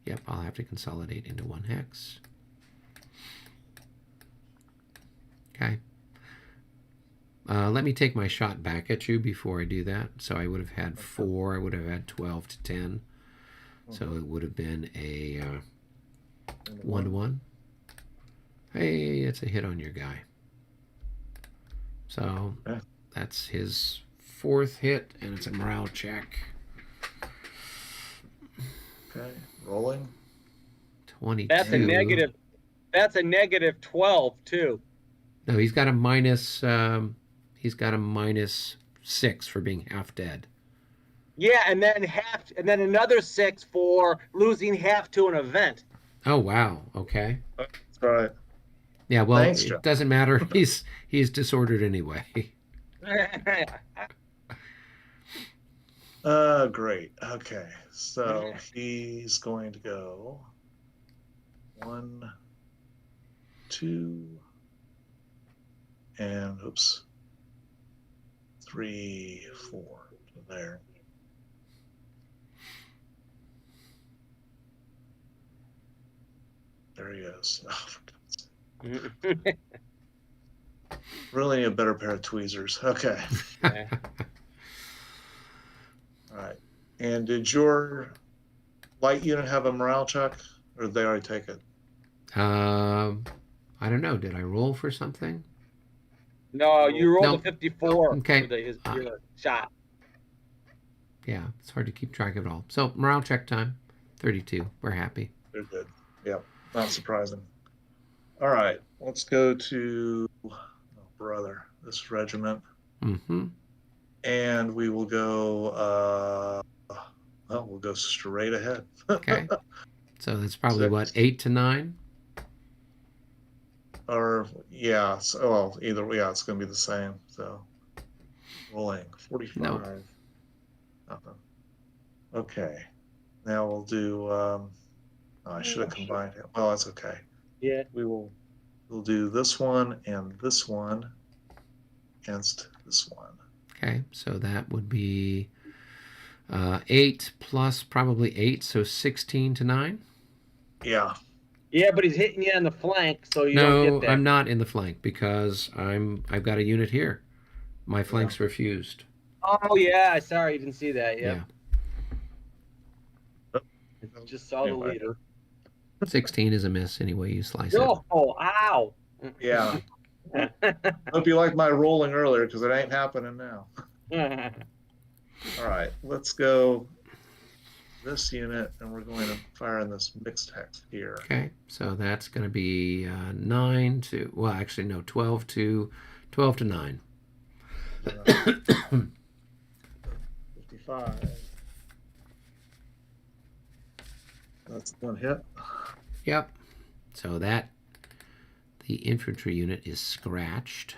Yep, I'll have to consolidate into 1 hex. Okay. Let me take my shot back at you before I do that. So I would have had 4. I would have had 12 to 10. So it would have been a 1-1. Hey, it's a hit on your guy. So that's his 4th hit, and it's a morale check. Okay, rolling. 22. That's a negative. That's a negative 12 too. No, he's got a minus. He's got a -6 for being half dead. Yeah, and then another 6 for losing half to an event. Oh wow. Okay. That's right. Yeah. Well, Thanks, it Joe. doesn't matter. He's disordered anyway. Great. Okay, so he's going to go 1, 2, and oops, 3, 4 to there. There he is. Oh, for God's sake. Really need a better pair of tweezers. Okay. All right. And did your light unit have a morale check, or did they already take it? I don't know. Did I roll for something? No, you rolled No. a 54 Okay. for your shot. Yeah, it's hard to keep track of it all. So morale check time, 32. We're happy. They're good. Yeah, not surprising. All right, let's go to this regiment, Mm-hmm. and we will go. We'll go straight ahead. Okay. So that's probably 6. what, 8 to 9? Or yeah, so either it's going to be the same. So rolling 45. No. Nothing. Okay, now we'll do. I should have combined it. Well, that's okay. Yeah. We'll do this one and this one against this one. Okay, so that would be 8 plus probably 8, so 16 to 9. Yeah. Yeah, but he's hitting you on the flank, so you don't No, get that. I'm not in the flank because I've got a unit here. My flank's refused. Oh yeah, sorry, you didn't see that. Yeah. Just saw the leader. 16 is a miss anyway you slice it. Oh, ow. Yeah. Hope you liked my rolling earlier because it ain't happening now. All right, let's go this unit, and we're going to fire in this mixed hex here. Okay, so that's going to be 9 to, well, actually, no, 12 to 9. 55. That's one hit. Yep. So that, the infantry unit is scratched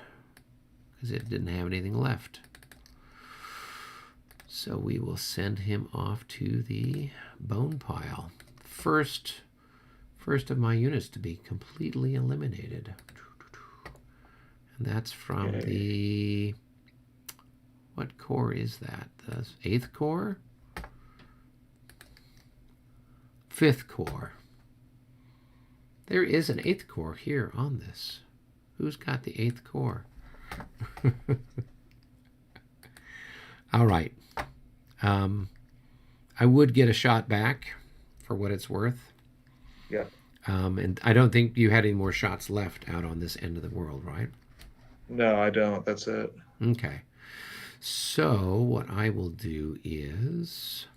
because it didn't have anything left. So we will send him off to the bone pile. First of my units to be completely eliminated. And that's from the, what corps is that? The 8th Corps? 5th Corps. There is an 8th Corps here on this. Who's got the 8th Corps? All right. I would get a shot back for what it's worth. Yeah. And I don't think you had any more shots left out on this end of the world, right? No, I don't. That's it. Okay. So what I will do is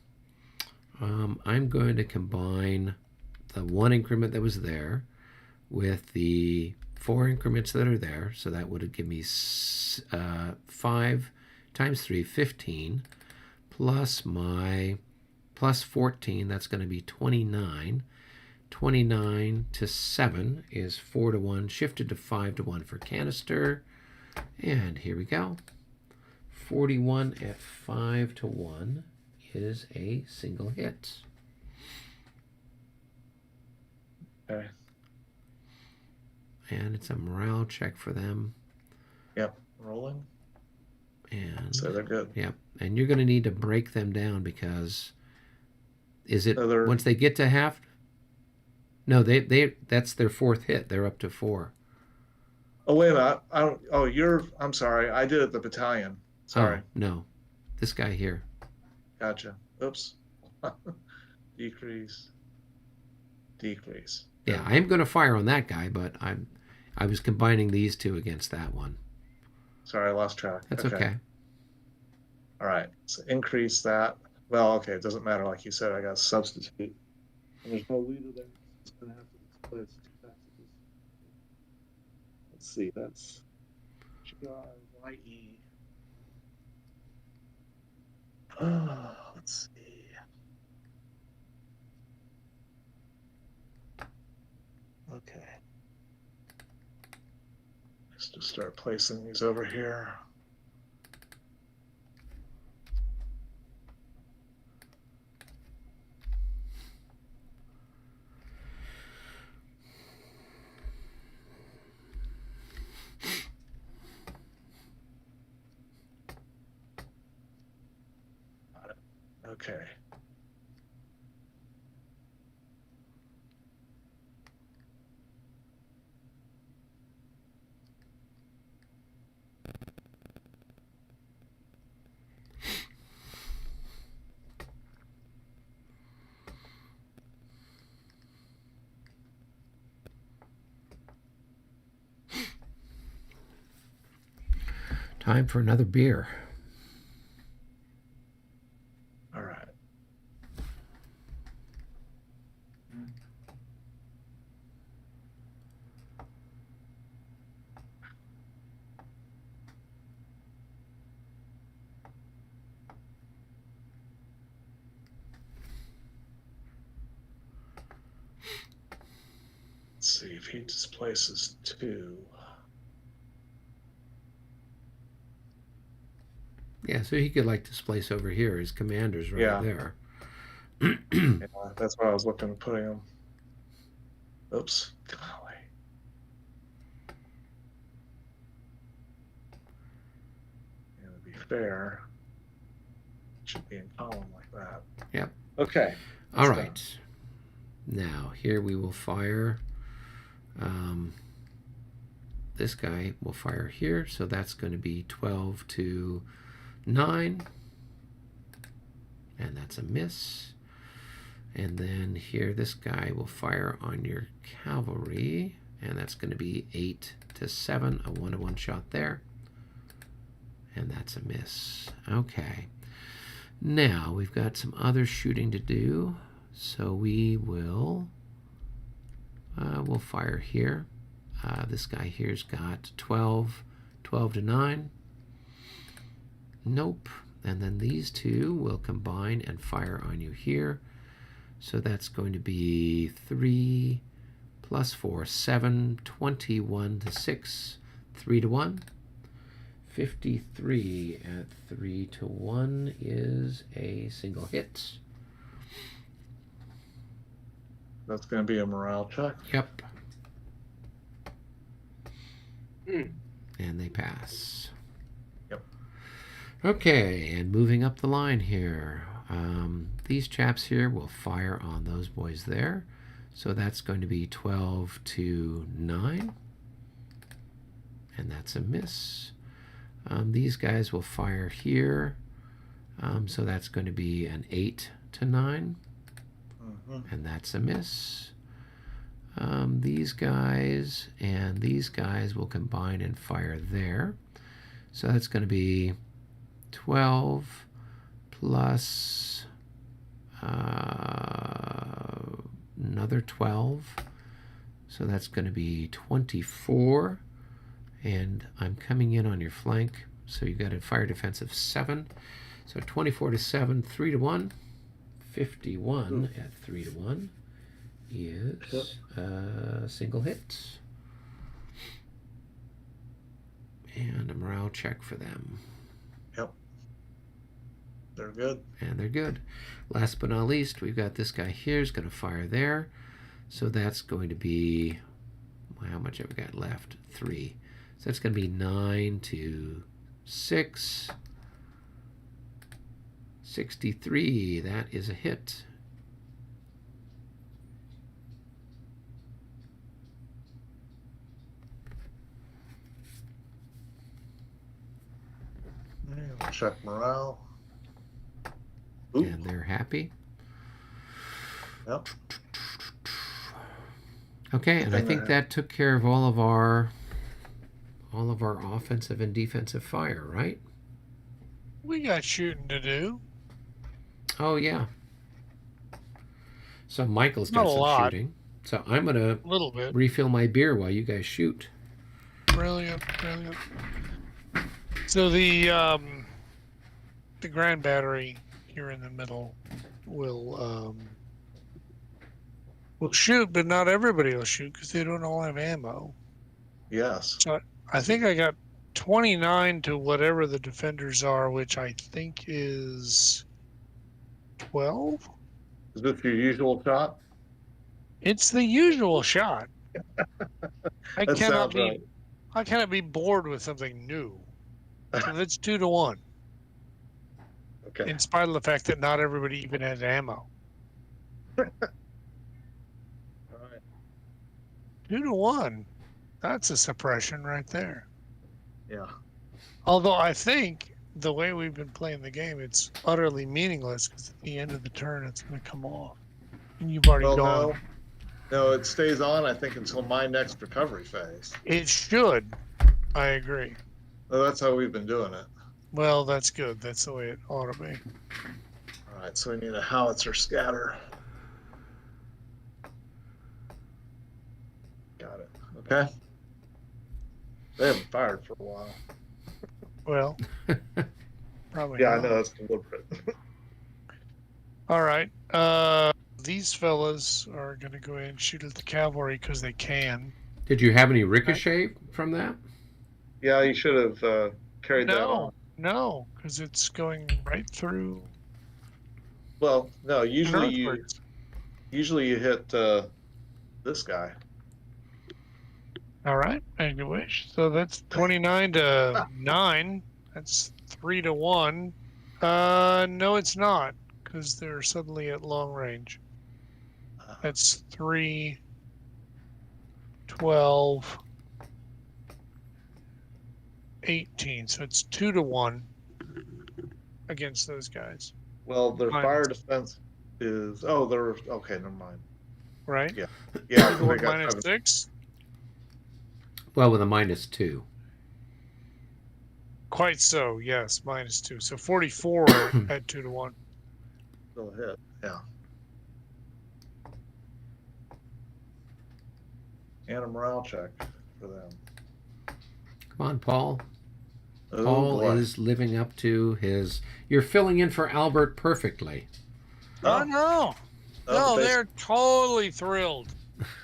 I'm going to combine the 1 increment that was there with the 4 increments that are there. So that would give me 5 times 3, 15, plus my plus 14, that's going to be 29. 29 to 7 is 4 to 1, shifted to 5 to 1 for canister. And here we go. 41 at 5 to 1 is a single hit. Okay. And it's a morale check for them. Yep. Rolling. And So they're good. Yep. And you're going to need to break them down because is it So once they get to half? No, they that's their 4th hit. They're up to 4. Oh, wait a minute. I don't. Oh, I'm sorry. I did it the battalion. Sorry. Oh, no. This guy here. Gotcha. Oops. Decrease. Decrease. Yeah, I am going to fire on that guy, but I was combining these two against that one. Sorry, I lost track. That's okay. All right. So increase that. Well, okay. It doesn't matter. Like you said, I got to substitute. And there's no leader there. It's going to have to display its two taxes. Let's see. That's GRYE. Let's see. Okay. Let's just start placing these over here. Okay. Time for another beer. All right. Let's see if he displaces 2. Yeah, so he could like displace over here. His commander's right there. Yeah, that's why I was looking at putting him. Oops. Golly. And to be fair, it should be in column like that. Yep. Okay. All right. Now, here we will fire. This guy will fire here, so that's going to be 12 to 9. And that's a miss. And then here, this guy will fire on your cavalry, and that's going to be 8 to 7, a 1-to-1 shot there. And that's a miss. Okay. Now, we've got some other shooting to do, so we will we'll fire here. This guy here's got 12 to 9. Nope. And then these two will combine and fire on you here. So that's going to be 3 plus 4, 7, 21 to 6, 3 to 1. 53 at 3 to 1 is a single hit. That's going to be a morale check. Yep. And they pass. Yep. Okay, and moving up the line here. These chaps here will fire on those boys there. So that's going to be 12 to 9. And that's a miss. These guys will fire here. So that's going to be an 8 to 9. And that's a miss. These guys and these guys will combine and fire there. So that's going to be 12 plus another 12. So that's going to be 24. And I'm coming in on your flank. So you've got a fire defense of 7. So 24 to 7, 3 to 1. 51 at 3 to 1 is a single hit. And a morale check for them. Yep. They're good. And they're good. Last but not least, we've got this guy here is going to fire there. So that's going to be, well, how much have we got left? 3. So that's going to be 9 to 6. 63, that is a hit. Check morale. Ooh. And they're happy. Yep. Okay, and I Thing think there. that took care of all of our offensive and defensive fire, right? We got shooting to do. Oh yeah. So Michael's Not got a some lot. shooting. So I'm gonna A little bit. refill my beer while you guys shoot. Brilliant, brilliant. So the Grand Battery here in the middle will shoot, but not everybody will shoot because they don't all have ammo. Yes. So I think I got 29 to whatever the defenders are, which I think is 12. Is this your usual shot? It's the usual shot. I That cannot sounds be right. I cannot be bored with something new. So that's 2 to 1. Okay. In spite of the fact that not everybody even has ammo. All right. 2 to 1. That's a suppression right there. Yeah. Although I think the way we've been playing the game, it's utterly meaningless because at the end of the turn, it's going to come off. And you've already Well, gone. no, it stays on, I think, until my next recovery phase. It should. I agree. Well, that's how we've been doing it. Well, that's good. That's the way it ought to be. All right, so we need a howitzer scatter. Got it. Okay. They haven't fired for a while. Well, probably Yeah, I not. know that's deliberate. All right. These fellas are going to go ahead and shoot at the cavalry because they can. Did you have any ricochet from that? Yeah, you should have carried that on. No, because it's going right through. Well, no, usually northwards. you hit this guy. All right, as you wish. So that's 29 to 9. That's 3 to 1. No, it's not, because they're suddenly at long range. That's 3, 12, 18. So it's 2 to 1 against those guys. Well, their Minus. fire defense is they're okay. Never mind. Right? Yeah. 2 Yeah. to They 1 got minus 7. 6. Well, with a -2. Quite so, yes, minus 2. So 44 at 2 to 1. Still hit. Yeah. And a morale check for them. Come on, Paul. Oh, Paul boy. is living up to his. You're filling in for Albert perfectly. Oh, no. No, they- they're totally thrilled.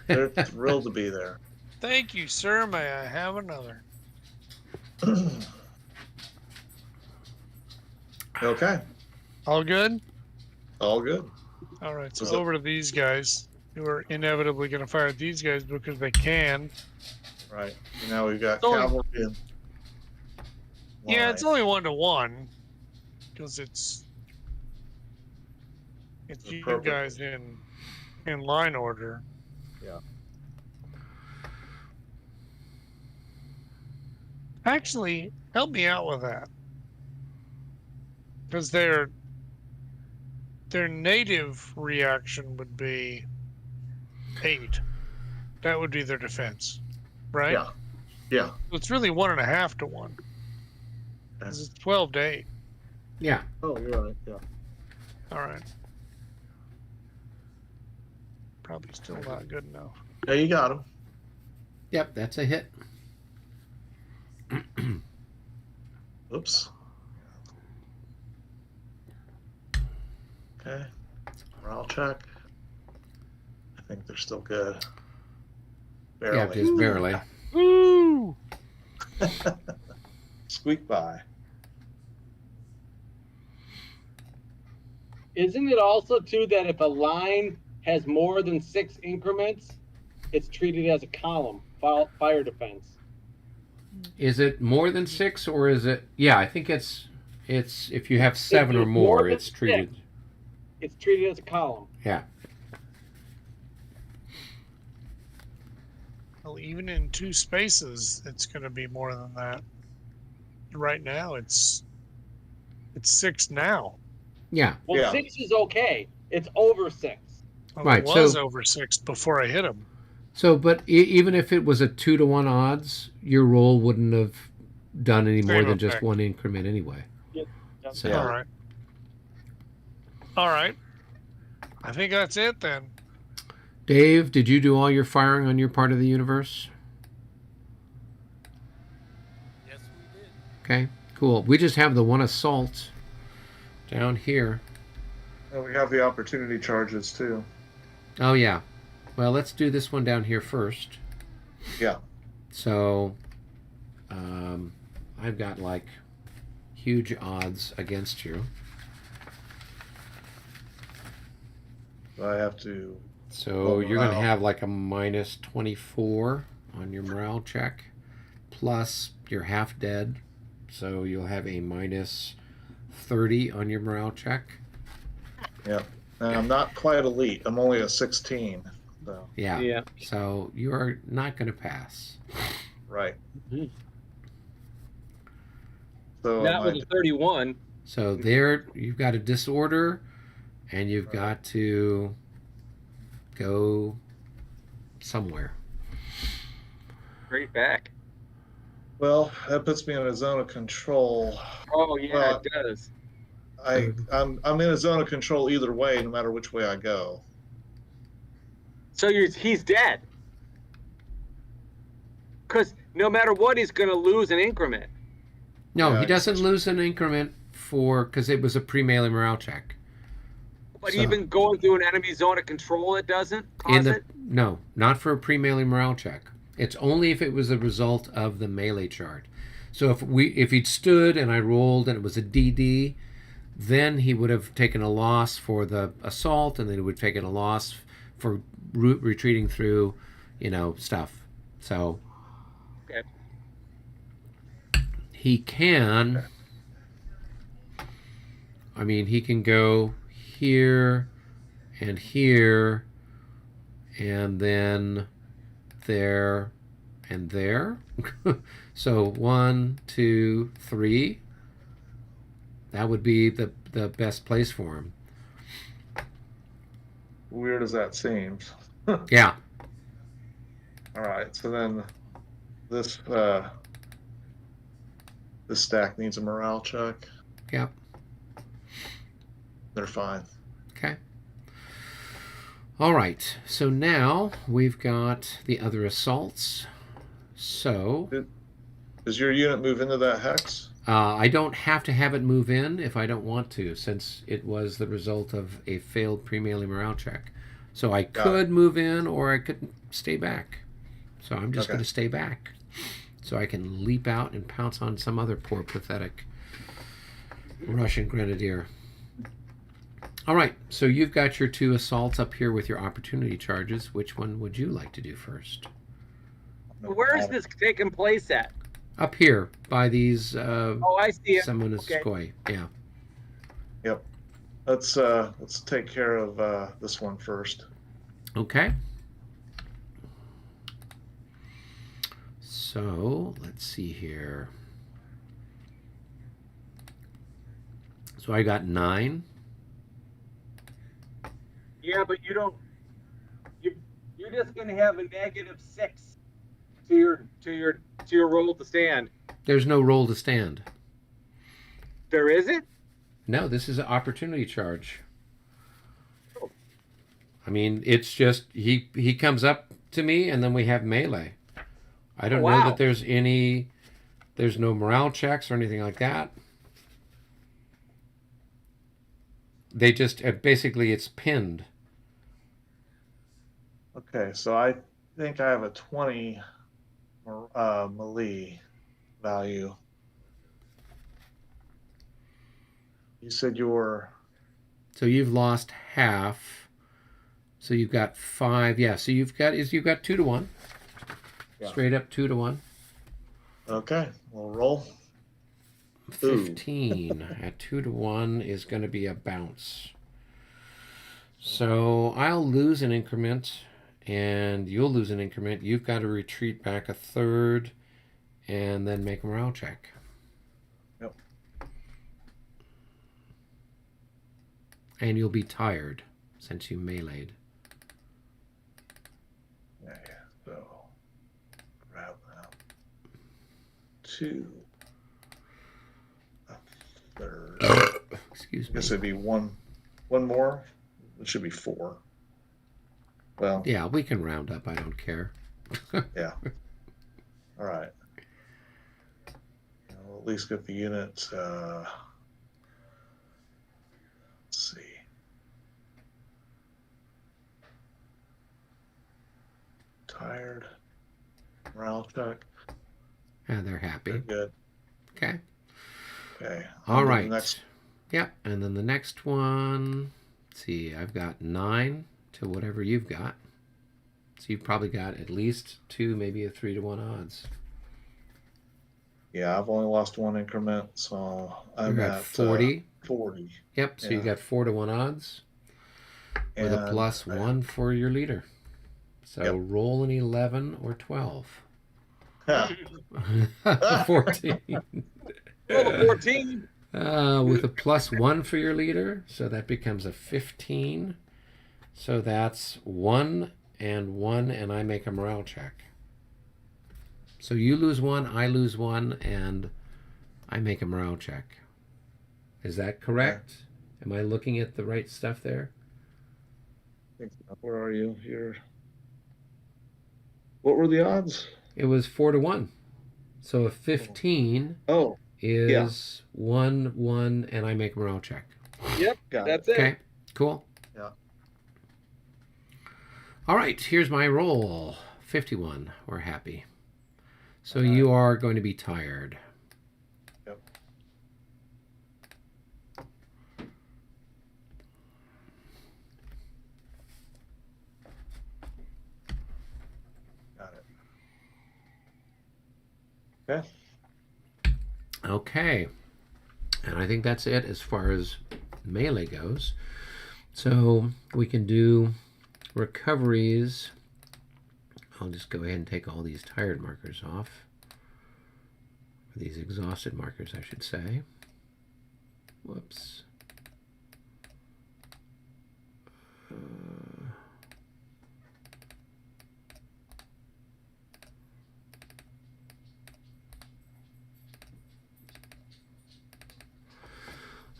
They're thrilled to be there. Thank you, sir. May I have another? Okay. All good? All good. All right, so Was it- over to these guys who are inevitably going to fire at these guys because they can. Right. Now we've got It's only- cavalry in. Yeah, it's line. only 1 to 1 because it's you Perfect. guys in line order. Yeah. Actually, help me out with that. Because their native reaction would be 8. That would be their defense, right? Yeah. Yeah. So it's really 1.5 to 1. Because it's 12 to 8. Yeah. Oh, you're right. Yeah. All right. Probably still not good enough. Yeah, you got him. Yep, that's a hit. Oops. Okay. Morale check. I think they're still good. Barely. Yeah, just barely. Woo! Squeak by. Isn't it also too that if a line has more than 6 increments, it's treated as a column, fire defense? Is it more than 6 or is it? Yeah, I think it's if you have 7 or it's more, more than it's treated. 6. It's treated as a column. Yeah. Well, even in 2 spaces, it's going to be more than that. Right now, it's It's 6 now. Yeah. Well, Yeah. 6 is okay. It's over 6. Well, Right, it was so- over 6 before I hit him. So, but even if it was a 2-to-1 odds, your roll wouldn't have done any more Same than just effect. one increment anyway. Yep. So, Yeah. All right. All right. I think that's it then. Dave, did you do all your firing on your part of the universe? Yes, we did. Okay, cool. We just have the one assault down here. And we have the opportunity charges too. Oh, yeah. Well, let's do this one down here first. Yeah. So, I've got like huge odds against you. I have to. So Well, you're going to morale. have like a minus 24 on your morale check. Plus, you're half dead. So you'll have a minus 30 on your morale check. Yeah. And I'm not quite elite. I'm only a 16. So, Yeah. Yeah. So you're not going to pass. right. Mhm. So Not am with I- a 31. So there, you've got a disorder, and you've got to go somewhere. Straight back. well, that puts me in a zone of control. Oh, yeah, Well, it does. I'm in a zone of control either way, no matter which way I go. So he's dead. Because no matter what, he's going to lose an increment. No, Yeah, he doesn't lose an increment because it was a pre-melee morale check. But So- even going through an enemy zone of control, it doesn't cause it? No, not for a pre-melee morale check. It's only if it was a result of the melee chart. So if he'd stood and I rolled and it was a DD, then he would have taken a loss for the assault, and then he would have taken a loss for retreating through, stuff. So Okay. he can. I mean, he can go here and here, and then there and there. So 1, 2, 3. That would be the best place for him. Weird as that seems. Yeah. All right. So then this this stack needs a morale check. Yep. They're fine. Okay. All right. So now we've got the other assaults. So Does your unit move into that hex? I don't have to have it move in if I don't want to, since it was the result of a failed pre-melee morale check. So I could move in, or I could stay back. So I'm just going to stay back, so I can leap out and pounce on some other poor, pathetic Russian grenadier. All right, so you've got your 2 assaults up here with your opportunity charges. Which one would you like to do first? Where is this taking place at? Up here by these Oh, I see it. Semonskoy. Yeah. Yep. Let's take care of this one first. Okay. So let's see here. So I got 9. Yeah, but you don't. You're just going to have a -6 to your roll to stand. There's no roll to stand. There isn't? No, this is an opportunity charge. I mean, it's just he comes up to me, and then we have melee. I don't know that there's no morale checks or anything like that. They just basically it's pinned. Okay, so I think I have a 20 melee value. You said So you've lost half. So you've got 5. Yeah. So you've got 2 to 1. Yeah. Straight up 2 to 1. okay. We'll roll. 15 at 2 to 1 is going to be a bounce. So I'll lose an increment, and you'll lose an increment. You've got to retreat back a third, and then make a morale check. Yep. And you'll be tired since you meleeed. Okay, so grab that. 2. A third. Excuse I me. guess it'd be one more. It should be 4. Well, Yeah, we can round up. I don't care. yeah. All right. We'll at least get the unit. Let's see. Tired. Morale check. And they're happy. They're good. Okay. Okay. All On to the right. next. Yep. And then the next one. Let's see. I've got 9 to whatever you've got. So you've probably got at least 2, maybe a 3-to-1 odds. Yeah, I've only lost 1 increment, so I'm You're at at 40. 40. Yep. So you Yeah. got 4-to-1 odds with a And plus 1 for your leader. So Yep. roll an 11 or 12. Yeah. 14. Oh, 14. With a plus 1 for your leader, so that becomes a 15. So that's 1 and 1, and I make a morale check. So you lose 1, I lose 1, and I make a morale check. Is that correct? Am I looking at the right stuff there? Where are you? What were the odds? It was 4-to-1. So a 15 Oh, is 1, 1, and I make a morale check. Yep, got that's it. Okay, cool. Yeah. All right, here's my roll. 51. We're happy. So All right. you are going to be tired. Yep. Got it. Okay. Okay. And I think that's it as far as melee goes. So we can do recoveries. I'll just go ahead and take all these tired markers off. Or these exhausted markers, I should say. Whoops.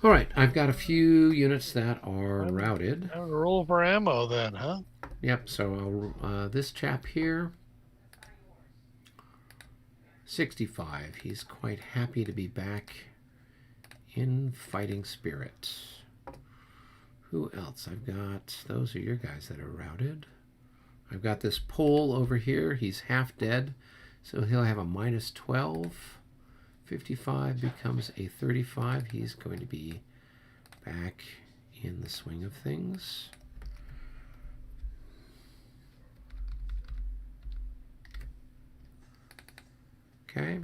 All right, I've got a few units that are routed. Time to roll for ammo then, huh? Yep, so this chap here, 65. He's quite happy to be back in fighting spirit. Who else? I've got, those are your guys that are routed. I've got this Pole over here. He's half dead, so he'll have a minus 12. 55 becomes a 35. He's going to be back in the swing of things. Okay,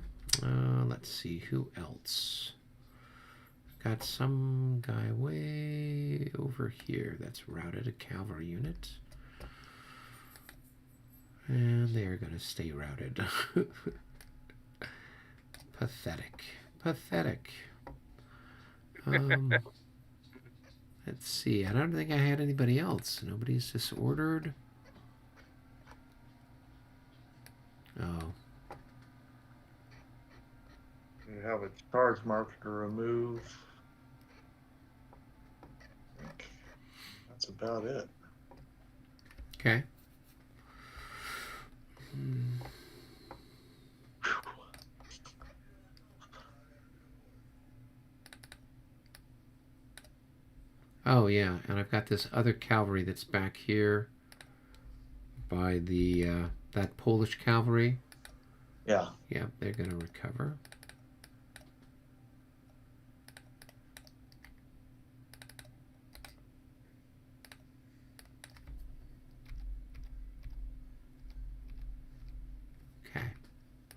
let's see who else. Got some guy way over here that's routed, a cavalry unit. And they're going to stay routed. Pathetic. Pathetic. Let's see. I don't think I had anybody else. Nobody's disordered. Oh. You have a charge marker to remove. I think that's about it. Okay. Oh yeah, and I've got this other cavalry that's back here by the that Polish cavalry. Yeah. Yeah, they're going to recover. Okay,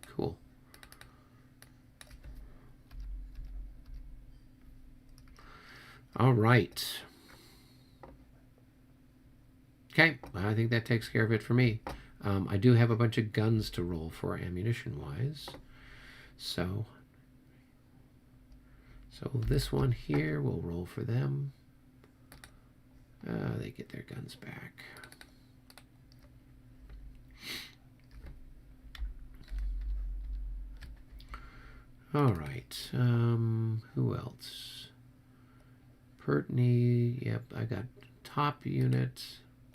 cool. All right. Okay, I think that takes care of it for me. I do have a bunch of guns to roll for ammunition-wise. So this one here, we'll roll for them. They get their guns back. All right. Who else? Pertney. Yep. I got top unit,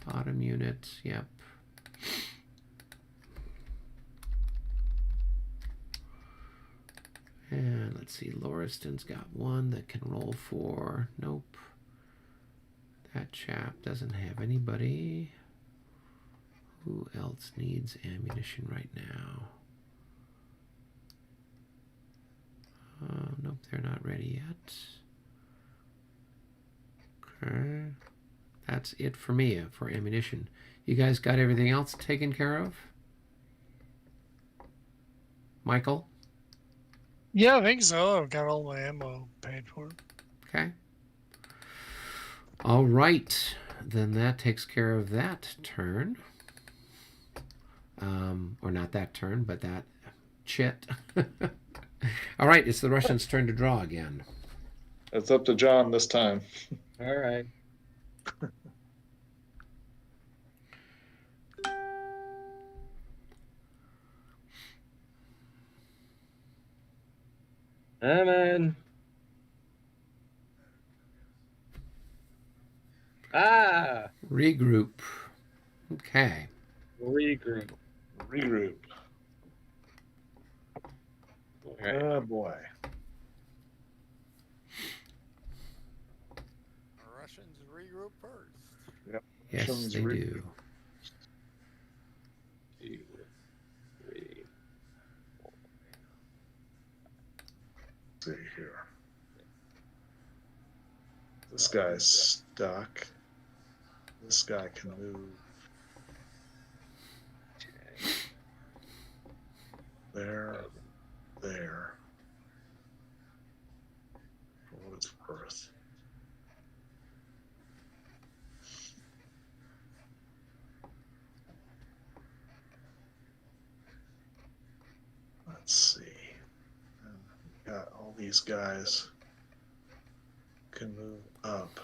bottom unit. Yep. And let's see. Lauriston's got one that can roll for. Nope. That chap doesn't have anybody. Who else needs ammunition right now? Nope, they're not ready yet. Okay. That's it for me for ammunition. You guys got everything else taken care of? Michael? Yeah, I think so. I've got all my ammo paid for. Okay. All right. Then that takes care of that turn. Or not that turn, but that chit. All right, it's the Russians' turn to draw again. It's up to John this time. All right. Come on. Ah! Regroup. Okay. Regroup. Regroup. Right. Oh boy. Russians regroup first. Yep. Yes, Russians they do. 2, 3. Let's see here. This guy's stuck. This guy can move there, there. For what it's worth. Let's see. Got all these guys can move up.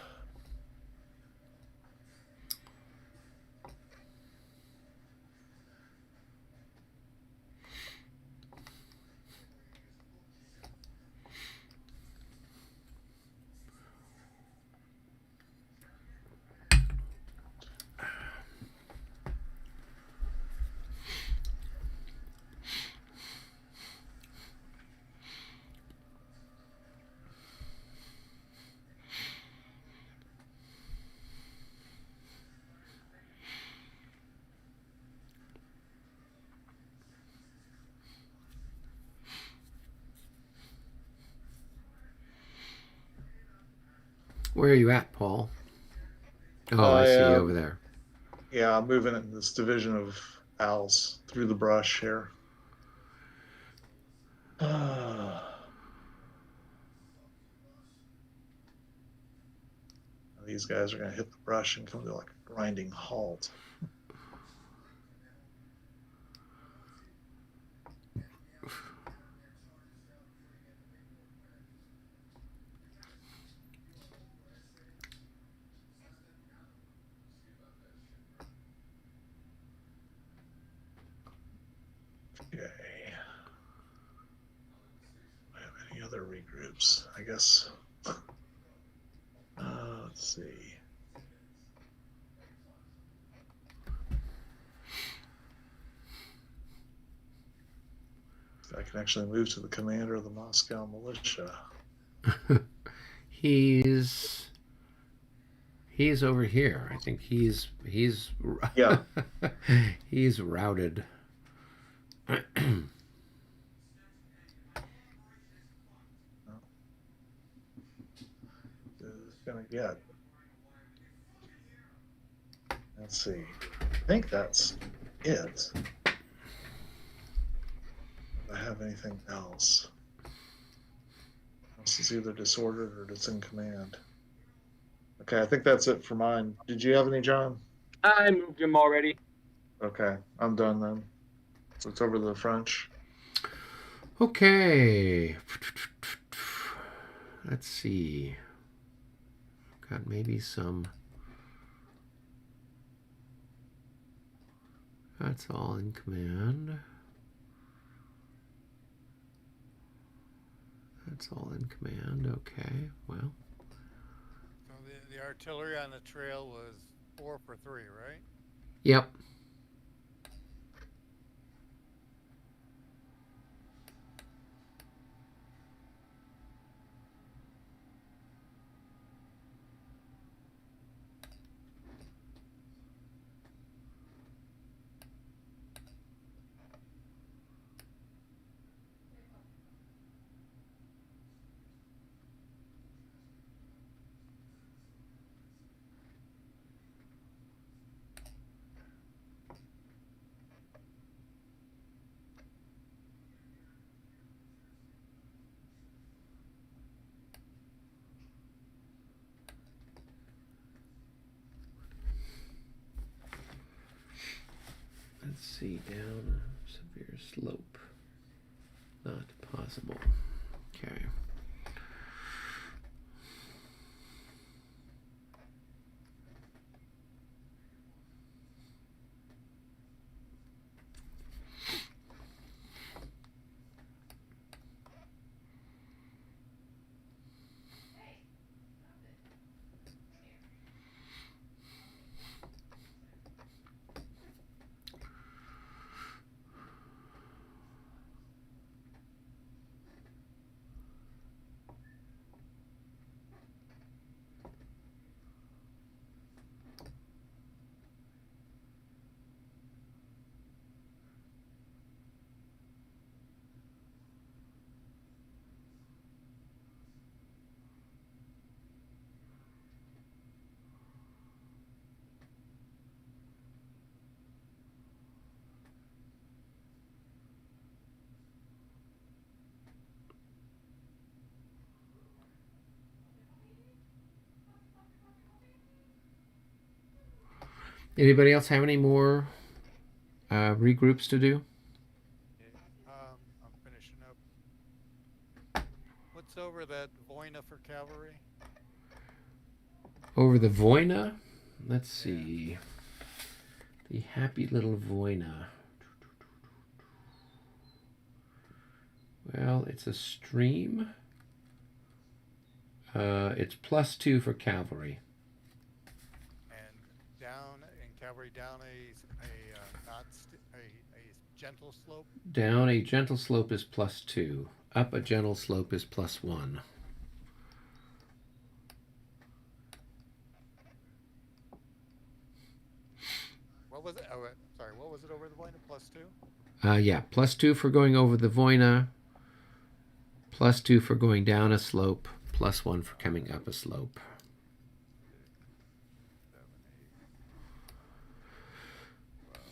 Where are you at, Paul? Oh, I see over there. Yeah, I'm moving in this division of owls through the brush here. These guys are going to hit the brush and come to like a grinding halt. Okay. Do I have any other regroups? I guess. Let's see. If I can actually move to the commander of the Moscow militia. He's over here. I think he's Yeah. he's routed. Gonna get. Let's see. I think that's it. Do I have anything else? This is either disordered or it's in command. Okay, I think that's it for mine. Did you have any, John? I moved him already. Okay, I'm done then. So it's over to the French. Okay. Let's see. Got maybe some That's all in command. That's all in command. Okay, well. So the artillery on the trail was 4 for 3, right? Yep. Let's see, down a severe slope. Not possible. Okay. Anybody else have any more regroups to do? I'm finishing up. What's over that Voina for cavalry? Over the Voina? Let's see. The happy little Voina. Well, it's a stream. It's +2 for cavalry. And down in cavalry, down a gentle slope. Down a gentle slope is +2. Up a gentle slope is +1. What was it? Oh, sorry. What was it over the Voina? +2. Yeah, +2 for going over the Voina. +2 for going down a slope. +1 for coming up a slope. 7, 8, 12.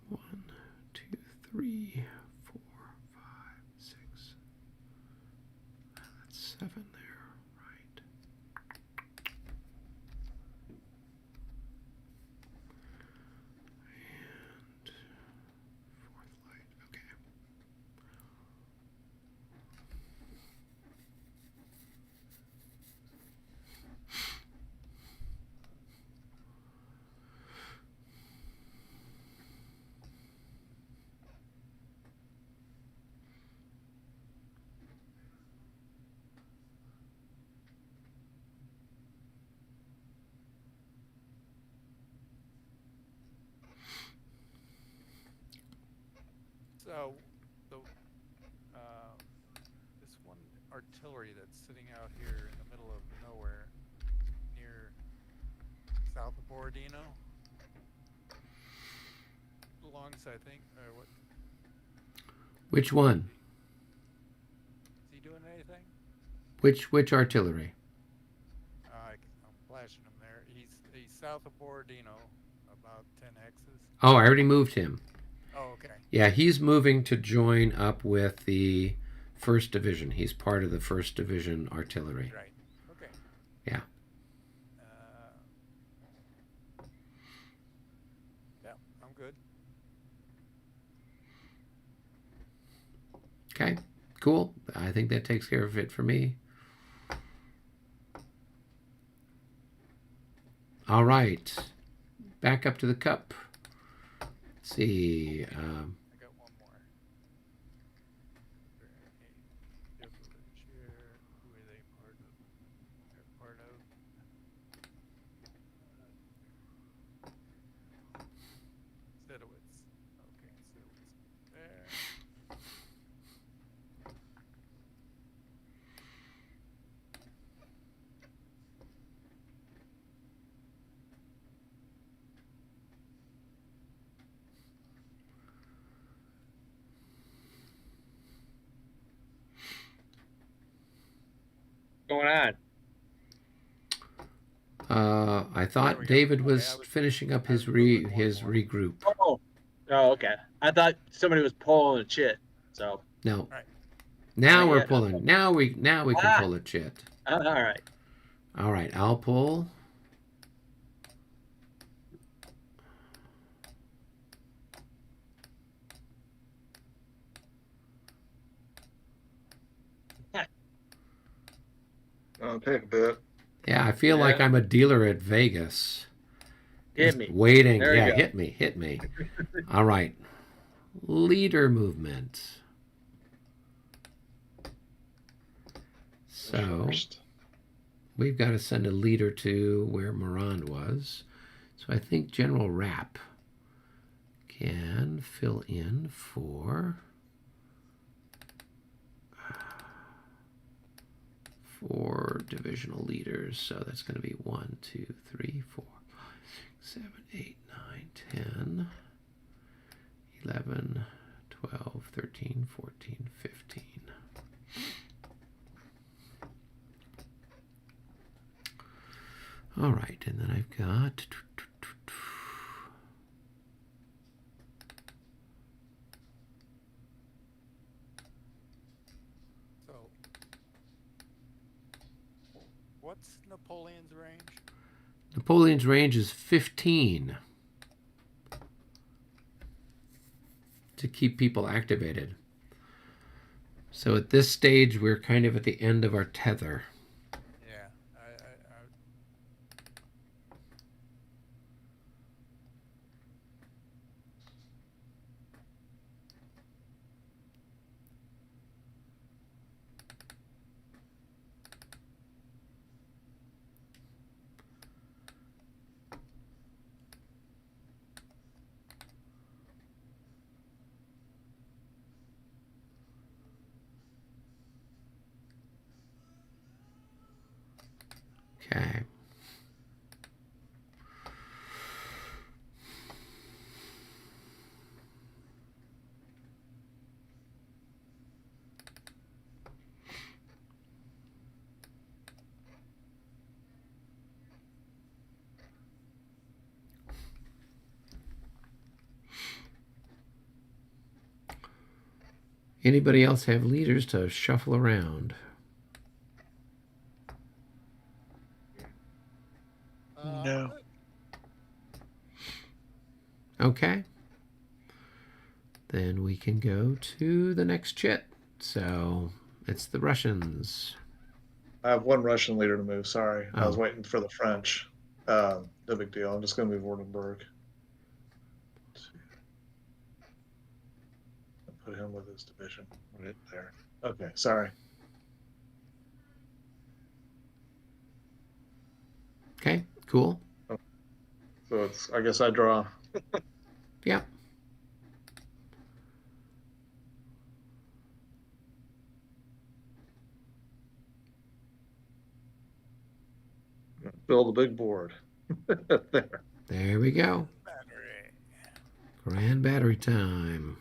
One, 2, 3, 4, 5, 6. That's 7 there, right? And 4th light, okay. So, this one artillery that's sitting out here in the middle of nowhere, near south of Borodino. Belongs, I think, or what? Which one? Is he doing anything? Which artillery? I'm flashing him there. He's south of Borodino, about 10 hexes. Oh, I already moved him. Oh, okay. Yeah, he's moving to join up with the 1st Division. He's part of the 1st Division artillery. Right. Okay. Yeah. Yeah, I'm good. Okay, cool. I think that takes care of it for me. All right. Back up to the cup. Let's see. I got one more. They're a village here. Who are they part of? They're part of. Sedowitz. Okay, Sedowitz there. Going on? I thought David was finishing up his regroup. Oh, okay. I thought somebody was pulling a chit. So No. Right. Now Not we're yet. pulling. Now we can pull a chit. all right. All right, I'll pull. I'll take a bit. Yeah, I feel like I'm a dealer at Vegas. Hit Just me. waiting. There you Yeah, go. hit me. All right. Leader movement. So we've got to send a leader to where Morand was. So I think General Rapp can fill in for 4 divisional leaders. So that's going to be 1, 2, 3, 4, 5, 6, 7, 8, 9, 10, 11, 12, 13, 14, 15. All right, and then I've got So, what's Napoleon's range? Napoleon's range is 15 to keep people activated. So at this stage, we're kind of at the end of our tether. Yeah, Okay. Anybody else have leaders to shuffle around? No. Okay. Then we can go to the next chit. So it's the Russians. I have 1 Russian leader to move. Sorry, I was Oh. waiting for the French. No big deal. I'm just going to move Wardenburg. Put him with his division right there. Okay, sorry. Okay, cool. So it's. I guess I draw. Yeah. Fill the big board. There. There we go. Grand battery time.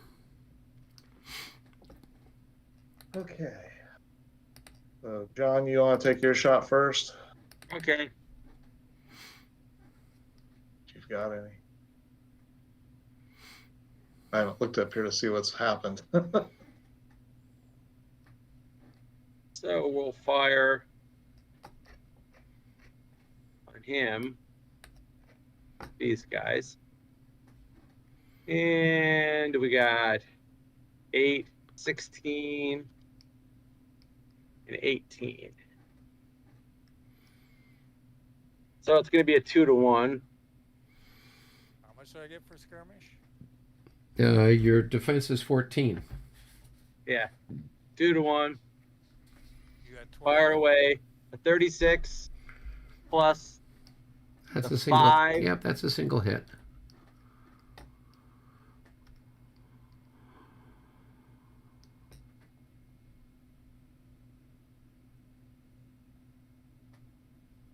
Okay. So, John, you want to take your shot first? Okay. If you've got any. I haven't looked up here to see what's happened. So we'll fire on him. These guys. And we got 8, 16, and 18. So it's going to be a 2-to-1. How much do I get for skirmish? Your defense is 14. Yeah. 2-to-1. You got 12. Fire away. A 36 plus That's the a single. 5. Yep, that's a single hit.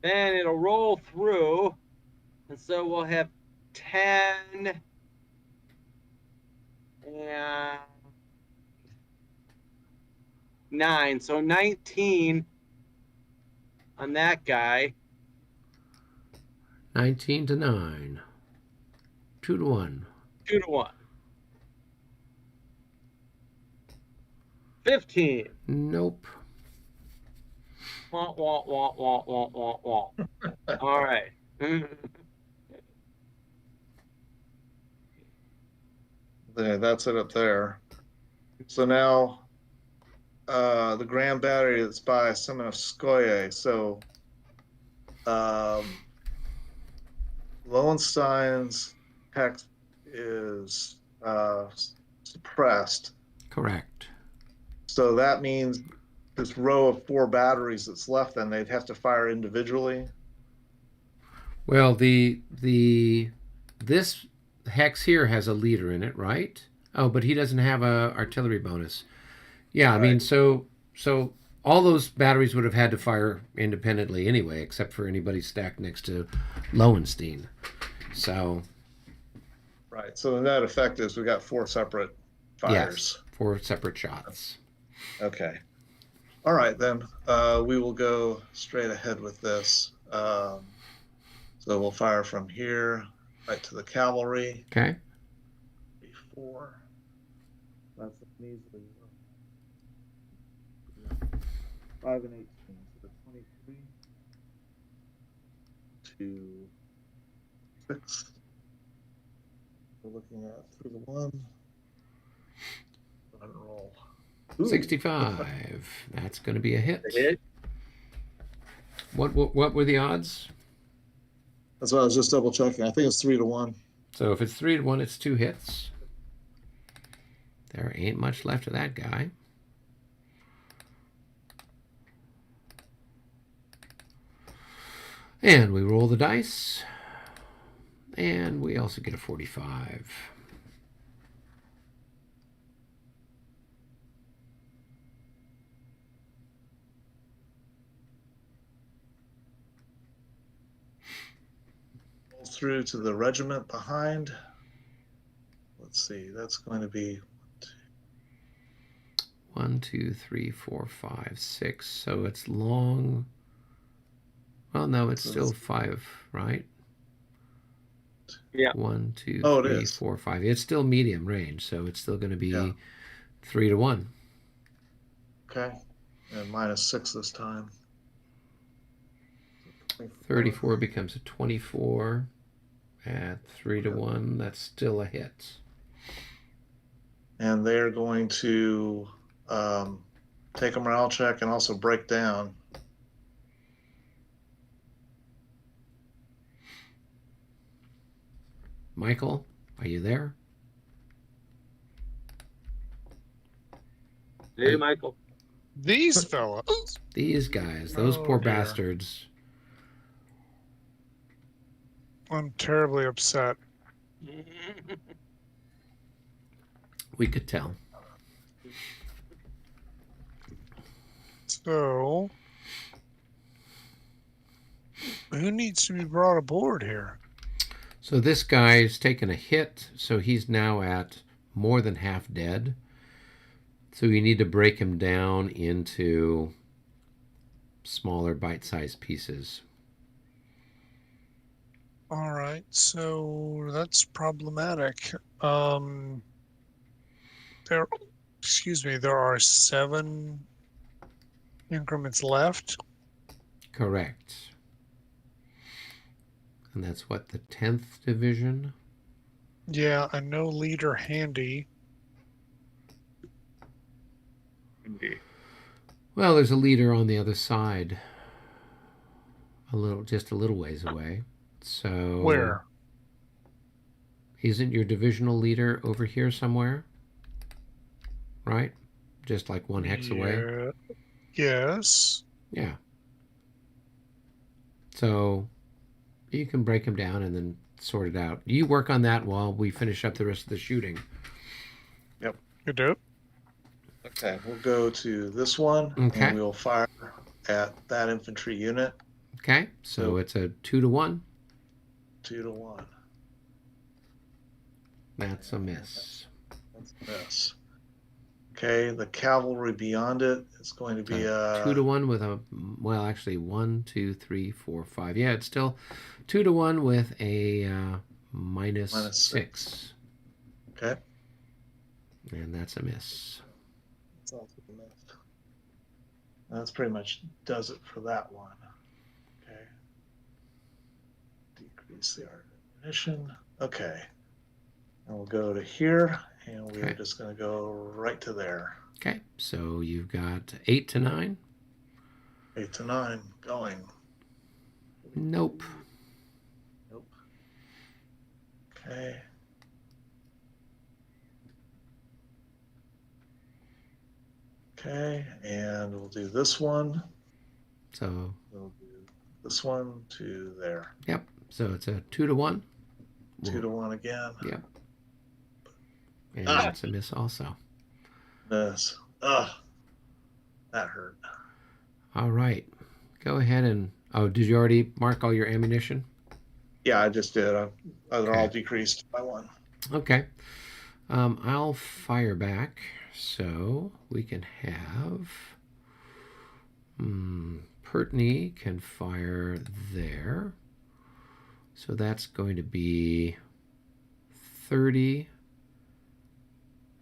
Then it'll roll through. And so we'll have 10 and 9. So 19 on that guy. 19 to 9. 2-to-1. 2-to-1. 15. Nope. Wah, wah, wah, wah, wah, wah, wah. All right. There, that's it up there. So now, the grand battery that's by Semenovskoye. So, Lowenstein's text is suppressed. Correct. So that means this row of 4 batteries that's left, then they'd have to fire individually. Well, this hex here has a leader in it, right? Oh, but he doesn't have a artillery bonus. Yeah, I mean, so all those batteries would have had to fire independently anyway, except for anybody stacked next to Lowenstein. So. Right. So the net effect is we got 4 separate fires. Yes, 4 separate shots. Okay. All right, then we will go straight ahead with this. So we'll fire from here right to the cavalry. Okay. 4. That's measly. 5 and 18, so 23. 2, 6. We're looking at 3-to-1. Roll. 65. That's going to be a hit. Hit. What were the odds? That's what I was just double checking. I think it's 3-to-1. So if it's 3-to-1, it's 2 hits. There ain't much left of that guy. And we roll the dice. And we also get a 45. Through to the regiment behind. Let's see, that's going to be 1, 2, 3, 4, 5, 6. So it's long. Well, no, it's still 5, right? Yeah. 1, 2, Oh, it 3, is. 4, 5. It's still medium range, so it's still going to be 3-to-1. okay, and -6 this time. 34 becomes a 24 at 3-to-1. That's still a hit. And they're going to take a morale check and also break down. Michael, are you there? Hey, Michael. These fellas. These guys, those Oh, poor dear. bastards. I'm terribly upset. We could tell. So Who needs to be brought aboard here? So this guy's taken a hit, so he's now at more than half dead. So you need to break him down into smaller bite-sized pieces. All right, so that's problematic. There are 7 increments left. Correct. And that's what, the 10th division? Yeah, I know leader handy. Indeed. Well, there's a leader on the other side. Just a little ways away. So Where? Isn't your divisional leader over here somewhere? Right? Just like 1 hex away? Yes. Yeah. So you can break him down and then sort it out. You work on that while we finish up the rest of the shooting. Yep. You do? Okay, we'll go to this one, Okay. and we'll fire at that infantry unit. Okay, so it's a 2 to 1. 2 to 1. That's a miss. That's a miss. Okay, the cavalry beyond it is going to be a 2 to 1 with a, well, actually 1, 2, 3, 4, 5. Yeah, it's still 2 to 1 with a minus 6. Okay. And that's a miss. That's also a miss. That's pretty much does it for that one. Okay. Decrease the ammunition. Okay. And we'll go to here, and we're just going to go right to there. Okay, so you've got 8 to 9. 8 to 9 going. Nope. Nope. Okay. Okay, and we'll do this one. So We'll do this one to there. Yep. So it's a 2 to 1. 2 to 1 again. Yep. And that's a miss also. Miss. Ugh. That hurt. All right. Go ahead and... Oh, did you already mark all your ammunition? Yeah, I just did. They're all decreased by 1. Okay. I'll fire back. So we can have... Pertney can fire there. So that's going to be 30...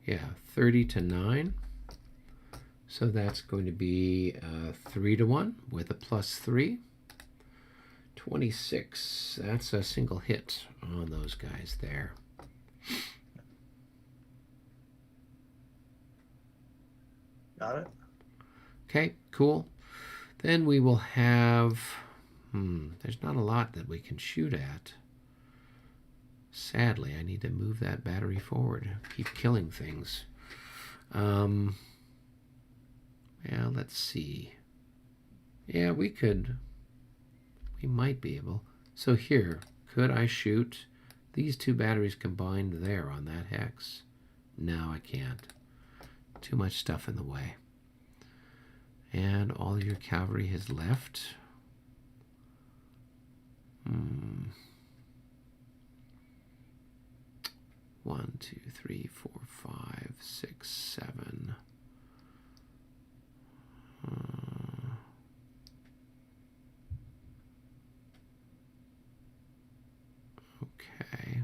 Yeah, 30 to 9. So that's going to be 3 to 1 with a plus 3. 26. That's a single hit on those guys there. Got it? Okay, cool. Then we will have... there's not a lot that we can shoot at. Sadly, I need to move that battery forward. Keep killing things. Yeah, let's see. Yeah, we might be able. So here, could I shoot these 2 batteries combined there on that hex? No, I can't. Too much stuff in the way. And all your cavalry has left. 1, 2, 3, 4, 5, 6, 7. Okay.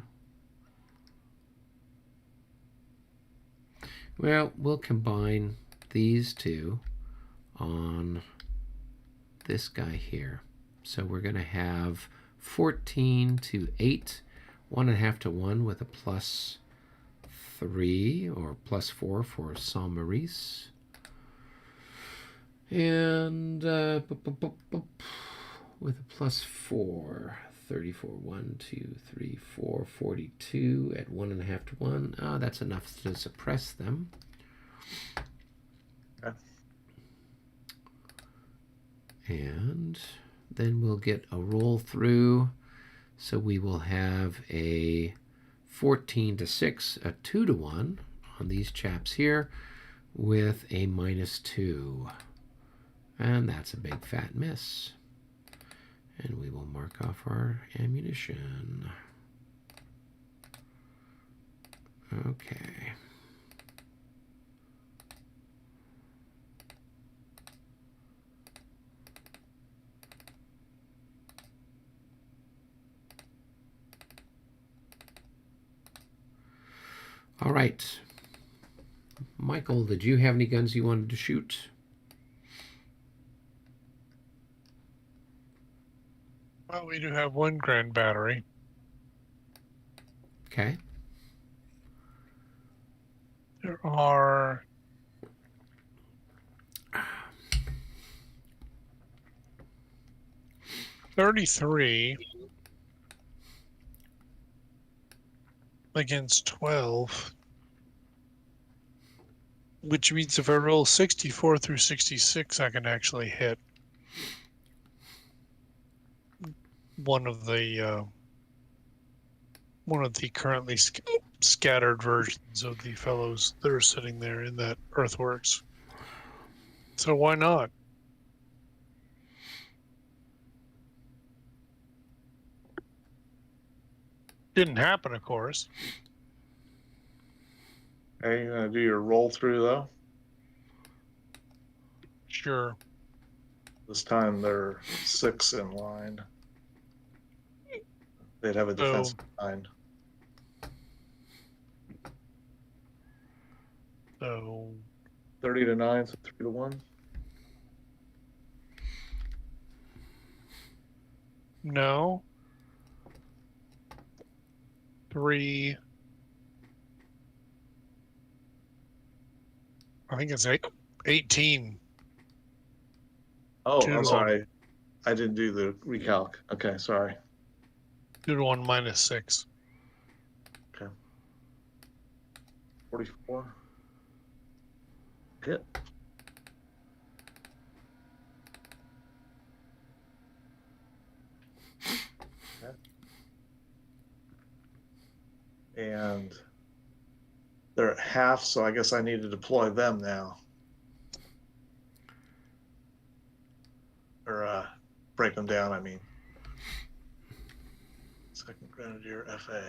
Well, we'll combine these 2 on this guy here. So we're going to have 14 to 8, 1.5 to 1 with a plus 3 or plus 4 for Saint Maurice. And with a plus 4, 34, 1, 2, 3, 4, 42 at 1.5 to 1. That's enough to suppress them. Okay. And then we'll get a roll through. So we will have a 14 to 6, a 2 to 1 on these chaps here with a minus 2. And that's a big fat miss. And we will mark off our ammunition. Okay. All right. Michael, did you have any guns you wanted to shoot? Well, we do have one grand battery. Okay. There are 33 against 12, which means if I roll 64 through 66, I can actually hit one of the currently scattered versions of the fellows that are sitting there in that earthworks. So why not? Didn't happen, of course. Are you gonna do your roll through though? Sure. This time there are 6 in line. They'd have a defensive line. So 30 to 9, so 3 to 1. no. 3. I think it's 18. Oh, 2 I'm to sorry. I didn't do the recalc. Okay, sorry. 2 to 1 minus 6. Okay. 44. Hit. Okay. And they're at half, so I guess I need to deploy them now. Or break them down, I mean. Second Grenadier FA.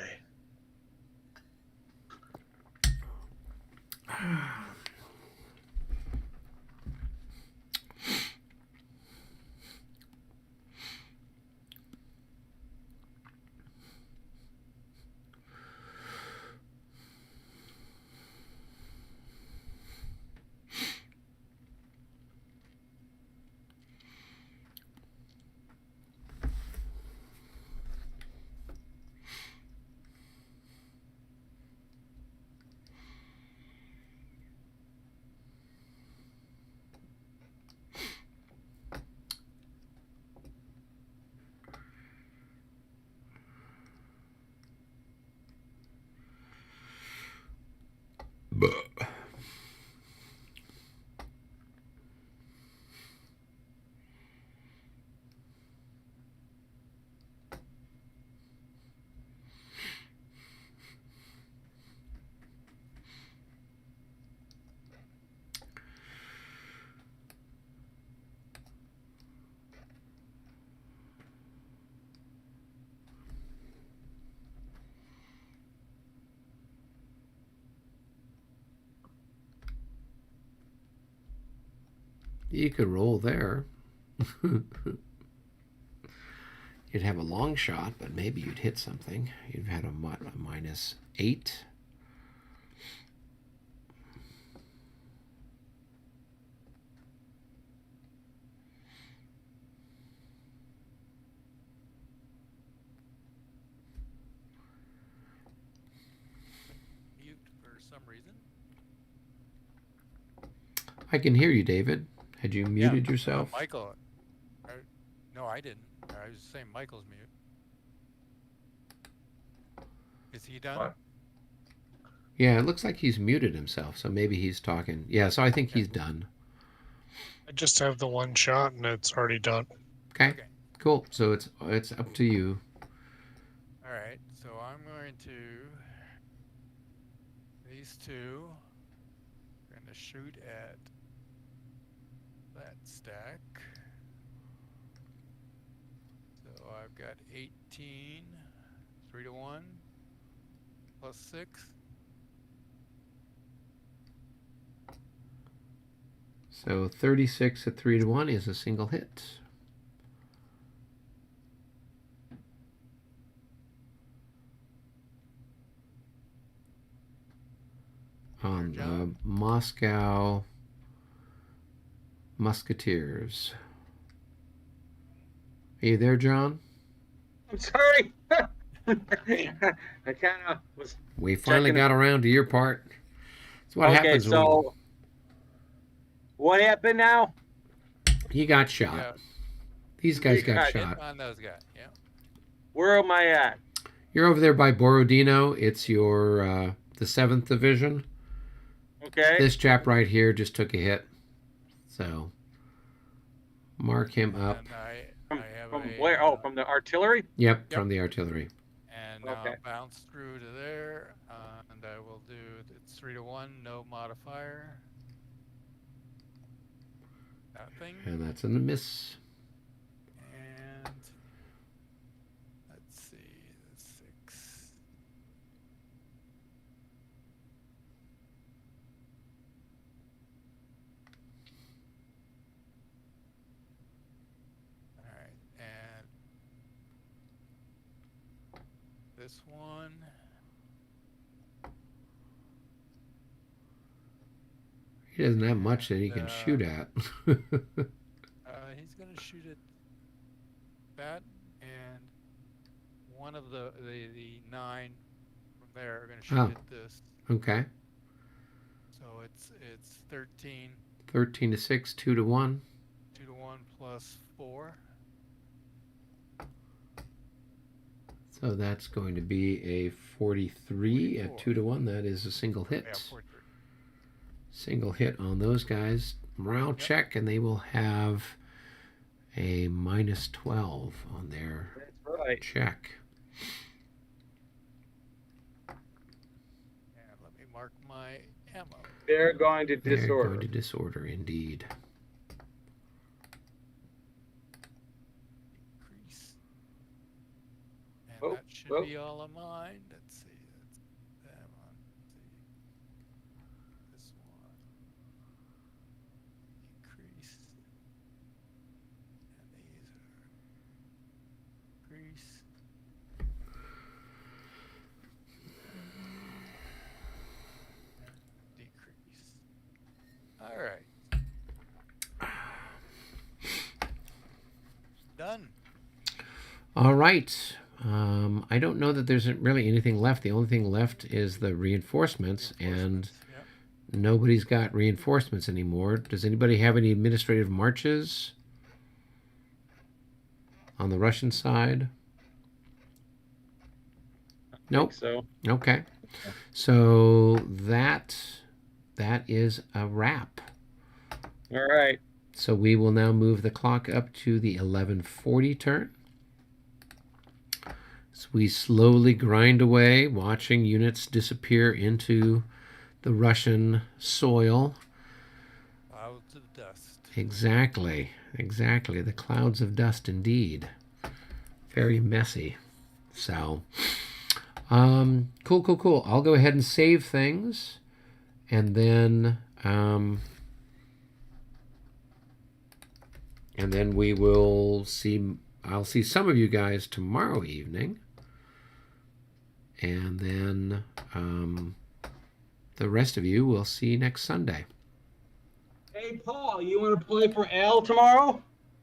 You could roll there. You'd have a long shot, but maybe you'd hit something. You'd have had a minus 8. Mute for some reason. I can hear you, David. Had you muted yourself? Michael. No, I didn't. I was saying Michael's mute. Is he done? What? Yeah, it looks like he's muted himself, so maybe he's talking. Yeah, so I think he's done. I just have the one shot and it's already done. Okay. Cool. So it's up to you. All right. So I'm going to these two. We're going to shoot at that stack. So I've got 18, 3 to 1, plus 6. So 36 at 3 to 1 is a single hit. On the Moscow Musketeers. Are you there, John? I'm sorry. I kind of was. We finally got around to your part. That's what happens so what happened now? when he got shot. Yeah. These guys got shot. On those guys, yeah. Where am I at? You're over there by Borodino. It's your the 7th Division. Okay. This chap right here just took a hit. So mark him up. And I have from where? Oh, from the artillery? Yep, from the artillery. And I'll bounce through to there. And I will do, it's 3 to 1, no modifier. Nothing. And that's a miss. And let's see, the 6. All right, and this one. He doesn't have much that he can shoot at. He's going to shoot at that, and one of the 9 from there are going to shoot at this. Okay. So it's 13. 13 to 6, 2 to 1. 2 to 1 plus 4. So that's going to be a 43 at 2 to 1. That is a single hit. Yeah, 43. Single hit on those guys. Morale check, and they will have a minus 12 on their check. And let me mark my ammo. They're going to disorder. They're going to disorder, indeed. Increase. And that should be all of mine. Let's see. That's that one. Let's see. This one. Increase. And these are increase. Decrease. All right. Done. All right. I don't know that there's really anything left. The only thing left is the reinforcements, and nobody's got reinforcements anymore. Does anybody have any administrative marches on the Russian side? Nope. So. Okay. So that is a wrap. All right. So we will now move the clock up to the 11:40 turn. So we slowly grind away, watching units disappear into the Russian soil. Clouds of dust. Exactly. The clouds of dust, indeed. Very messy. So, cool. I'll go ahead and save things, and then we will see. I'll see some of you guys tomorrow evening, and then the rest of you we'll see next Sunday. Hey, Paul, you want to play for Al tomorrow?